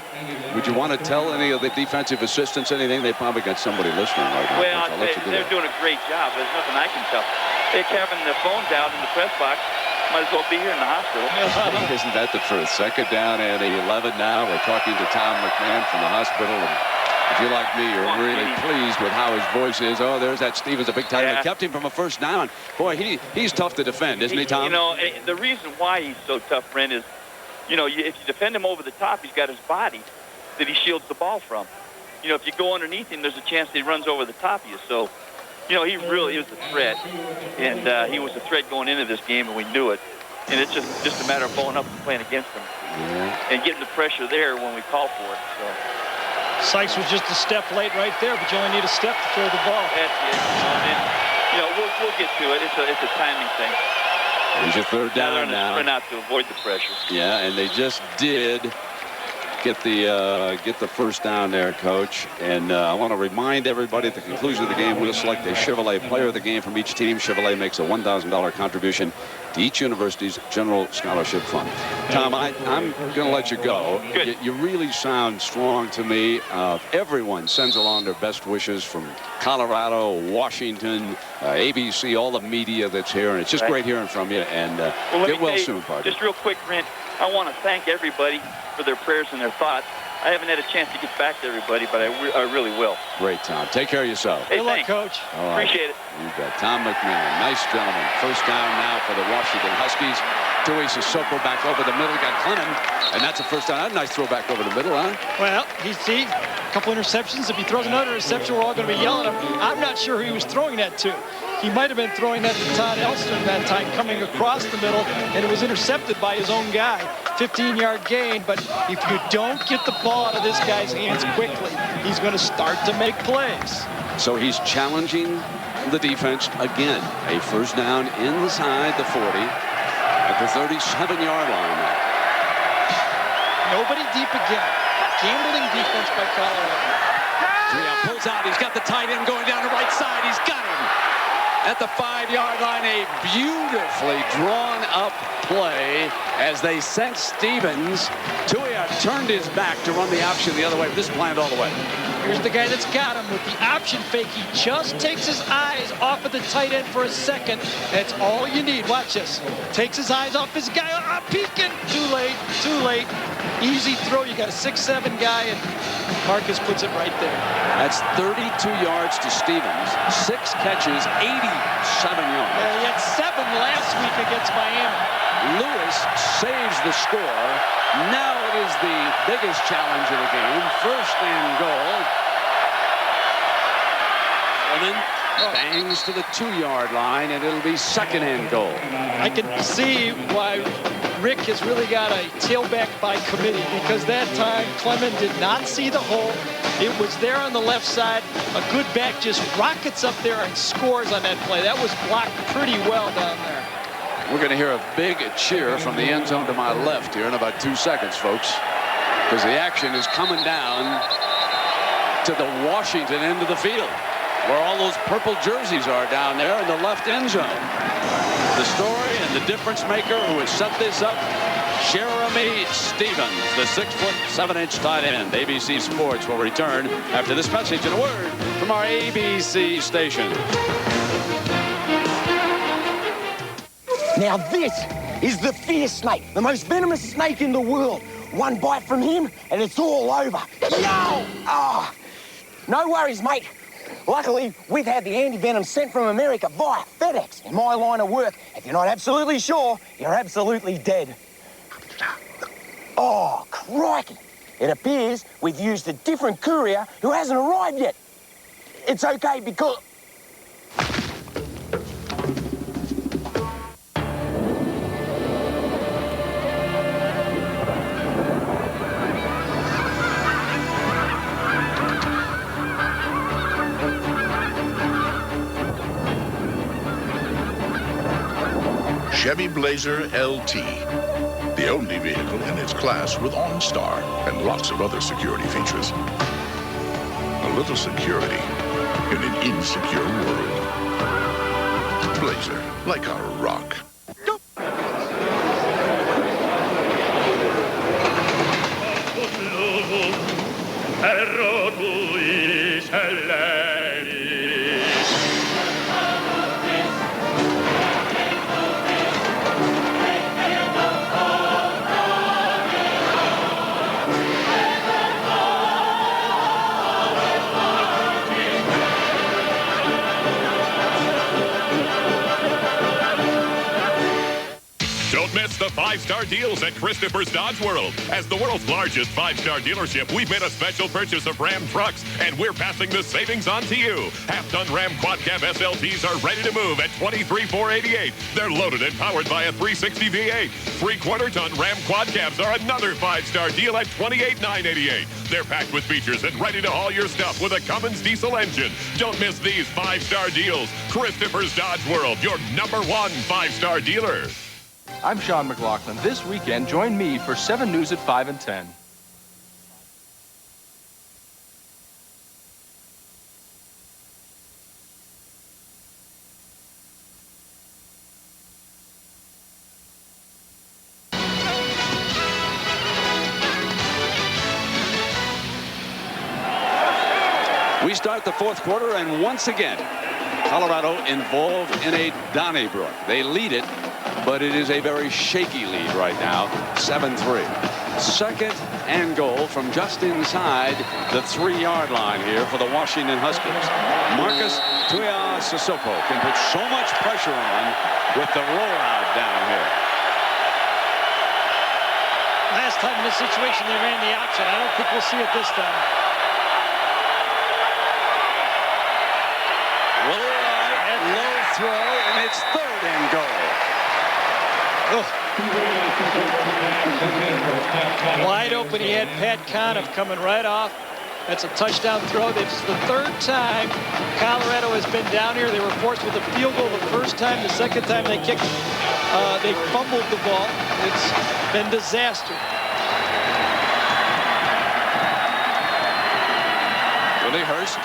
would you want to tell any of the defensive assistants anything? They probably got somebody listening right now. Well, they're doing a great job. There's nothing I can tell. They're having the phones out in the press box. Might as well be here in the hospital. Isn't that the truth? 2nd down and 11 now. We're talking to Tom McMahon from the hospital. And If you're like me, you're really pleased with how his voice is. Oh, there's that Stevens, a big tight end. Yeah. It kept him from a first down. Boy, he's tough to defend, isn't he, Tom? You know, the reason why he's so tough, Brent, is, you know, if you defend him over the top, he's got his body that he shields the ball from. You know, if you go underneath him, there's a chance that he runs over the top of you. So, you know, he really is a threat. And he was a threat going into this game, and we knew it. And it's just a matter of blowing up and playing against him. Yeah. And getting the pressure there when we call for it. So. Sykes was just a step late right there, but you only need a step to throw the ball. That's it. You know, we'll get to it. It's a timing thing. He's a third down now. Sprint out to avoid the pressure. Yeah, and they just did get the first down there, Coach. And I want to remind everybody at the conclusion of the game, we'll select a Chevrolet player of the game from each team. Chevrolet makes a $1,000 contribution to each university's general scholarship fund. Tom, I'm going to let you go. You really sound strong to me. Everyone sends along their best wishes from Colorado, Washington, ABC, all the media that's here. And it's just great hearing from you. And get well soon, partner. Just real quick, Brent, I want to thank everybody for their prayers and their thoughts. I haven't had a chance to get back to everybody, but I really will. Great, Tom. Take care of yourself. Hey, good luck, Coach. All right. Appreciate it. You bet. Tom McMillan, nice gentleman. First down now for the Washington Huskies. Tui Sissoko back over the middle. Got Clinton, and that's a first down. That's a nice throw back over the middle, huh? Well, a couple interceptions. If he throws another interception, we're all going to be yelling at him. I'm not sure who he was throwing that to. He might have been throwing that to Todd Elston that time, coming across the middle, and it was intercepted by his own guy. 15-yard gain, but if you don't get the ball out of this guy's hands quickly, he's going to start to make plays. So he's challenging the defense again. A first down inside the 40 at the 37-yard line now. Nobody deep again. Gambling defense by Colorado. Pulls out. He's got the tight end going down the right side. He's got him at the 5-yard line. A beautifully drawn up play as they sent Stevens. Tuia turned his back to run the option the other way. This planned all the way. Here's the guy that's got him with the option fake. He just takes his eyes off of the tight end for a second. That's all you need. Watch this. Takes his eyes off his guy. Peeking. Too late. Easy throw. You got a 6'7" guy, and Marcus puts it right there. That's 32 yards to Stevens. 6 catches, 87 yards. He had 7 last week against Miami. Lewis saves the score. Now it is the biggest challenge of the game. First and goal. And then bangs to the 2-yard line, and it'll be second and goal. I can see why Rick has really got a tailback by committee, because that time Clement did not see the hole. It was there on the left side. A good back just rockets up there and scores on that play. That was blocked pretty well down there. We're going to hear a big cheer from the end zone to my left here in about 2 seconds, folks, because the action is coming down to the Washington end of the field, where all those purple jerseys are down there in the left end zone. The story and the difference maker who has set this up, Jeremy Stevens, the 6'7" tight end. ABC Sports will return after this message and a word from our ABC station. Now this is the fear snake, the most venomous snake in the world. One bite from him and it's all over. Yo! Oh, no worries, mate. Luckily, we've had the anti-venom sent from America via FedEx. In my line of work, if you're not absolutely sure, you're absolutely dead. Oh, crikey. It appears we've used a different courier who hasn't arrived yet. It's okay because... Chevy Blazer LT, the only vehicle in its class with OnStar and lots of other security features. A little security in an insecure world. Blazer, like our rock. Don't miss the 5-star deals at Christopher's Dodge World. As the world's largest 5-star dealership, we've made a special purchase of Ram trucks, and we're passing the savings on to you. Half-ton Ram Quad Cab SLTs are ready to move at $23,488. They're loaded and powered by a 360 V8. 3/4-ton Ram Quad Cabs are another 5-star deal at $28,988. They're packed with features and ready to haul your stuff with a Cummins diesel engine. Don't miss these 5-star deals. Christopher's Dodge World, your #1 5-star dealer. I'm Sean McLaughlin. This weekend, join me for 7 News at 5 and 10. We start the fourth quarter, and once again, Colorado involved in a Donnybrook. They lead it, but it is a very shaky lead right now, 7-3. Second and goal from just inside the 3-yard line here for the Washington Huskies. Marcus Tuiasosopo can put so much pressure on with the rollout down here. Last time in this situation, they ran the option. I don't think we'll see it this time. Low throw, and it's third and goal. Wide open, he had Pat Conniff coming right off. That's a touchdown throw. It's the third time Colorado has been down here. They were forced with a field goal the first time. The second time they kicked, they fumbled the ball. It's been disaster. Willie Hurst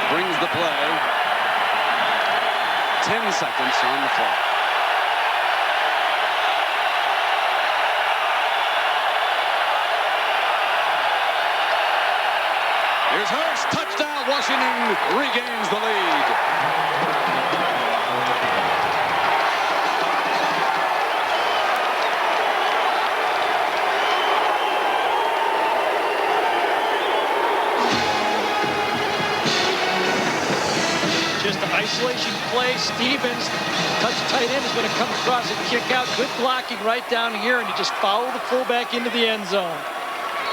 brings the play. 10 seconds on the clock. Here's Hurst. Touchdown. Washington regains the lead. Just an isolation play. Stevens, touch tight end, is going to come across and kick out. Good blocking right down here, and you just follow the fullback into the end zone.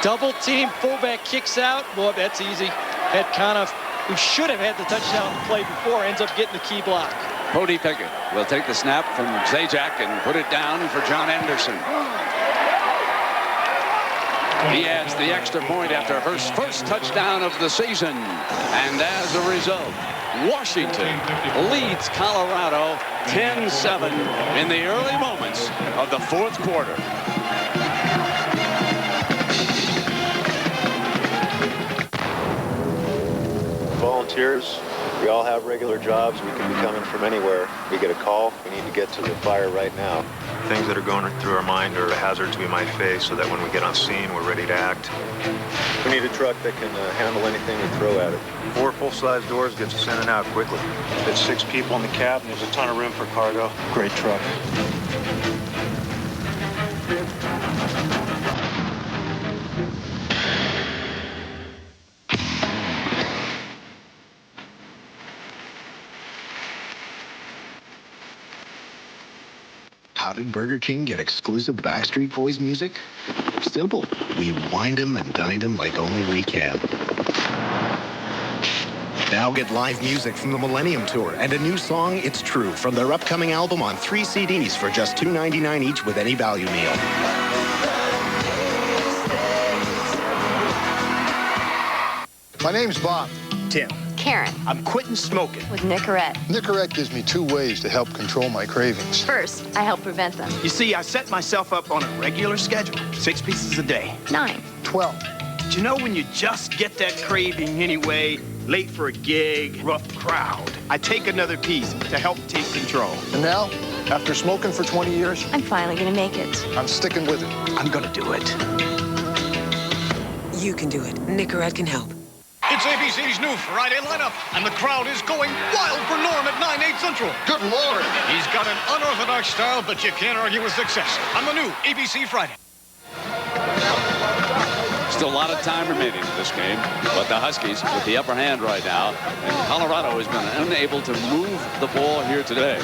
Double team, fullback kicks out. Boy, that's easy. Pat Conniff, who should have had the touchdown play before, ends up getting the key block. Cody Pickett will take the snap from Zajac and put it down for John Anderson. He adds the extra point after Hurst's first touchdown of the season. And as a result, Washington leads Colorado 10-7 in the early moments of the fourth quarter. Volunteers, we all have regular jobs. We can be coming from anywhere. We get a call, we need to get to the fire right now. Things that are going through our mind are the hazards we might face so that when we get on scene, we're ready to act. We need a truck that can handle anything we throw at it. 4 full-size doors gets us in and out quickly. It's 6 people in the cab and there's a ton of room for cargo. Great truck. How did Burger King get exclusive Backstreet Boys music? Simple. We wind them and dine them like only we can. Now get live music from the Millennium Tour and a new song, It's True, from their upcoming album on 3 CDs for just $2.99 each with any value meal. My name's Bob. Tim. Karen. I'm quitting smoking. With Nicorette. Nicorette gives me 2 ways to help control my cravings. First, I help prevent them. You see, I set myself up on a regular schedule. 6 pieces a day. 9. 12. But you know when you just get that craving anyway, late for a gig, rough crowd, I take another piece to help take control. And now, after smoking for 20 years, I'm finally gonna make it. I'm sticking with it. I'm gonna do it. You can do it. Nicorette can help. It's ABC's new Friday lineup, and the crowd is going wild for Norm at 9/8 Central. Good Lord! He's got an unorthodox style, but you can't argue with success on the new ABC Friday. Still a lot of time remaining in this game, but the Huskies with the upper hand right now. And Colorado has been unable to move the ball here today.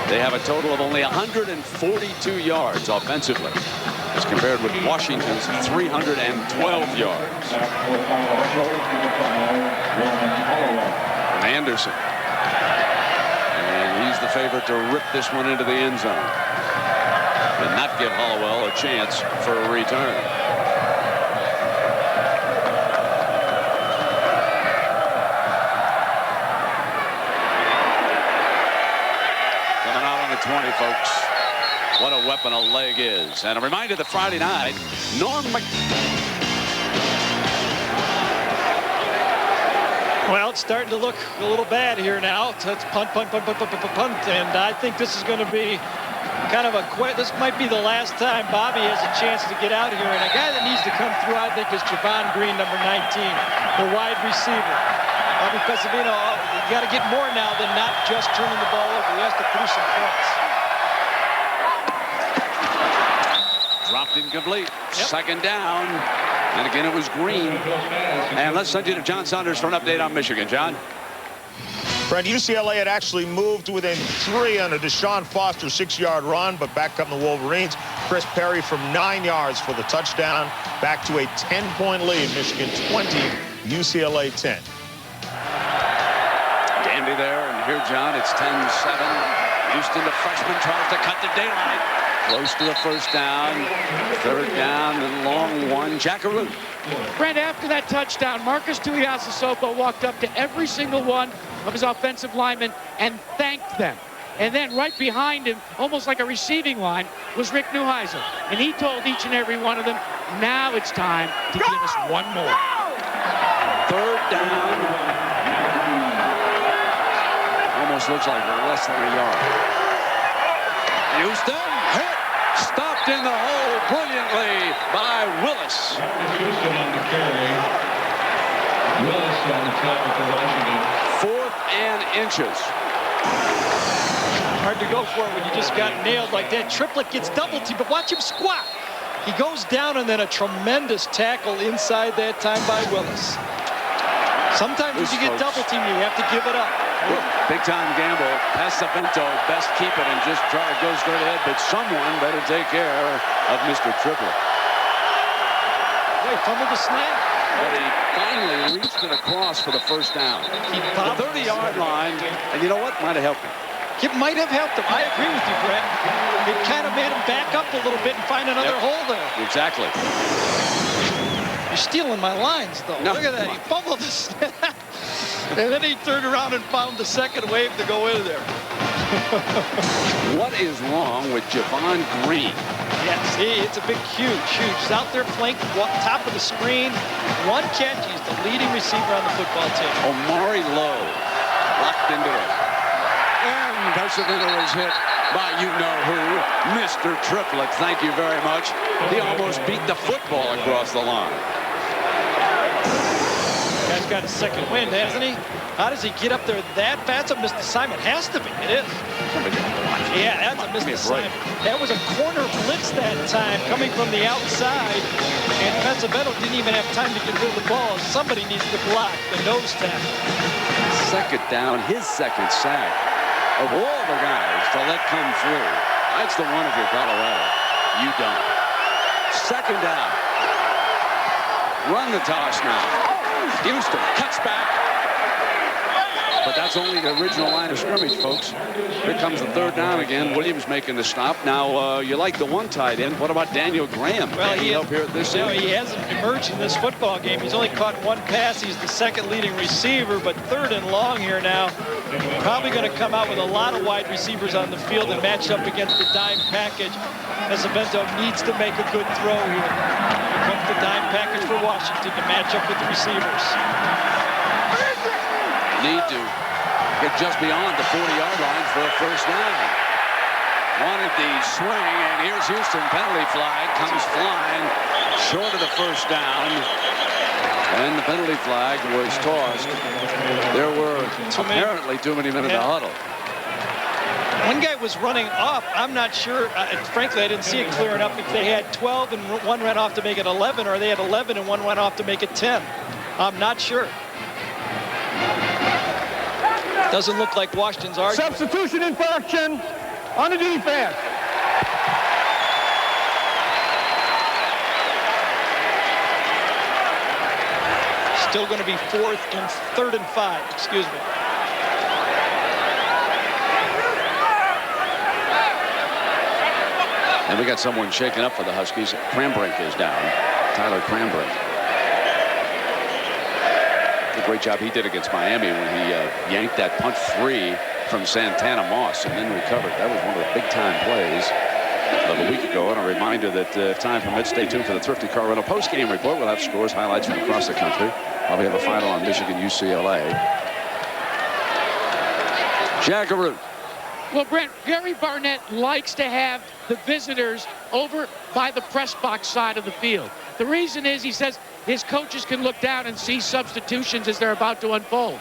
They have a total of only 142 yards offensively, as compared with Washington's 312 yards. And Anderson. And he's the favorite to rip this one into the end zone and not give Hollowell a chance for a return. Coming out on the 20, folks. What a weapon a leg is. And a reminder that Friday night, Well, it's starting to look a little bad here now. It's punt, punt, punt, punt, punt, punt, punt. And I think this is going to be kind of this might be the last time Bobby has a chance to get out here. And a guy that needs to come through, I think, is Javon Green, number 19, the wide receiver. Bobby Pesavino, you got to get more now than not just turning the ball over. He has to produce some points. Dropped incomplete. Yep. Second down. And again, it was Green. And let's send you to John Saunders for an update on Michigan. John? Fred, UCLA had actually moved within 3 on a Deshaun Foster 6-yard run, but back come the Wolverines. Chris Perry from 9 yards for the touchdown. Back to a 10-point lead. Michigan 20, UCLA 10. Dandy there, and here, John, it's 10-7. Houston, the freshman, tries to cut the daylight. Close to the first down. Third down and long one. Jackaroo. Brent, after that touchdown, Marcus Tuiasosopo walked up to every single one of his offensive linemen and thanked them. And then right behind him, almost like a receiving line, was Rick Neuheisel. And he told each and every one of them, now it's time to give us one more. Third down. Almost looks like less than a yard. Houston hit. Stopped in the hole brilliantly by Willis. Houston on the carry. Willis on the tackle for Washington. 4th and inches. Hard to go for it when you just got nailed like that. Triplett gets double teamed, but watch him squat. He goes down, and then a tremendous tackle inside that time by Willis. Sometimes when you get double teamed, you have to give it up. Big time gamble. Pesavento best keep it and just try to go straight ahead, but someone better take care of Mr. Triplett. He fumbled the snap. But he finally reached it across for the first down. The 30-yard line, and you know what? Might have helped him. It might have helped him. I agree with you, Brett. It kind of made him back up a little bit and find another hole there. Exactly. You're stealing my lines, though. No. Look at that. He fumbled the snap. And then he turned around and found the second wave to go in there. What is wrong with Javon Green? Yes, it's a big, huge. He's out there flanked, top of the screen. One catch. He's the leading receiver on the football team. Omari Lowe locked into it. And Pesavento is hit by you-know-who, Mr. Triplett. Thank you very much. He almost beat the football across the line. Guy's got a second wind, hasn't he? How does he get up there that fast? A missed assignment. Has to be. It is. Yeah, that's a missed assignment. That was a corner blitz that time coming from the outside. And Pesavento didn't even have time to get rid of the ball. Somebody needs to block the nose tackle. Second down, his second sack. Of all the guys to let come through, that's the one if you're Colorado. You don't. Second down. Run the toss now. Houston cuts back. But that's only the original line of scrimmage, folks. Here comes the third down again. Williams making the stop. Now, you like the one tight end. What about Daniel Graham? Well, he up here at this end? He hasn't emerged in this football game. He's only caught one pass. He's the second leading receiver, but third and long here now. Probably going to come out with a lot of wide receivers on the field and match up against the dime package. Pesavento needs to make a good throw here. Here comes the dime package for Washington to match up with the receivers. Need to get just beyond the 40-yard line for a first down. Wanted the swing, and here's Houston. Penalty flag comes flying short of the first down. And the penalty flag was tossed. There were apparently too many men in the huddle. One guy was running up. I'm not sure. Frankly, I didn't see it clear enough if they had 12 and one ran off to make it 11, or they had 11 and one went off to make it 10. I'm not sure. Doesn't look like Washington's argument. Substitution infraction on the defense. Still going to be 4th and 3rd and 5. Excuse me. And we got someone shaken up for the Huskies. Cranbrink is down. Tyler Cranbrink. A great job he did against Miami when he yanked that punt free from Santana Moss and then recovered. That was one of the big-time plays of a week ago. And a reminder that if time permits, stay tuned for the Thrifty Car Rental post-game report. We'll have scores, highlights from across the country. While we have a final on Michigan UCLA. Jackaroo. Well, Brent, Gary Barnett likes to have the visitors over by the press box side of the field. The reason is, he says, his coaches can look down and see substitutions as they're about to unfold.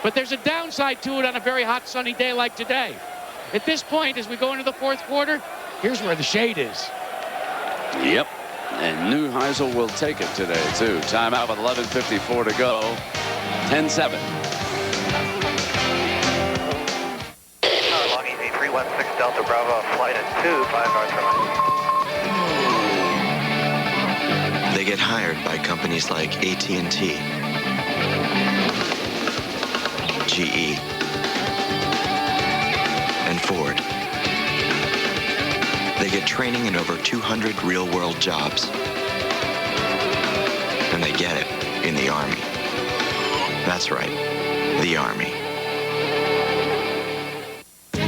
But there's a downside to it on a very hot, sunny day like today. At this point, as we go into the 4th quarter, here's where the shade is. Yep. And Neuheisel will take it today, too. Timeout with 11:54 to go. 10-7. Long Easy 316 Delta Bravo, flight at 2, 5 north from. They get hired by companies like AT&T, GE, and Ford. They get training in over 200 real-world jobs. And they get it in the Army. That's right, the Army.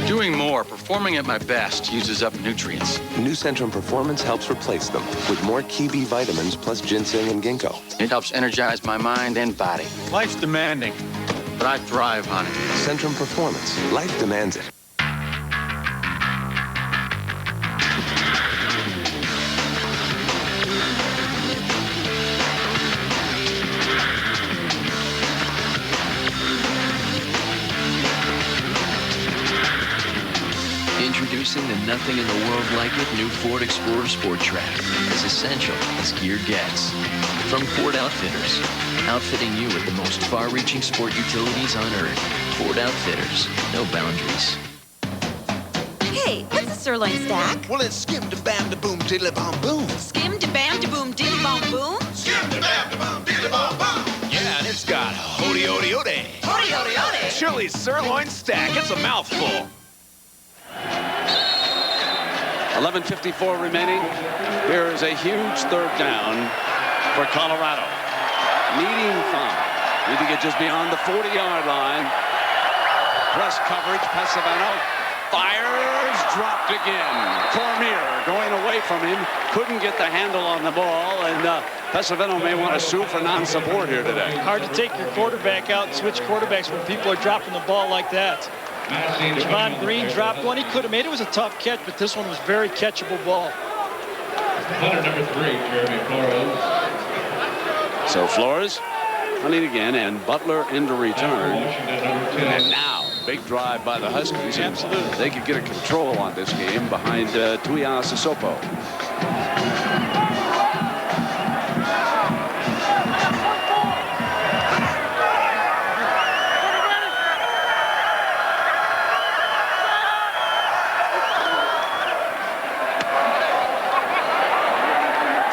Doing more, performing at my best, uses up nutrients. New Centrum Performance helps replace them with more key B vitamins plus ginseng and ginkgo. It helps energize my mind and body. Life's demanding, but I thrive on it. Centrum Performance. Life demands it. Introducing the nothing in the world like it new Ford Explorer Sport Track. As essential as gear gets. From Ford Outfitters. Outfitting you with the most far-reaching sport utilities on Earth. Ford Outfitters. No boundaries. Hey, what's a sirloin stack? Well, it's skim-da-bam-da-boom diddly-bom-boom. Skim-da-bam-da-boom diddly-bom-boom? Skim-da-bam-da-boom diddly-bom-boom. Yeah, and it's got hody-hody-ody. Hody-hody-hody. Chili sirloin stack. It's a mouthful. 11:54 remaining. Here is a huge 3rd down for Colorado. Needing 5. Need to get just beyond the 40-yard line. Press coverage. Pesavento fires. Dropped again. Cormier going away from him. Couldn't get the handle on the ball. And Pesavento may want to sue for non-support here today. Hard to take your quarterback out and switch quarterbacks when people are dropping the ball like that. Javon Green dropped one. He could have made it. It was a tough catch, but this one was very catchable ball. Punter number 3, Jeremy Flores. So Flores hunting again, and Butler into return. And now, big drive by the Huskies. Absolutely. They could get a control on this game behind Tuiasosopo.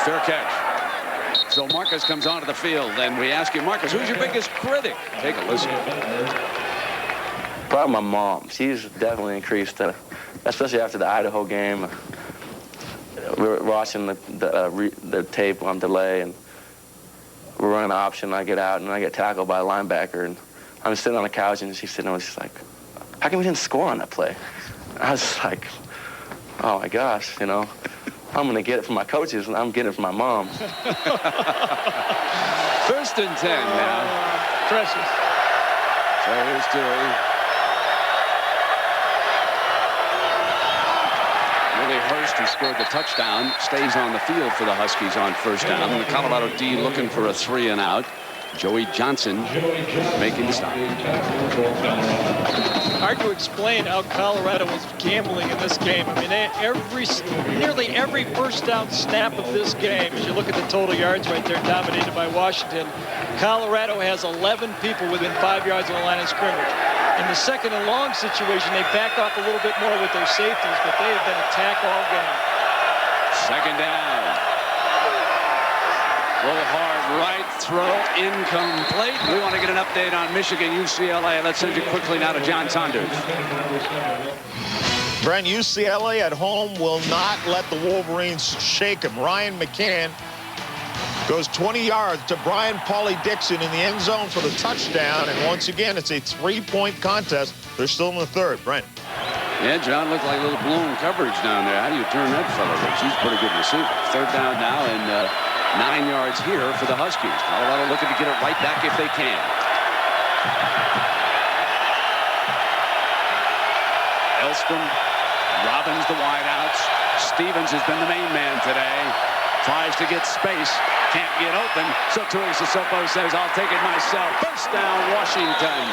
Fair catch. So Marcus comes onto the field, and we ask you, Marcus, who's your biggest critic? Take a listen. Probably my mom. She's definitely increased, especially after the Idaho game. We were watching the tape on delay, and we're running an option. I get out, and I get tackled by a linebacker, and I'm sitting on the couch, and she's sitting there, she's like, how come we didn't score on that play? I was like, oh, my gosh, you know. I'm going to get it from my coaches, and I'm getting it from my mom. 1st and 10 now. Precious. So here's Dewey. Willie Hurst, who scored the touchdown, stays on the field for the Huskies on 1st down. The Colorado D looking for a 3 and out. Joey Johnson making the stop. Hard to explain how Colorado was gambling in this game. I mean, nearly every first down snap of this game, as you look at the total yards right there, dominated by Washington, Colorado has 11 people within 5 yards of the line of scrimmage. In the second and long situation, they back off a little bit more with their safeties, but they have been attacked all game. Second down. Little hard right throw, incomplete. We want to get an update on Michigan, UCLA. Let's send you quickly now to John Saunders. Brent, UCLA at home will not let the Wolverines shake them. Ryan McCann goes 20 yards to Brian Pauly-Dixon in the end zone for the touchdown. And once again, it's a 3-point contest. They're still in the third. Brent. Yeah, John looked like a little blown coverage down there. How do you turn that fella loose? He's a pretty good receiver. Third down now and 9 yards here for the Huskies. Colorado looking to get it right back if they can. Elstrom, Robbins the wideouts. Stevens has been the main man today. Tries to get space. Can't get open. So Tui Sissoko says, I'll take it myself. First down, Washington.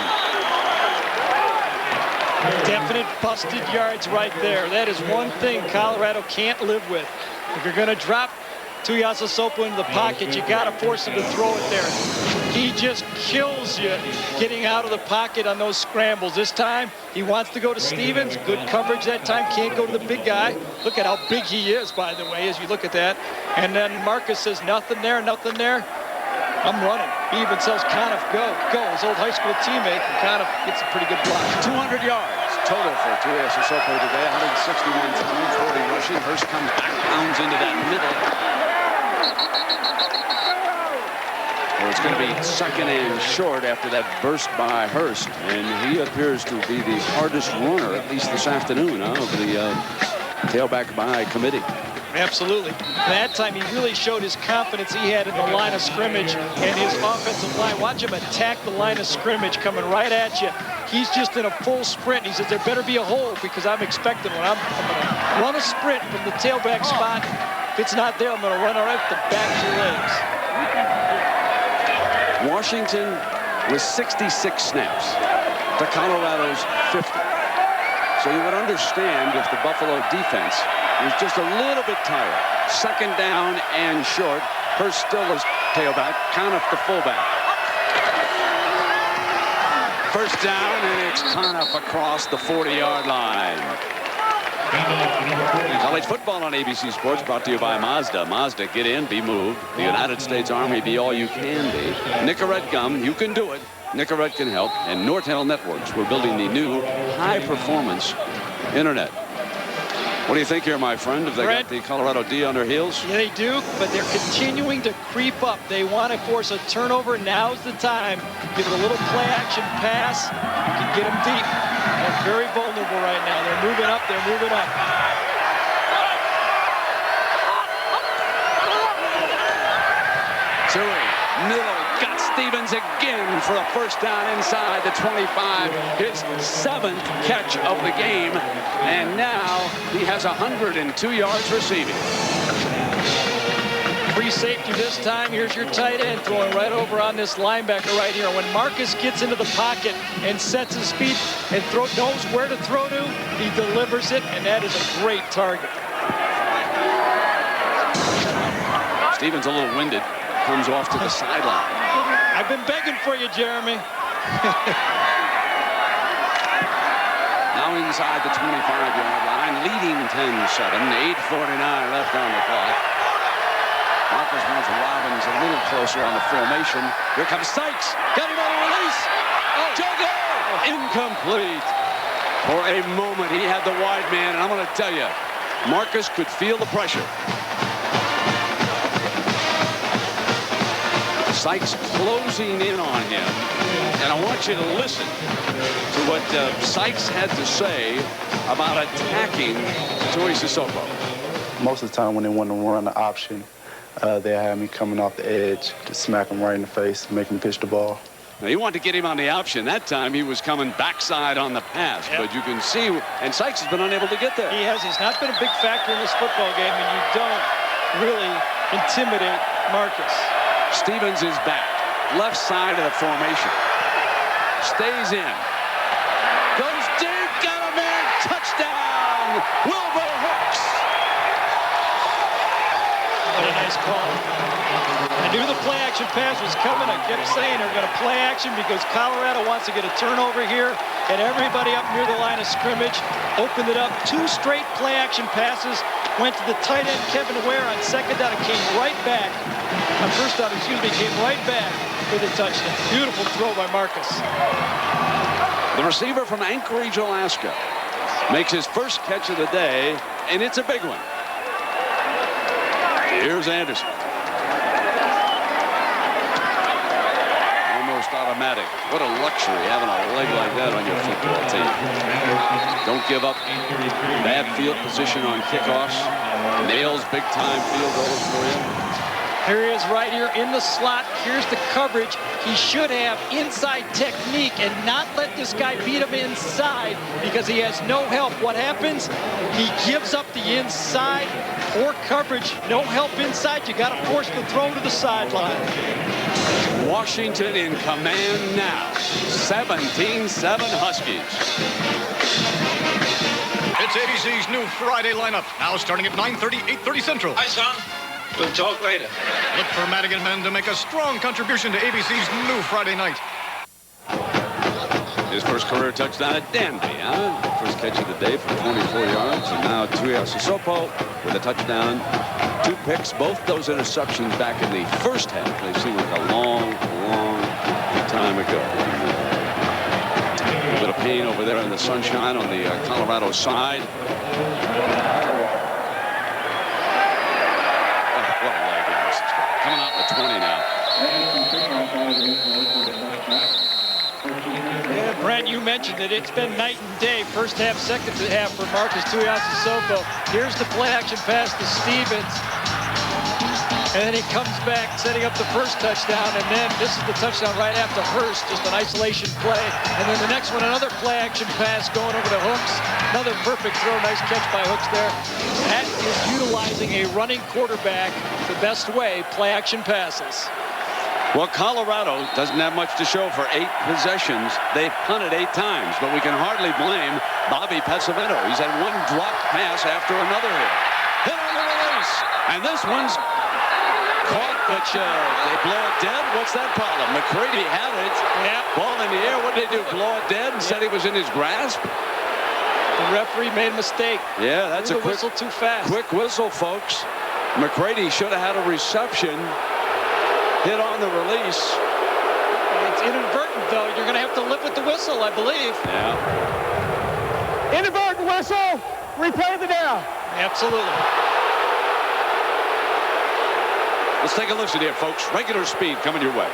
Definite busted yards right there. That is one thing Colorado can't live with. If you're going to drop Tuiasosopo into the pocket, you got to force him to throw it there. He just kills you getting out of the pocket on those scrambles. This time, he wants to go to Stevens. Good coverage that time. Can't go to the big guy. Look at how big he is, by the way, as you look at that. And then Marcus says, nothing there, nothing there. I'm running. He even tells Conniff, go, go. His old high school teammate, and Conniff gets a pretty good block. 200 yards total for Tuiasosopo today. 161 times, 40 rushing. Hurst comes back, pounds into that middle. Well, it's going to be second and short after that burst by Hurst, and he appears to be the hardest runner, at least this afternoon, of the tailback by committee. Absolutely. That time he really showed his confidence he had in the line of scrimmage and his offensive line. Watch him attack the line of scrimmage coming right at you. He's just in a full sprint. He says there better be a hole because I'm expecting one. I'm going to run a sprint from the tailback spot. If it's not there, I'm going to run right up the back of your legs. Washington with 66 snaps to Colorado's 50. So you would understand if the Buffalo defense was just a little bit tired. Second down and short. Hurst still is tailback. Conniff the fullback. First down, and it's Conniff across the 40-yard line. College football on ABC Sports brought to you by Mazda. Mazda, get in, be moved. The United States Army, be all you can be. Nicorette gum, you can do it. Nicorette can help. And Nortel Networks, we're building the new high-performance internet. What do you think here, my friend? Have they got the Colorado D on their heels? Yeah, they do, but they're continuing to creep up. They want to force a turnover. Now's the time. Give it a little play-action pass. You can get them deep. They're very vulnerable right now. They're moving up. They're moving up. Tui, middle, got Stevens again for a first down inside the 25. His 7th catch of the game. And now he has 102 yards receiving. Free safety this time. Here's your tight end throwing right over on this linebacker right here. When Marcus gets into the pocket and sets his feet and knows where to throw to, he delivers it, and that is a great target. Stevens a little winded. Comes off to the sideline. I've been begging for you, Jeremy. Now inside the 25-yard line, leading 10-7, 8:49 left on the clock. Marcus wants Robbins a little closer on the formation. Here comes Sykes. Got him on a release. Jogo! Incomplete. For a moment, he had the wide man, and I'm going to tell you, Marcus could feel the pressure. Sykes closing in on him. And I want you to listen to what Sykes had to say about attacking Tui Sissoko. Most of the time when they want to run the option, they have me coming off the edge to smack him right in the face, make him pitch the ball. Now, he wanted to get him on the option. That time he was coming backside on the pass. Yep. But you can see, and Sykes has been unable to get there. He has. He's not been a big factor in this football game, and you don't really intimidate Marcus. Stevens is back. left side of the formation. Stays in. Goes deep, got him in, touchdown, Wilbur Hooks. What a nice call. I knew the play action pass was coming. I kept saying they're going to play action because Colorado wants to get a turnover here. And everybody up near the line of scrimmage opened it up. 2 straight play action passes. Went to the tight end, Kevin Ware, on second down. It came right back. On first down, came right back for the touchdown. Beautiful throw by Marcus. The receiver from Anchorage, Alaska, makes his first catch of the day, and it's a big one. Here's Anderson. Almost automatic. What a luxury having a leg like that on your football team. Don't give up. Bad field position on kickoffs. Nails big-time field goals for you. Here he is right here in the slot. Here's the coverage. He should have inside technique and not let this guy beat him inside because he has no help. What happens? He gives up the inside. Poor coverage. No help inside. You got to force the throw to the sideline. Washington in command now. 17-7 Huskies. It's ABC's new Friday lineup. Now starting at 9:30, 8:30 Central. Hi, son. We'll talk later. Look for Madigan men to make a strong contribution to ABC's new Friday night. His first career touchdown at Danby, huh? First catch of the day for 24 yards. And now Tuiasosopo with a touchdown. 2 picks, both those interceptions back in the first half. They seem like a long time ago. A bit of pain over there in the sunshine on the Colorado side. Coming out the 20 now. Yeah, Brent, you mentioned it. It's been night and day. First half, second half for Marcus Tuiasosopo. Here's the play action pass to Stevens. And then he comes back, setting up the first touchdown. And then this is the touchdown right after Hurst, just an isolation play. And then the next one, another play action pass going over to Hooks. Another perfect throw. Nice catch by Hooks there. That is utilizing a running quarterback the best way, play action passes. Well, Colorado doesn't have much to show for 8 possessions. They've punted 8 times, but we can hardly blame Bobby Pesavento. He's had 1 dropped pass after another hit. Hit on the release. And this one's caught, but they blow it dead. What's that problem? McCready had it. Yeah. Ball in the air. What did they do? Blow it dead and said he was in his grasp? The referee made a mistake. Yeah, that's a quick whistle too fast. Quick whistle, folks. McCready should have had a reception. Hit on the release. It's inadvertent, though. You're going to have to live with the whistle, I believe. Yeah. Inadvertent whistle. Replay the down. Absolutely. Let's take a listen here, folks. Regular speed coming your way.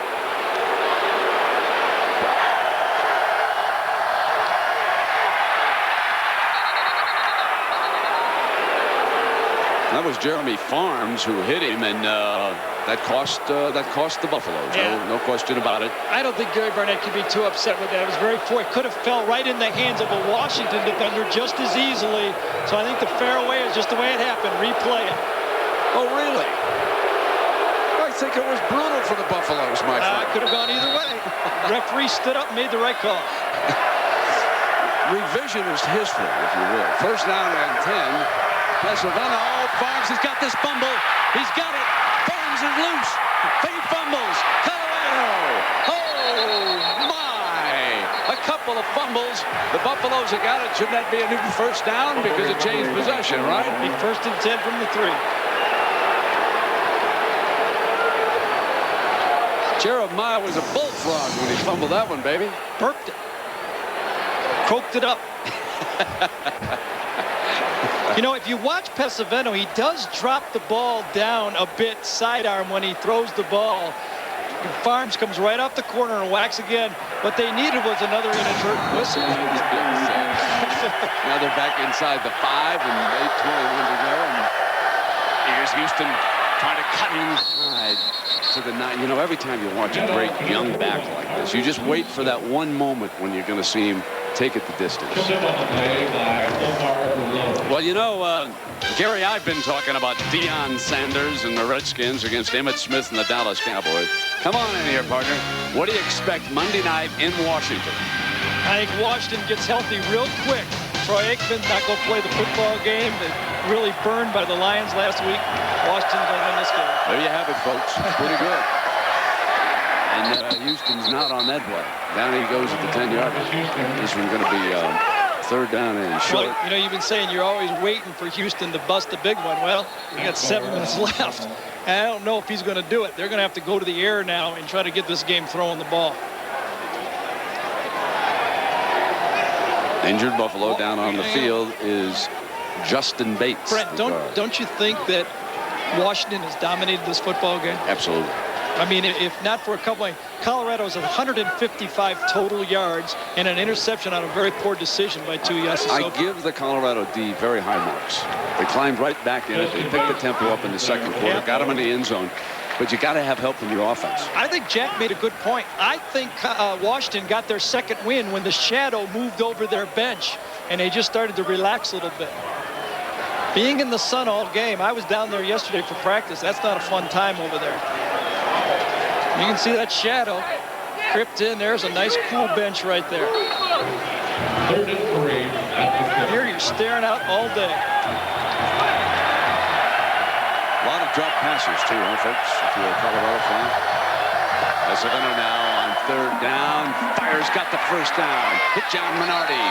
That was Jeremy Farms who hit him, and that cost the Buffaloes. Yeah. No question about it. I don't think Gary Barnett could be too upset with that. It was very poor. It could have fell right in the hands of a Washington defender just as easily. So I think the fair way is just the way it happened. Replay it. Oh, really? I think it was brutal for the Buffaloes, my friend. It could have gone either way. Referee stood up and made the right call. Revisionist history, if you will. First down and 10. Pesavento, Farms has got this fumble. He's got it. Farms is loose. He fumbles. Colorado. Oh, my. A couple of fumbles. The Buffaloes have got it. Shouldn't that be a new first down because it changed possession, right? Be first and 10 from the 3. Jeremiah was a bullfrog when he fumbled that one, baby. Burped it. Croaked it up. You know, if you watch Pesavento, he does drop the ball down a bit sidearm when he throws the ball. And Farms comes right off the corner and whacks again. What they needed was another inadvertent whistle. Now they're back inside the 5 and 8:21 to go. And here's Houston trying to cut inside to the 9. You know, every time you watch a great young back like this, you just wait for that one moment when you're going to see him take it the distance. Well, you know, Gary, I've been talking about Deion Sanders and the Redskins against Emmitt Smith and the Dallas Cowboys. Come on in here, partner. What do you expect Monday night in Washington? I think Washington gets healthy real quick. Troy Aikman not going to play the football game. They really burned by the Lions last week. Washington's going to win this game. There you have it, folks. Pretty good. And Houston's not on that play. Down he goes at the 10-yard line. This one's going to be third down and short. Well, you know, you've been saying you're always waiting for Houston to bust the big one. Well, we got 7 minutes left. And I don't know if he's going to do it. They're going to have to go to the air now and try to get this game throwing the ball. Injured Buffalo down on the field is Justin Bates. Brent, don't you think that Washington has dominated this football game? Absolutely. I mean, if not for a couple, Colorado's at 155 total yards and an interception on a very poor decision by Tuiasosopo. I give the Colorado D very high marks. They climbed right back in it. They picked the tempo up in the second quarter, got them in the end zone. But you got to have help from your offense. I think Jack made a good point. I think Washington got their second win when the shadow moved over their bench and they just started to relax a little bit. Being in the sun all game, I was down there yesterday for practice. That's not a fun time over there. You can see that shadow crept in. There's a nice cool bench right there. Here you're staring out all day. A lot of drop passes too, huh, folks, if you're a Colorado fan. Pesavento now on third down. Fires got the first down. Hit John Minardi.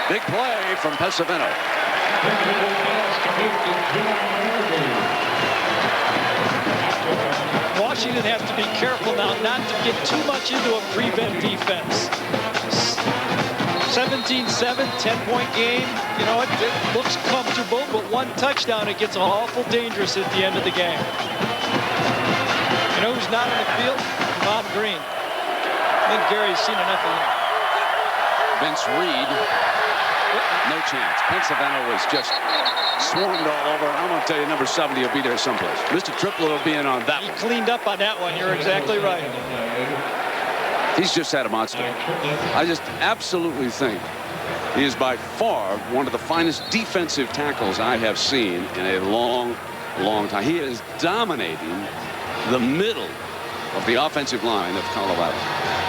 Big play from Pesavento. Washington has to be careful now not to get too much into a prevent defense. 17-7, 10-point game. You know, it looks comfortable, but one touchdown, it gets awful dangerous at the end of the game. You know who's not on the field? Bob Green. I think Gary's seen enough of him. Vince Reed, no chance. Pesavento was just swarmed all over. I'm going to tell you, number 70 will be there someplace. Mr. Triplett will be in on that one. He cleaned up on that one. You're exactly right. He's just had a monster. I just absolutely think he is by far one of the finest defensive tackles I have seen in a long, long time. He is dominating the middle of the offensive line of Colorado.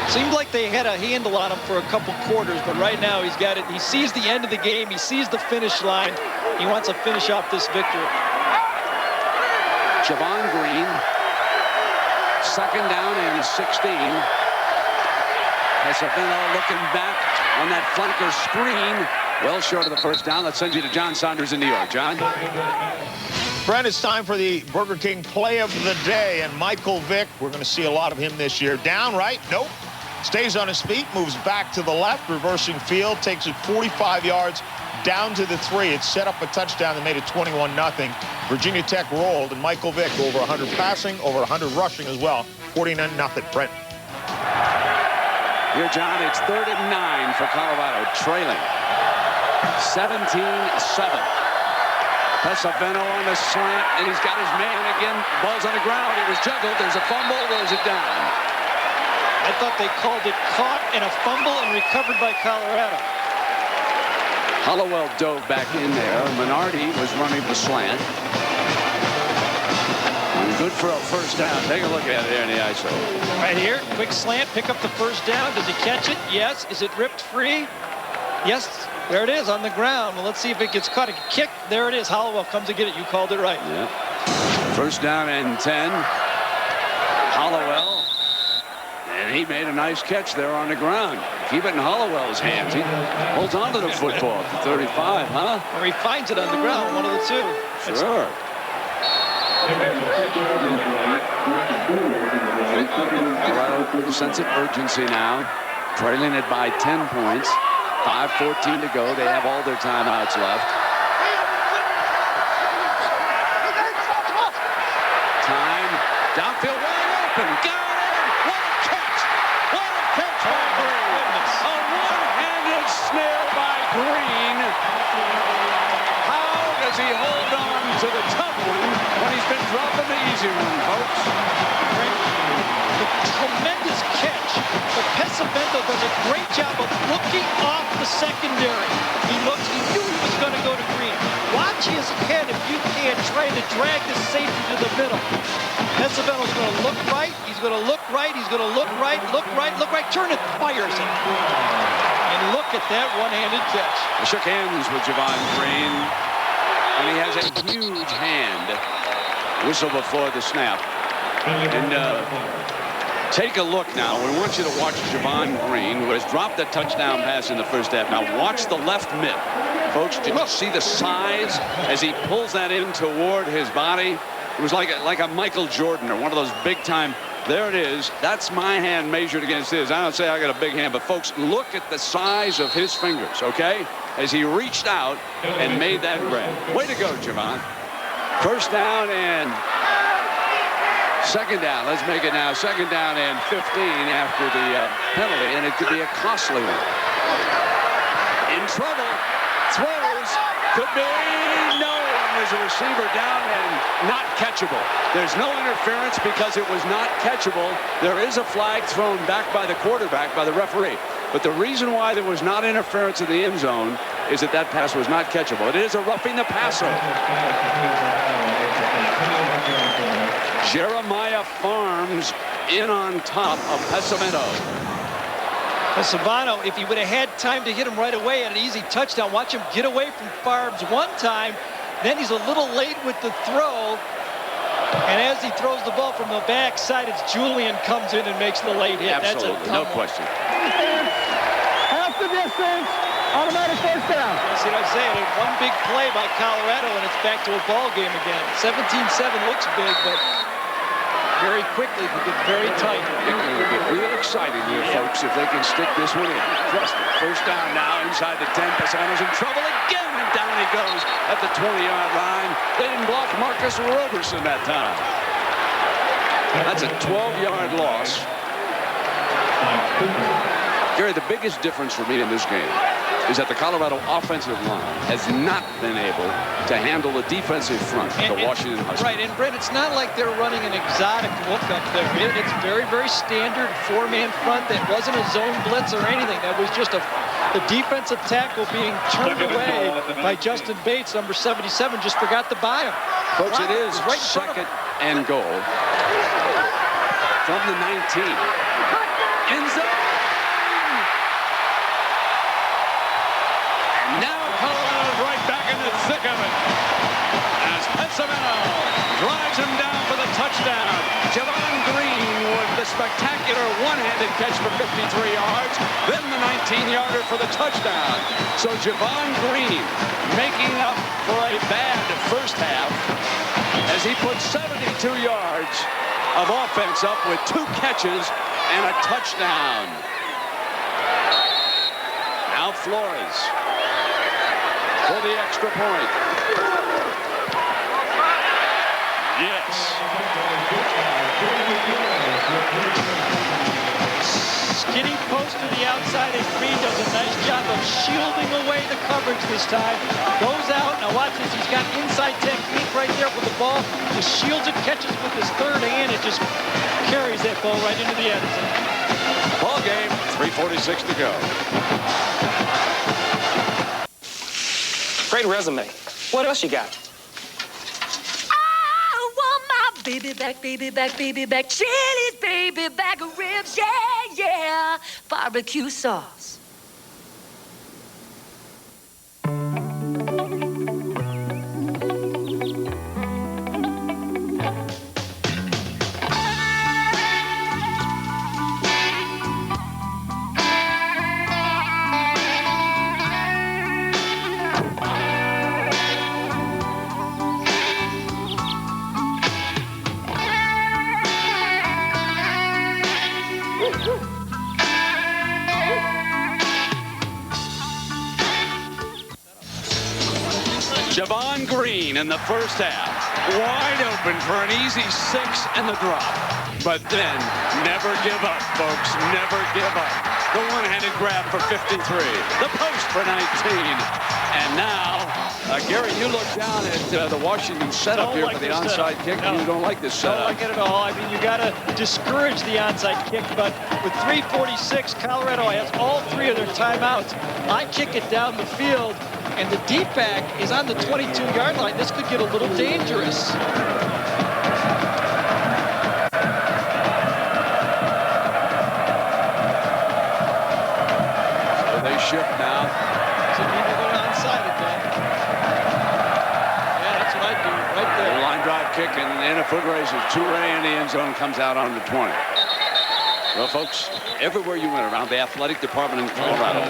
Seemed like they had a handle on him for a couple quarters, but right now he's got it. He sees the end of the game. He sees the finish line. He wants to finish off this victory. Javon Green, second down and 16. Pesavento looking back on that flanker screen. Well short of the first down. That sends you to John Saunders in New York. John? Brent, it's time for the Burger King play of the day. And Michael Vick, we're going to see a lot of him this year. Down, right? Nope. Stays on his feet, moves back to the left, reversing field, takes it 45 yards down to the 3. It set up a touchdown that made it 21-0. Virginia Tech rolled, and Michael Vick over 100 passing, over 100 rushing as well. 49-0. Brent. Here, John, it's 3rd and 9 for Colorado, trailing 17-7. Pesavento on the slant, and he's got his man again. Ball's on the ground. It was juggled. There's a fumble. Rolls it down. I thought they called it caught and a fumble and recovered by Colorado. Hollowell dove back in there. Minardi was running the slant. Good for a first down. Take a look at it here in the ISO. Right here, quick slant, pick up the first down. Does he catch it? Yes. Is it ripped free? Yes. There it is on the ground. Well, let's see if it gets caught. A kick. There it is. Hollowell comes to get it. You called it right. Yep. First down and 10. Hollowell. And he made a nice catch there on the ground. Keep it in Hollowell's hands. He holds on to the football at the 35, huh? Or he finds it on the ground, one of the two. Sure. Colorado sense of urgency now, trailing it by 10 points. 5:14 to go. They have all their timeouts left. Time. Downfield wide open. Got it! What a catch! What a catch by Green! A one-handed snail by Green. How does he hold on to the tough one when he's been dropping the easy one, folks? Tremendous catch, but Pesavento does a great job of looking off the secondary. He knew he was going to go to Green. Watch his head if you can, trying to drag the safety to the middle. Pesavento's going to look right. He's He's going to look right. He's going to look right, look right, look right. Turn it, fires it. And look at that one-handed catch. I shook hands with Javon Green, and he has a huge hand. Whistle before the snap. And take a look now. We want you to watch Javon Green, who has dropped the touchdown pass in the first half. Now watch the left mitt. Folks, did you see the size as he pulls that in toward his body? It was like a Michael Jordan or one of those big-time. There it is. That's my hand measured against his. I don't say I got a big hand, but folks, look at the size of his fingers, okay? As he reached out and made that grab. Way to go, Javon. First down and second down. Let's make it now. Second down and 15 after the penalty, and it could be a costly one. In trouble. Throws. Could be. No. There's a receiver down and not catchable. There's no interference because it was not catchable. There is a flag thrown back by the quarterback, by the referee. But the reason why there was not interference in the end zone is that that pass was not catchable. It is a roughing the passer. Jeremiah Farms in on top of Pesavento. Pesavento, if he would have had time to hit him right away at an easy touchdown, watch him get away from Farms one time. Then he's a little late with the throw. And as he throws the ball from the backside, it's Julian comes in and makes the late hit. Absolutely, that's no question. Half the distance, automatic first down. That's what I'm saying. One big play by Colorado, and it's back to a ball game again. 17-7 looks big, but very quickly they get very tight. It will get real exciting here, folks, if they can stick this one in. Trust me. First down now inside the 10. Pesaveno's in trouble again, and down he goes at the 20-yard line. They didn't block Marcus Roberson that time. That's a 12-yard loss. Gary, the biggest difference for me in this game is that the Colorado offensive line has not been able to handle the defensive front of the Washington Huskies. Right, and Brent, it's not like they're running an exotic look up there. It's very, very standard four-man front. That wasn't a zone blitz or anything. That was just the defensive tackle being turned away by Justin Bates, number 77, just forgot to buy him. Folks, it is right second and goal from the 19. End zone. Now Colorado's right back in the thick of it as Pesavento drives him down for the touchdown. Javon Green with the spectacular one-handed catch for 53 yards, then the 19-yarder for the touchdown. So Javon Green making up for a bad first half as he put 72 yards of offense up with 2 catches and a touchdown. Now Flores for the extra point. Yes. Skinny post to the outside, and Green does a nice job of shielding away the coverage this time. Goes out, now watch this, he's got inside technique right there with the ball. Just shields it, catches with his third hand, it just carries that ball right into the end zone. Ball game, 3:46 to go. Great resume. What else you got? I want my baby back, baby back, baby back. Chili's baby back ribs, yeah, yeah. Barbecue sauce. Javon Green in the first half, wide open for an easy 6 and the drop. But then, never give up, folks, never give up. The one-handed grab for 53, the post for 19. And now, Gary, you look down at the Washington setup here for the onside kick. No. You don't like this setup. Don't like it at all. I mean, you got to discourage the onside kick, but with 3:46, Colorado has all 3 of their timeouts. I kick it down the field, and the deep back is on the 22-yard line. This could get a little dangerous. kick and a foot race is Toure in the end zone, comes out on the 20. Well, folks, everywhere you went around the athletic department in Colorado,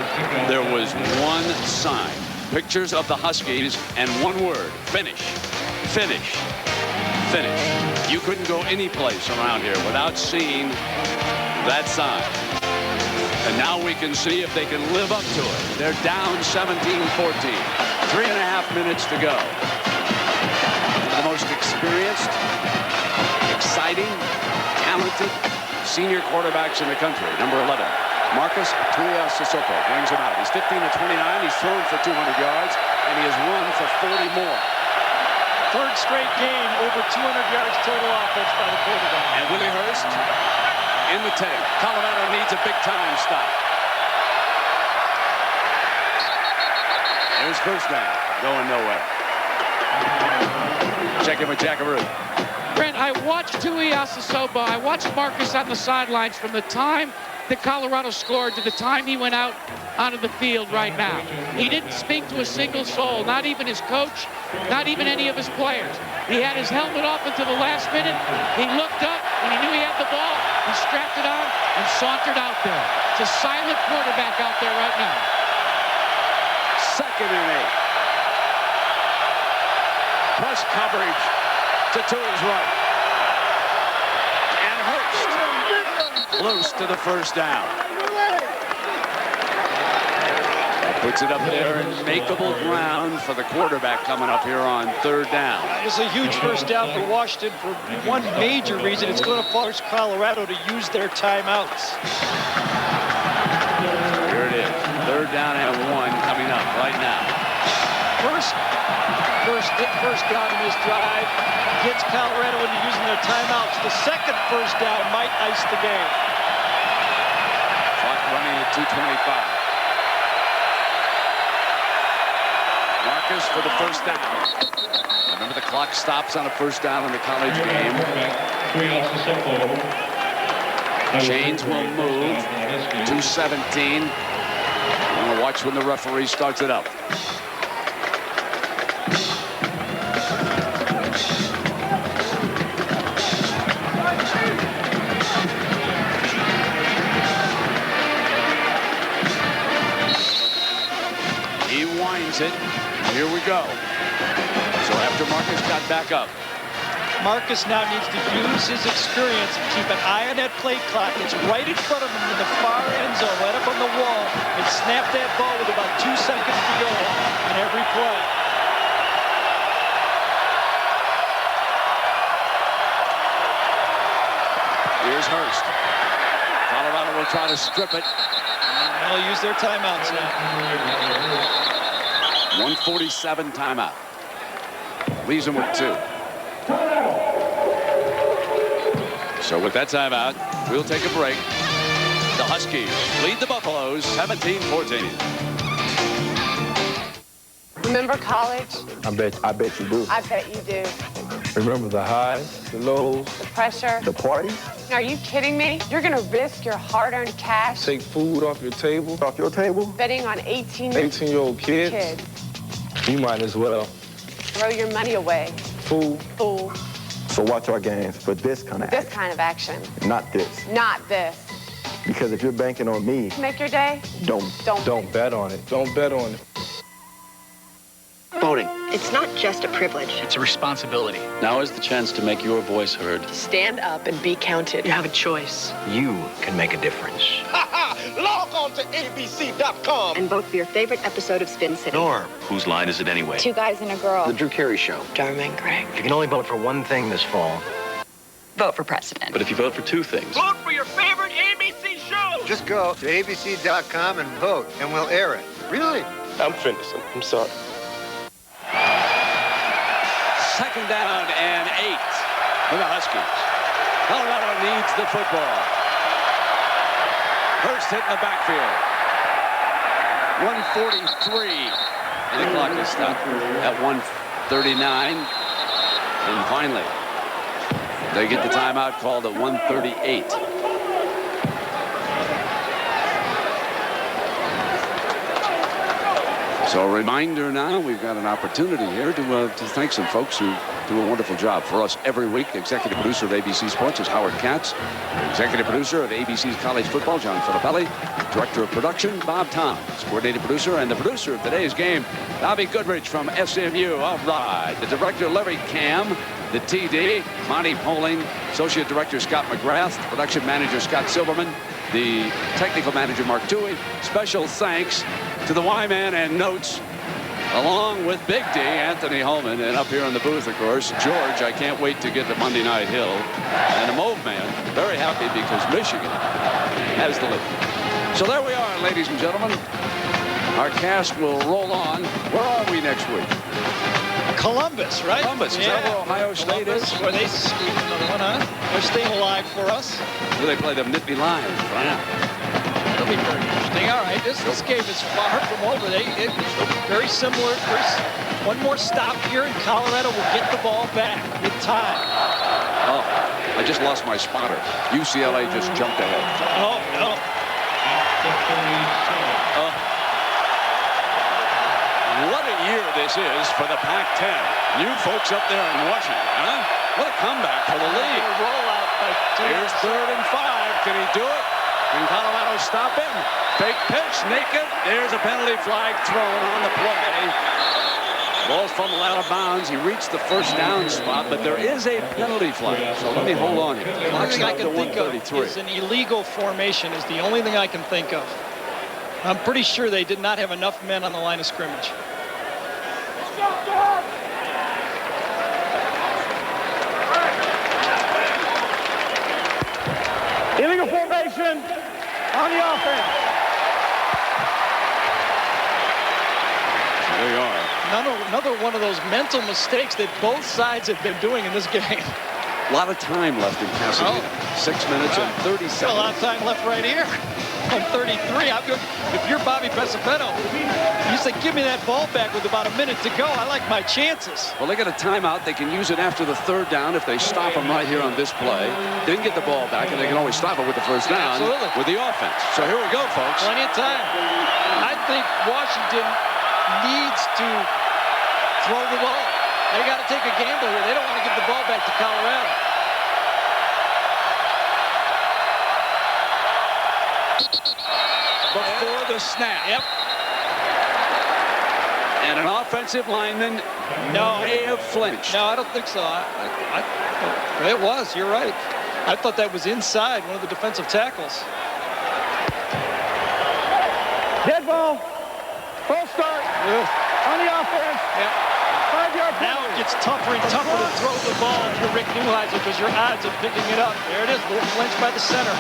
there was one sign, pictures of the Huskies, and one word: finish, finish, finish. You couldn't go any place around here without seeing that sign. And now we can see if they can live up to it. They're down 17-14. 3.5 minutes to go. The most experienced, exciting, talented senior quarterbacks in the country. Number 11, Marcus Tuiasosopo brings him out. He's 15 of 29. He's thrown for 200 yards, and he has run for 40 more. Third straight game, over 200 yards total offense by the quarterback. And Willie Hurst in the tape. Colorado needs a big-time stop. There's first down, going nowhere. Check in with Jackaroo. Brent, I watched Tuiasosopo. I watched Marcus on the sidelines from the time that Colorado scored to the time he went out onto the field right now. He didn't speak to a single soul, not even his coach, not even any of his players. He had his helmet off until the last minute. He looked up when he knew he had the ball. He strapped it on and sauntered out there. It's a silent quarterback out there right now. 2nd and 8. Press coverage to Tui's right. And Hurst close to the first down. Puts it up there in makeable ground for the quarterback coming up here on 3rd down. It's a huge first down for Washington for one major reason. It's going to force Colorado to use their timeouts. Here it is. 3rd down and 1 coming up right now. First down in this drive gets Colorado into using their timeouts. The second first down might ice the game. Clock running at 2:25. Marcus for the first down. Remember, the clock stops on a first down in the college game. Chains will move. 2:17. I'm going to watch when the referee starts it up. He winds it. Here we go. So after Marcus got back up. Marcus now needs to use his experience to keep an eye on that play clock. It's right in front of him in the far end zone, right up on the wall, and snap that ball with about 2 seconds to go on every play. Here's Hurst. Colorado will try to strip it. They'll use their timeouts now. 1:47 timeout. Leaves them with 2. So with that timeout, we'll take a break. The Huskies lead the Buffaloes 17-14. Remember college? I bet you do. I bet you do. Remember the highs, the lows, The pressure. the party? Are you kidding me? You're gonna risk your hard-earned cash Take food off your table. Off your table? betting on 18-year-old kids. You might as well. Throw your money away. Fool. Fool. So watch our games for this kind of This kind of action. not this. Not this. Because if you're banking on me, Make your day. don't bet on it. Don't bet on it. Voting. It's not just a privilege. It's a responsibility. Now is the chance to make your voice heard. Stand up and be counted. You have a choice. You can make a difference. Log on to abc.com And vote for your favorite episode of Spin City. Norm. Whose line is it anyway? Two guys and a girl. The Drew Carey Show. Dharma and Greg. If you can only vote for one thing this fall. Vote for president. But if you vote for 2 things, Vote for your favorite ABC show. Just go to abc.com and vote, and we'll air it. Really? I'm finished. I'm sorry. 2nd down and 8 for the Huskies. Colorado needs the football. Hurst hit in the backfield. 1:43. And the clock is stopped at 1:39. And finally, they get the timeout called at 1:38. So So a reminder now, we've got an opportunity here to thank some folks who do a wonderful job for us every week. The executive producer of ABC Sports is Howard Katz. The executive producer of ABC's College Football, John Filippelli. Director of production, Bob Thomas. Coordinating producer and the producer of today's game, Bobby Goodrich from SMU. All right. The director, Larry Cam. The TD, Monty Poling. Associate director, Scott McGrath. Production manager, Scott Silverman. The technical manager, Mark Dewey. Special thanks to the Y-Man and Notes, along with Big D, Anthony Holman, and up here in the booth, of course, George. I can't wait to get to Monday Night Hill. And the Mauve Man, very happy because Michigan has the lead. So there we are, ladies and gentlemen. Our cast will roll on. Where are we next week? Columbus, right? Columbus. Is that where Ohio State is? Where they squeak another one, huh? They're staying alive for us. Where they play them Nittany Lions, right? That'll be very interesting. All right, this game is far from over. It's very similar. One more stop here, and Colorado will get the ball back with time. Oh, I just lost my spotter. UCLA just jumped ahead. Oh, no. What a year this is for the Pac-10. You folks up there in Washington, huh? What a comeback for the league. Here's 3rd and 5. Can he do it? Can Colorado stop him? Fake pitch, naked. There's a penalty flag thrown on the play. Ball's fumbled out of bounds. He reached the first down spot, but there is a penalty flag. So let me hold on here. The only thing I can think of is an illegal formation is the only thing I can think of. I'm pretty sure they did not have enough men on the line of scrimmage. Illegal formation on the offense. There you are. Another one of those mental mistakes that both sides have been doing in this game. A lot of time left in Pasadena. 6 minutes and 30 seconds. A lot of time left right here. On 33. If you're Bobby Pesavento, you say, give me that ball back with about a minute to go. I like my chances. Well, they got a timeout. They can use it after the 3rd down if they stop them right here on this play. They can get the ball back, and they can always stop it with the 1st down. Absolutely. With the offense. So here we go, folks. Plenty of time. I think Washington needs to throw the ball. They got to take a gamble here. They don't want to give the ball back to Colorado. Before the snap. Yep. And an offensive lineman may have flinched. No, I don't think so. It was. You're right. I thought that was inside one of the defensive tackles. Dead ball. False start. On the offense. Yep. 5-yard penalty. Now it gets tougher and tougher to throw the ball if you're Rick Neuheisel because your odds of picking it up. There it is. Little flinch by the center.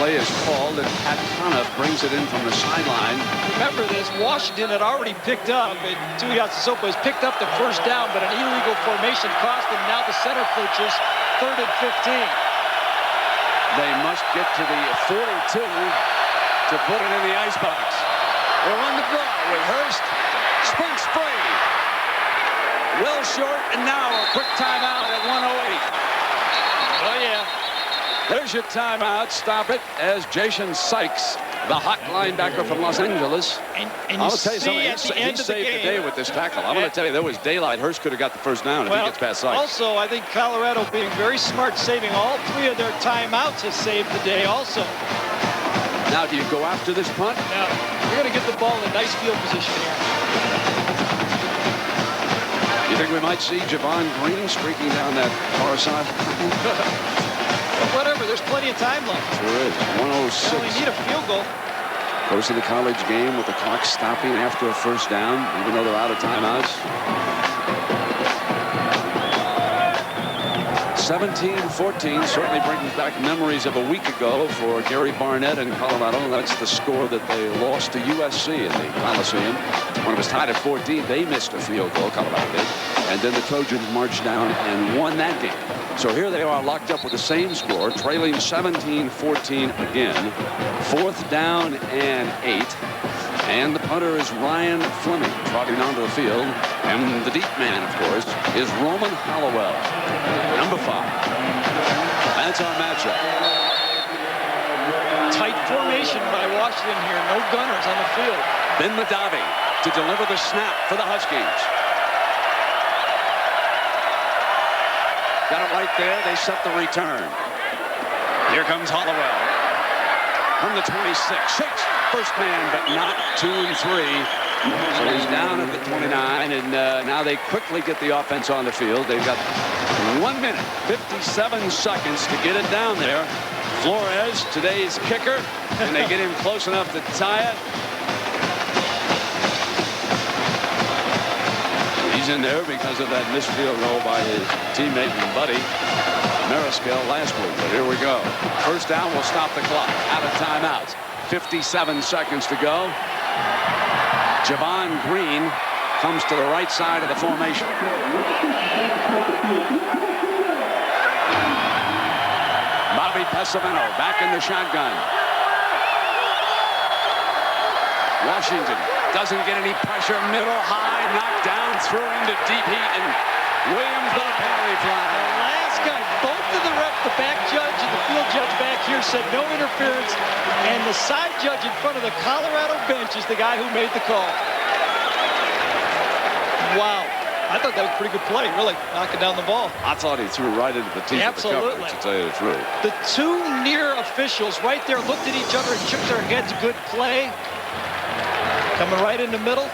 Play is called, and Pat Conniff brings it in from the sideline. Remember this, Washington had already picked up, and Tuiasosopo has picked up the 1st down, but an illegal formation cost him. Now the center flinches, 3rd and 15. They must get to the 42 to put it in the icebox. We'll run the draw with Hurst. Sprints free. Well short, and now a quick timeout at 1:08. Oh, yeah. There's your timeout. Stop it as Jason Sykes, the hot linebacker from Los Angeles. And I'll tell you something. He saved the day with this tackle. I'm going to tell you, there was daylight. Hurst could have got the 1st down if he gets past Sykes. Also, I think Colorado being very smart, saving all 3 of their timeouts has saved the day also. Now, do you go after this punt? No. You're going to get the ball in a nice field position here. You think we might see Javon Green streaking down that far side? Whatever, there's plenty of time left. There is. 1:06. You only need a field goal. Goes to the college game with the clock stopping after a 1st down, even though they're out of timeouts. 17-14 certainly brings back memories of a week ago for Gary Barnett in Colorado. That's the score that they lost to USC in the Coliseum. When it was tied at 14, they missed a field goal, Colorado did. And then the Trojans marched down and won that game. So here they are locked up with the same score, trailing 17-14 again. 4th down and 8. And the punter is Ryan Fleming trotting onto the field. And the deep man, of course, is Roman Hollowell, number 5. That's our matchup. Tight formation by Washington here. No gunners on the field. Ben Madavi to deliver the snap for the Huskies. Got it right there. They set the return. Here comes Hollowell. From the 26. Shakes first man, but not 2 and 3. So he's down at the 29, and now they quickly get the offense on the field. They've got 1 minute, 57 seconds to get it down there. Flores, today's kicker, and they get him close enough to tie it. He's in there because of that missed field goal by his teammate and buddy, Mariscal, last week. But here we go. First down will stop the clock. Out of timeouts. 57 seconds to go. Javon Green comes to the right side of the formation. Bobby Pesavento back in the shotgun. Washington doesn't get any pressure. Middle, high, knocked down, threw into deep heat, and Williams the penalty flag. The last guy, both of the refs, the back judge and the field judge back here said no interference, and the side judge in front of the Colorado bench is the guy who made the call. Wow. I thought that was a pretty good play, really, knocking down the ball. I thought he threw right into the teeth of the coverage, to tell you the truth. The two near officials right there looked at each other and shook their heads. Good play. Coming right in the middle.